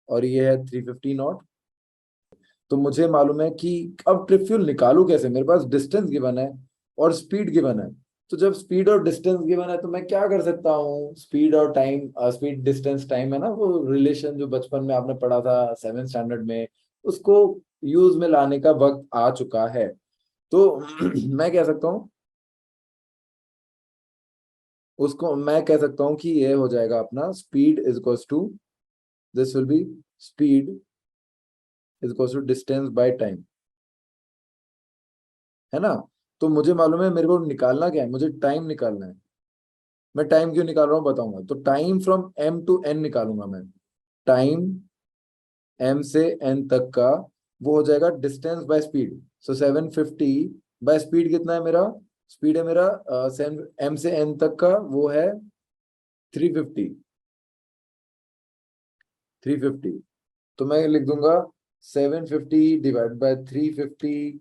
और ये है 350 नॉट। तो मुझे मालूम है कि अब ट्रिप फ्यूल निकालू कैसे, मेरे पास डिस्टेंस गिवन है और स्पीड गिवन है। तो जब स्पीड और डिस्टेंस गिवन है तो मैं क्या कर सकता हूँ, स्पीड और टाइम, स्पीड डिस्टेंस टाइम है ना, वो रिलेशन जो बचपन में आपने पढ़ा था 7th स्टैंडर्ड में, उसको यूज में लाने का वक्त आ चुका है। तो मैं कह सकता हूँ, उसको मैं कह सकता हूँ कि ये हो जाएगा अपना speed is equals to, this will be speed is equals to distance by time, है ना। तो मुझे मालूम है मेरे को निकालना क्या है, मुझे टाइम निकालना है। मैं टाइम क्यों निकाल रहा हूँ बताऊंगा। तो time from M to N निकालूंगा मैं। टाइम M से N तक का वो हो जाएगा distance by speed. So 750 by speed कितना है मेरा, स्पीड है मेरा M से N तक का वो है 350। 350, तो मैं लिख दूंगा 750 divide by 350,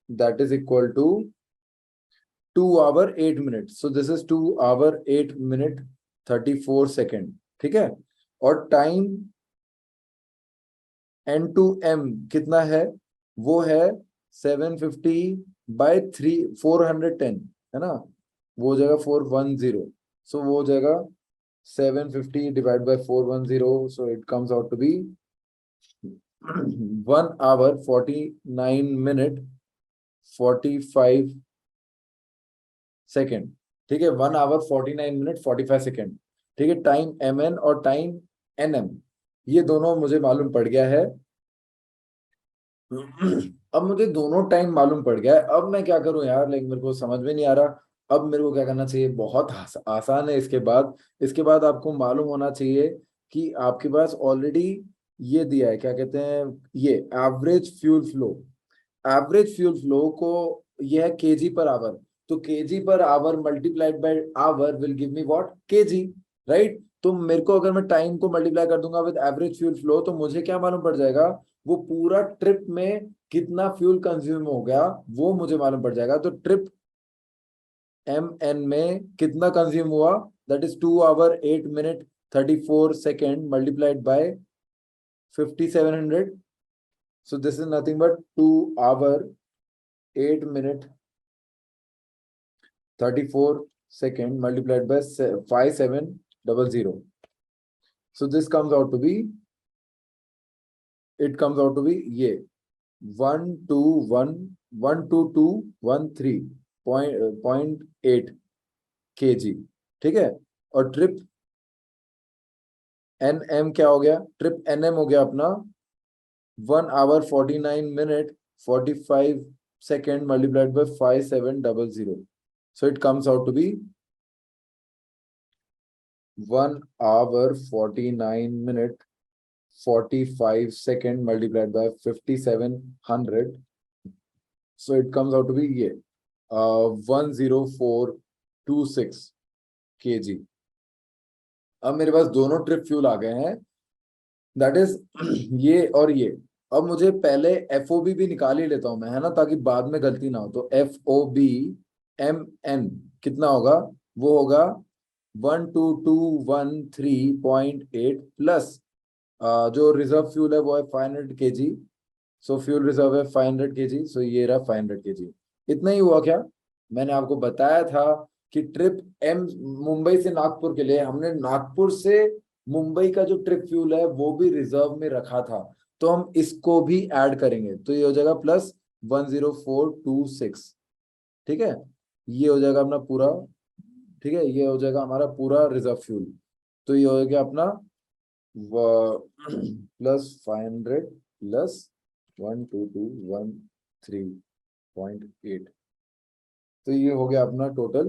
that is equal to 2 hour 8 minute, so this is 2 hour 8 minute 34 second, ठीक है। और टाइम एन टू एम कितना है, वो है 750 बाय 410, है ना, वो हो जाएगा 410, सो वो हो जाएगा 750 divide by 410, so it comes out to be 1 hour 49 minute 45 second, ठीक है। 1 आवर 49 मिनट 45 सेकेंड, ठीक है। टाइम एम एन और टाइम एन एम, ये दोनों मुझे मालूम पड़ गया है। अब मुझे दोनों टाइम मालूम पड़ गया है, अब मैं क्या करूं यार, लेकिन मेरे को समझ में नहीं आ रहा। अब मेरे को क्या करना चाहिए, बहुत आसान है। इसके बाद आपको मालूम होना चाहिए कि आपके पास ऑलरेडी ये दिया है, क्या कहते हैं, ये average fuel flow. Average fuel flow को यह है केजी पर आवर, तो KG per hour multiplied by hour will give me what, KG, right. तो मेरे को अगर मैं टाइम को मल्टीप्लाई कर दूंगा विद एवरेज फ्यूल फ्लो, तो मुझे क्या मालूम पड़ जाएगा, वो पूरा ट्रिप में कितना फ्यूल कंज्यूम हो गया वो मुझे मालूम पड़ जाएगा। तो ट्रिप एम एन में कितना कंज्यूम हुआ, that is 2 hour 8 minute 34 second multiplied by 5700, so this is nothing but 2 hour 8 minute 34 second multiplied by 5700, so this comes out to be, it comes out to be ये 121.13 kg, ठीक है। और trip N M क्या हो गया, trip N M हो गया अपना 1 hour 49 minute 45 second multiplied by 5700, so it comes out to be 1 hour 49 minute 45 second multiplied by 5700, so it comes out to be ये 10426 kg। अब मेरे पास दोनों ट्रिप फ्यूल आ गए हैं, दैट इज ये और ये। अब मुझे पहले FOB भी निकाल ही लेता हूं मैं, है ना, ताकि बाद में गलती ना हो। तो FOB MN कितना होगा, वो होगा 12213.8 प्लस जो रिजर्व फ्यूल है वो है 500 kg, सो फ्यूल रिजर्व है 500 kg, सो ये रहा 500 kg। इतना ही हुआ क्या, मैंने आपको बताया था कि ट्रिप एम मुंबई से नागपुर के लिए हमने नागपुर से मुंबई का जो ट्रिप फ्यूल है वो भी रिजर्व में रखा था, तो हम इसको भी ऐड करेंगे, तो ये हो जाएगा प्लस 10426, ठीक है। ये हो जाएगा अपना पूरा, ठीक है, ये हो जाएगा हमारा पूरा रिजर्व फ्यूल। तो ये हो गया अपना प्लस 500 प्लस 12213.8, तो ये हो गया अपना टोटल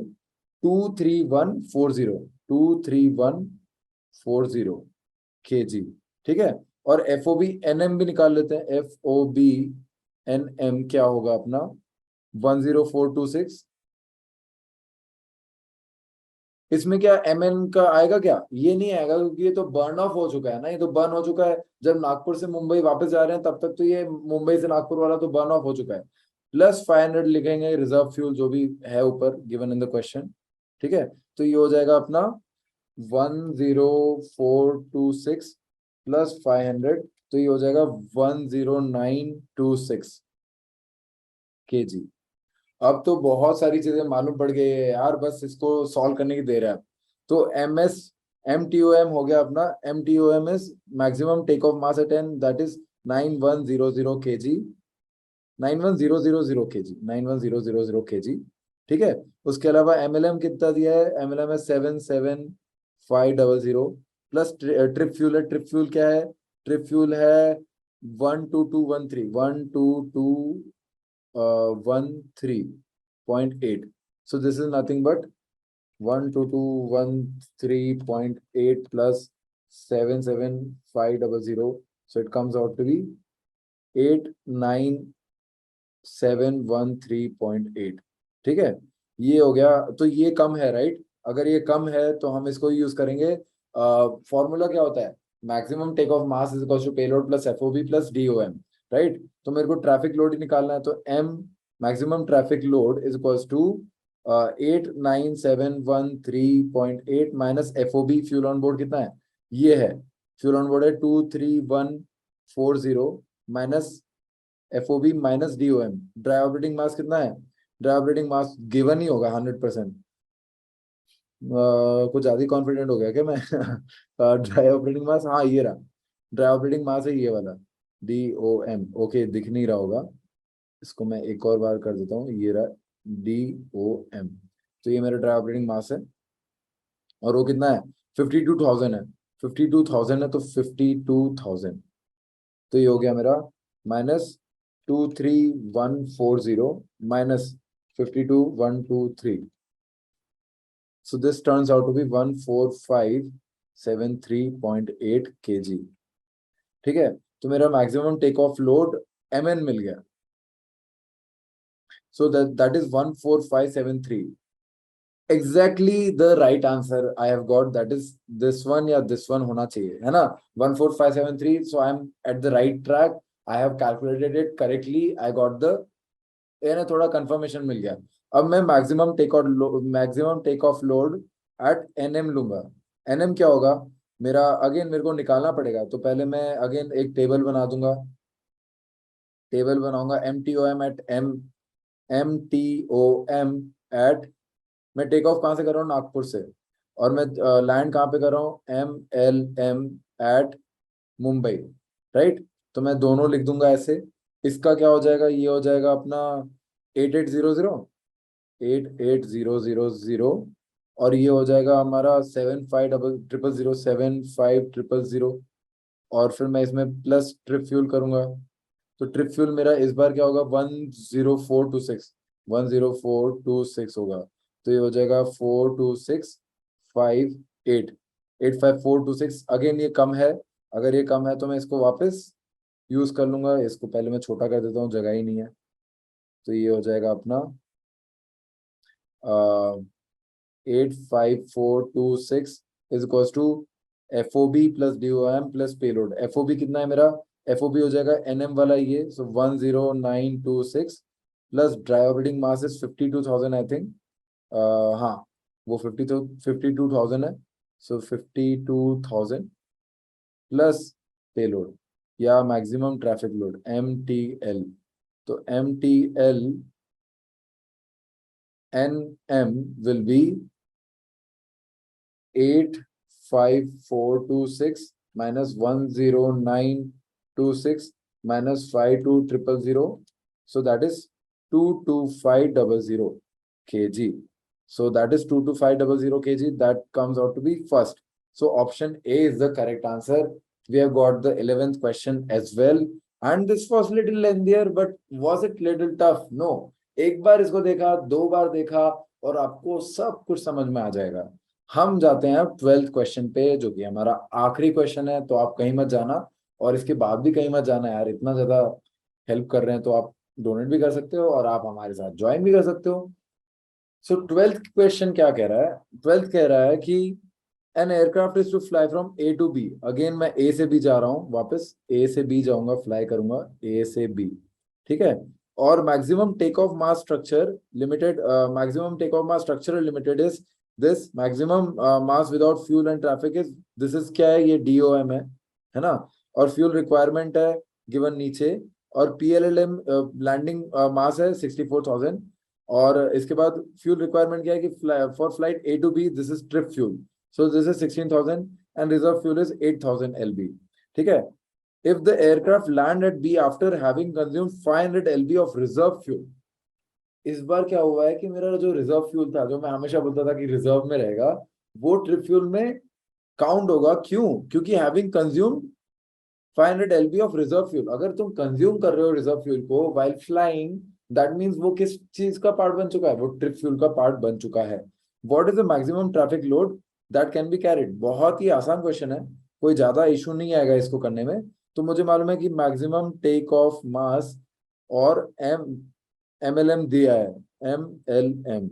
23140 kg, ठीक है। और FOB NM भी निकाल लेते हैं, FOB NM क्या होगा अपना 10426, इसमें क्या MN का आएगा क्या, ये नहीं आएगा क्योंकि ये तो बर्न ऑफ हो चुका है ना, ये तो बर्न हो चुका है। जब नागपुर से मुंबई वापस जा रहे हैं तब तक तो ये मुंबई से नागपुर वाला तो बर्न ऑफ हो चुका है। प्लस 500 लिखेंगे रिजर्व फ्यूल जो भी है ऊपर गिवन इन द क्वेश्चन, ठीक है। तो ये हो जाएगा अपना 10426 प्लस 500, तो ये हो जाएगा 10926 kg। अब तो बहुत सारी चीजें मालूम पड़ गई है यार, बस इसको सॉल्व करने की देर है। तो MTOM हो गया अपना, MTOM is maximum take off mass at N, that is 9100 kg, 91000 kg, ठीक है। उसके अलावा MLM कितना दिया है, MLM है 77500 प्लस ट्रिप फ्यूल है, ट्रिप फ्यूल क्या है, ट्रिप फ्यूल है 12213 so this is nothing but 12213.8 plus 77500, so it comes out to be 89713.8, ठीक है। ये हो गया, तो ये कम है, राइट। अगर ये कम है तो हम इसको यूज करेंगे। फॉर्मूला क्या होता है, maximum take off mass is equal to payload plus FOB plus DOM, right. तो मेरे को ट्रैफिक लोड ही निकालना है, तो M maximum traffic load is equal to 89,713.8 minus FOB fuel on board कितना है, ये है फ्यूल ऑन बोर्ड है 23140 minus FOB minus DOM। Dry operating mass कितना है, ड्राई ऑपरेटिंग मास गिवन ही होगा 100%। कुछ ज्यादा कॉन्फिडेंट हो गया क्या मैं? ड्राई ऑपरेटिंग मास, हाँ ये रहा, ड्राई ऑपरेटिंग मास है ये वाला, DOM। ओके, दिख नहीं रहा होगा, इसको मैं एक और बार कर देता हूँ, ये रहा DOM। तो ये मेरा ड्राई ऑपरेटिंग मास है, और वो कितना है, 52,000 है। 52,000 है तो 52,000, तो ये हो गया मेरा -23,140 minus 52,123। So this turns out to be 14573.8 kg। ठीक है, तो मेरा maximum take off load MN मिल गया। So that is 14573, exactly the right answer I have got, that is this one या this one होना चाहिए, है ना, 14573। So I am at the right track, I have calculated it correctly, I got the, यानी थोड़ा confirmation मिल गया। अब मैं maximum take off load at NM लूंगा। NM क्या होगा मेरा, अगेन मेरे को निकालना पड़ेगा, तो पहले मैं अगेन एक टेबल बना दूंगा, टेबल बनाऊंगा MTOM एट MTOM एट, मैं टेक ऑफ कहाँ से कर रहा हूँ, नागपुर से, और मैं लैंड कहाँ पे कर रहा हूँ, MLM एट मुंबई, राइट। तो मैं दोनों लिख दूंगा ऐसे, इसका क्या हो जाएगा, ये हो जाएगा अपना 8800, और ये हो जाएगा हमारा 7500, और फिर मैं इसमें प्लस ट्रिप फ्यूल करूंगा, तो ट्रिप फ्यूल मेरा इस बार क्या होगा, 10426 होगा। तो ये हो जाएगा 42658, 85426। अगेन ये कम है, अगर ये कम है तो मैं इसको वापस यूज कर लूंगा, इसको पहले मैं छोटा कर देता हूँ, जगह ही नहीं है। तो ये हो जाएगा अपना 85426 is equals to FOB plus DOM plus payload. FOB कितना है मेरा, FOB हो जाएगा NM वाला ये, सो 10926 plus dry operating mass is 52,000 I think, हाँ वो 52,000 है, सो 52,000 प्लस पेलोड या मैक्सिमम ट्रैफिक लोड MTL, तो MTL NM will be 85426 minus 10926 minus 52,000, so that is 22500 kg. So that is 22500 kg, that comes out to be first. So option A is the correct answer. We have got the 11th question as well, and this was little lengthier, but was it little tough? No. एक बार इसको देखा, दो बार देखा, और आपको सब कुछ समझ में आ जाएगा। हम जाते हैं 12th क्वेश्चन पे, जो कि हमारा आखिरी क्वेश्चन है, तो आप कहीं मत जाना, और इसके बाद भी कहीं मत जाना यार, इतना ज्यादा हेल्प कर रहे हैं, तो आप डोनेट भी कर सकते हो और आप हमारे साथ ज्वाइन भी कर सकते हो। सो 12th क्वेश्चन क्या कह रहा है, 12th कह रहा है कि an aircraft is to fly from A to B। Again मैं A से B जा रहा हूँ, वापस A से B जाऊंगा, फ्लाई करूंगा A से B, ठीक है। और maximum take off mass structure limited, maximum take off mass structure limited is this, maximum mass without fuel and traffic is this, is क्या है, ये DOM है ना। और फ्यूल रिक्वायरमेंट है गिवन नीचे, और PLLM लैंडिंग मास है 64,000, और इसके बाद फ्यूल रिक्वायरमेंट क्या है कि for flight A to B this is trip fuel, so this is 16,000 and reserve fuel is 8,000 lb, ठीक है। if the aircraft land at B after having consumed 500 lb of reserve fuel, इस बार क्या हुआ है कि मेरा जो रिजर्व फ्यूल था, जो मैं हमेशा बोलता था कि रिजर्व में रहेगा, वो ट्रिप फ्यूल में काउंट होगा, क्यों, क्योंकि having consume 500 lb of reserve fuel. अगर तुम कंज्यूम कर रहे हो रिजर्व फ्यूल को व्हाइल फ्लाइंग, दैट मींस वो किस चीज का पार्ट बन चुका है, वो ट्रिप फ्यूल का पार्ट बन चुका है। What is the maximum traffic load that can be carried, बहुत ही आसान क्वेश्चन है, कोई ज्यादा इशू नहीं आएगा इसको करने में। तो मुझे मालूम है कि मैक्सिमम टेक ऑफ मास और MLM दिया है, MLM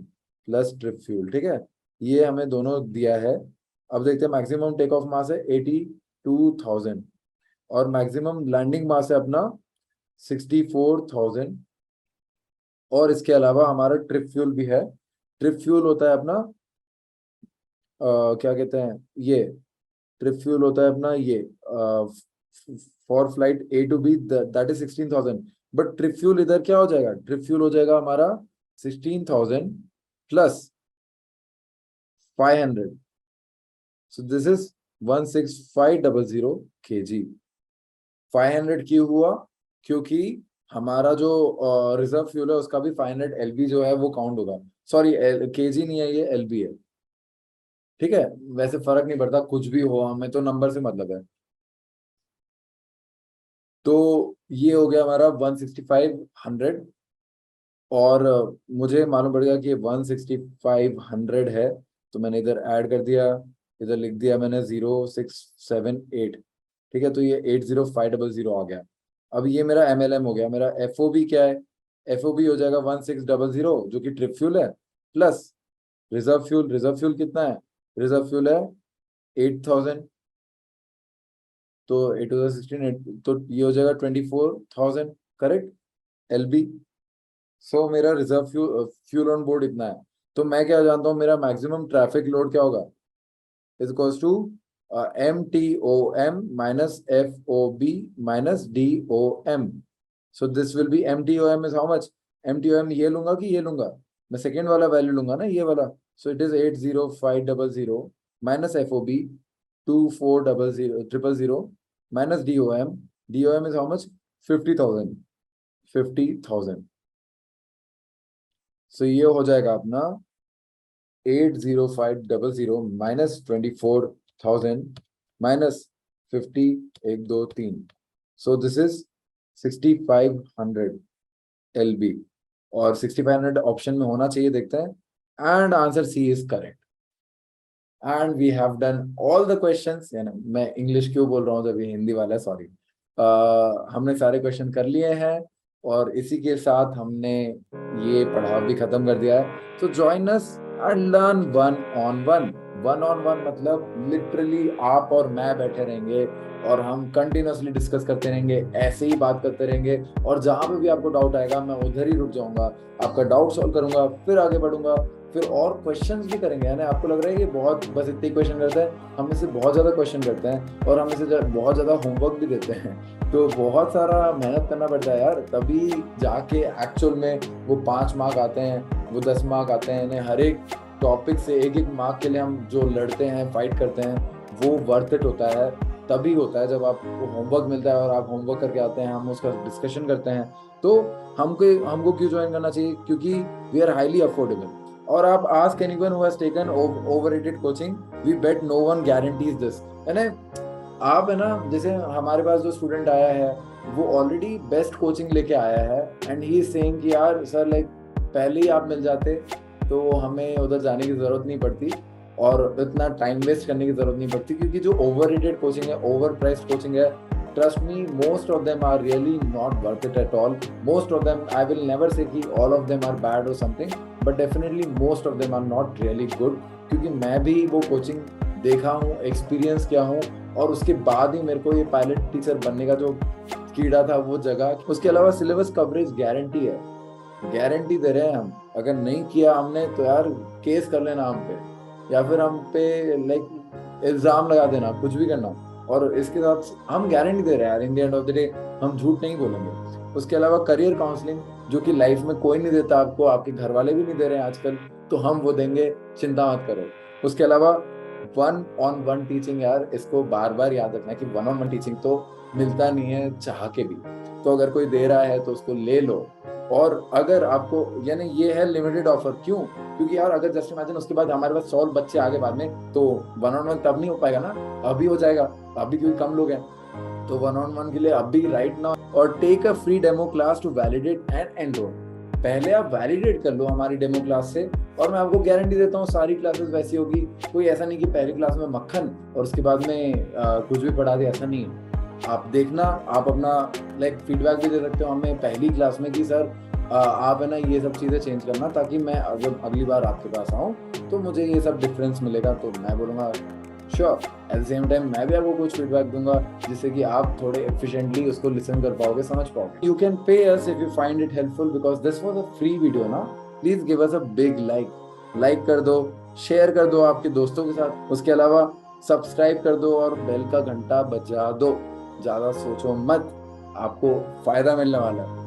प्लस ट्रिप फ्यूल, ठीक है, ये हमें दोनों दिया है। अब देखते हैं, मैक्सिमम टेक ऑफ मास है 82,000, और मैक्सिमम लैंडिंग मास है अपना 64,000, और इसके अलावा हमारा ट्रिप फ्यूल भी है ट्रिप फ्यूल होता है अपना क्या कहते हैं ये, ट्रिप फ्यूल होता है अपना ये for flight A to B, that is 16,000। But trip fuel इधर क्या हो जाएगा, ट्रिप फ्यूल हो जाएगा हमारा 16,000 plus 500, so this is 16500 kg। 500 क्यों हुआ, क्योंकि हमारा जो रिजर्व फ्यूल है उसका भी 500 LB जो है वो काउंट होगा। सॉरी, केजी नहीं है, ये LB है। ठीक है, वैसे फर्क नहीं पड़ता, कुछ भी हो, हमें तो नंबर से मतलब है। तो ये हो गया हमारा 16500, और मुझे मालूम पड़ गया कि 16500 है, तो मैंने इधर ऐड कर दिया, इधर लिख दिया मैंने 0678। ठीक है, तो ये 80500 आ गया। अब ये मेरा MLM हो गया। मेरा FOB क्या है, FOB हो जाएगा 1600 जो कि ट्रिप फ्यूल है, plus reserve fuel. Reserve fuel कितना है, रिजर्व फ्यूल है 8000, तो 8 तो ये हो जाएगा 24,000, करेक्ट, LB। सो मेरा रिजर्व फ्यूल ऑन बोर्ड इतना है। तो मैं क्या जानता हूँ, मेरा मैक्सिमम ट्रैफिक लोड क्या होगा, is equals to MTOM minus FOB minus DOM। So this will be MTOM is how much, MTOM ये लूंगा कि ये लूंगा, मैं सेकेंड वाला वैल्यू लूंगा ना, ये वाला। So it is 80500 minus FOB 2400 minus DOM is how much, 50,000, 50,000। सो ये हो जाएगा अपना 80500 minus 24,000 minus 50, 1 2 3, so this is 6500 LB, और 6500 ऑप्शन में होना चाहिए, देखते हैं। And answer C is correct, and we have done all the questions. मैं इंग्लिश क्यों बोल रहा हूँ जब ये हिंदी वाला है, सॉरी। हमने सारे क्वेश्चन कर लिए हैं, और इसी के साथ हमने ये पढ़ाव भी खत्म कर दिया है। तो join us and learn one on one. One on one मतलब लिटरली आप और मैं बैठे रहेंगे, और हम कंटिन्यूअसली डिस्कस करते रहेंगे, ऐसे ही बात करते रहेंगे, और जहां पे भी आपको डाउट आएगा मैं उधर ही रुक जाऊंगा, आपका डाउट सॉल्व करूंगा, फिर आगे बढ़ूंगा, फिर और क्वेश्चंस भी करेंगे। यानी आपको लग रहा है कि बहुत बस इतने क्वेश्चन करते हैं, हम इसे बहुत ज़्यादा क्वेश्चन करते हैं, और हम इसे बहुत ज़्यादा होमवर्क भी देते हैं। तो बहुत सारा मेहनत करना पड़ता है यार, तभी जाके एक्चुअल में वो 5 मार्क आते हैं, वो 10 मार्क आते हैं। यानी हर एक टॉपिक से एक एक मार्क के लिए हम जो लड़ते हैं, फाइट करते हैं, वो वर्थ इट होता है। तभी होता है जब आपको होमवर्क मिलता है और आप होमवर्क करके आते हैं, हम उसका डिस्कशन करते हैं। तो हमको क्यों ज्वाइन करना चाहिए, क्योंकि वी आर हाईली अफोर्डेबल। और आप ask anyone who has taken overrated coaching, we bet no one guarantees this। यानी आप है ना, जैसे हमारे पास जो स्टूडेंट आया है वो ऑलरेडी बेस्ट कोचिंग लेके आया है, एंड ही इज सेइंग कि यार सर लाइक पहले ही आप मिल जाते तो हमें उधर जाने की जरूरत नहीं पड़ती, और इतना टाइम वेस्ट करने की जरूरत नहीं पड़ती, क्योंकि जो ओवररेटेड कोचिंग है, ओवर प्राइस्ड कोचिंग है, trust me, most of them are really not worth it at all। Most of them, I will never say कि all of them are bad or something, but definitely most of them are not really good। क्योंकि मैं भी वो coaching देखा हूँ, experience किया हूँ, और उसके बाद ही मेरे को ये पायलट टीचर बनने का जो कीड़ा था वो जगह। उसके अलावा सिलेबस कवरेज गारंटी है, गारंटी दे रहे हैं हम। अगर नहीं किया हमने तो यार केस कर लेना हम पे, या फिर हम पे लाइक इल्जाम लगा देना, कुछ भी करना। और इसके साथ हम गारंटी दे रहे हैं यार, in the end of the day हम झूठ नहीं बोलेंगे। उसके अलावा करियर काउंसलिंग, जो कि लाइफ में कोई नहीं देता आपको, आपके घर वाले भी नहीं दे रहे हैं आजकल, तो हम वो देंगे, चिंता मत करो। उसके अलावा 1-on-1 टीचिंग, यार इसको बार बार याद रखना कि 1-on-1 टीचिंग तो मिलता नहीं है चाह के भी। तो अगर कोई दे रहा है तो उसको ले लो। और अगर आपको, यानी ये है लिमिटेड ऑफर, क्यों, क्योंकि यार अगर जस्ट इमेजिन उसके बाद हमारे पास 100 बच्चे आगे बाद में, तो 1-on-1 तब नहीं हो पाएगा ना, अभी हो जाएगा, अभी क्योंकि कम लोग हैं। तो 1-on-1 के लिए अभी राइट नाउ, और take a free demo class to validate and enrol. पहले आप वैलिडेट कर लो हमारी डेमो क्लास से, और मैं आपको गारंटी देता हूँ सारी क्लासेस वैसी होगी। कोई ऐसा नहीं कि पहली क्लास में मक्खन और उसके बाद में कुछ भी पढ़ा दे, ऐसा नहीं है। आप देखना, आप अपना लाइक फीडबैक भी दे सकते हो हमें पहली क्लास में कि सर आप है ना ये सब चीज़ें चेंज करना, ताकि मैं जब अगली बार आपके पास आऊँ तो मुझे ये सब डिफरेंस मिलेगा। तो मैं बोलूँगा sure, at the same time मैं भी आपको कुछ फीडबैक दूंगा, जिससे कि आप थोड़े एफिशिएंटली उसको लिसन कर पाओगे, समझ पाओगे। You can pay us if you find it helpful because this was a free video, na? Please give us a big like. Like कर दो, शेयर कर दो आपके दोस्तों के साथ। उसके अलावा सब्सक्राइब कर दो और बेल का घंटा बजा दो। ज्यादा सोचो मत, आपको फायदा मिलने वाला है।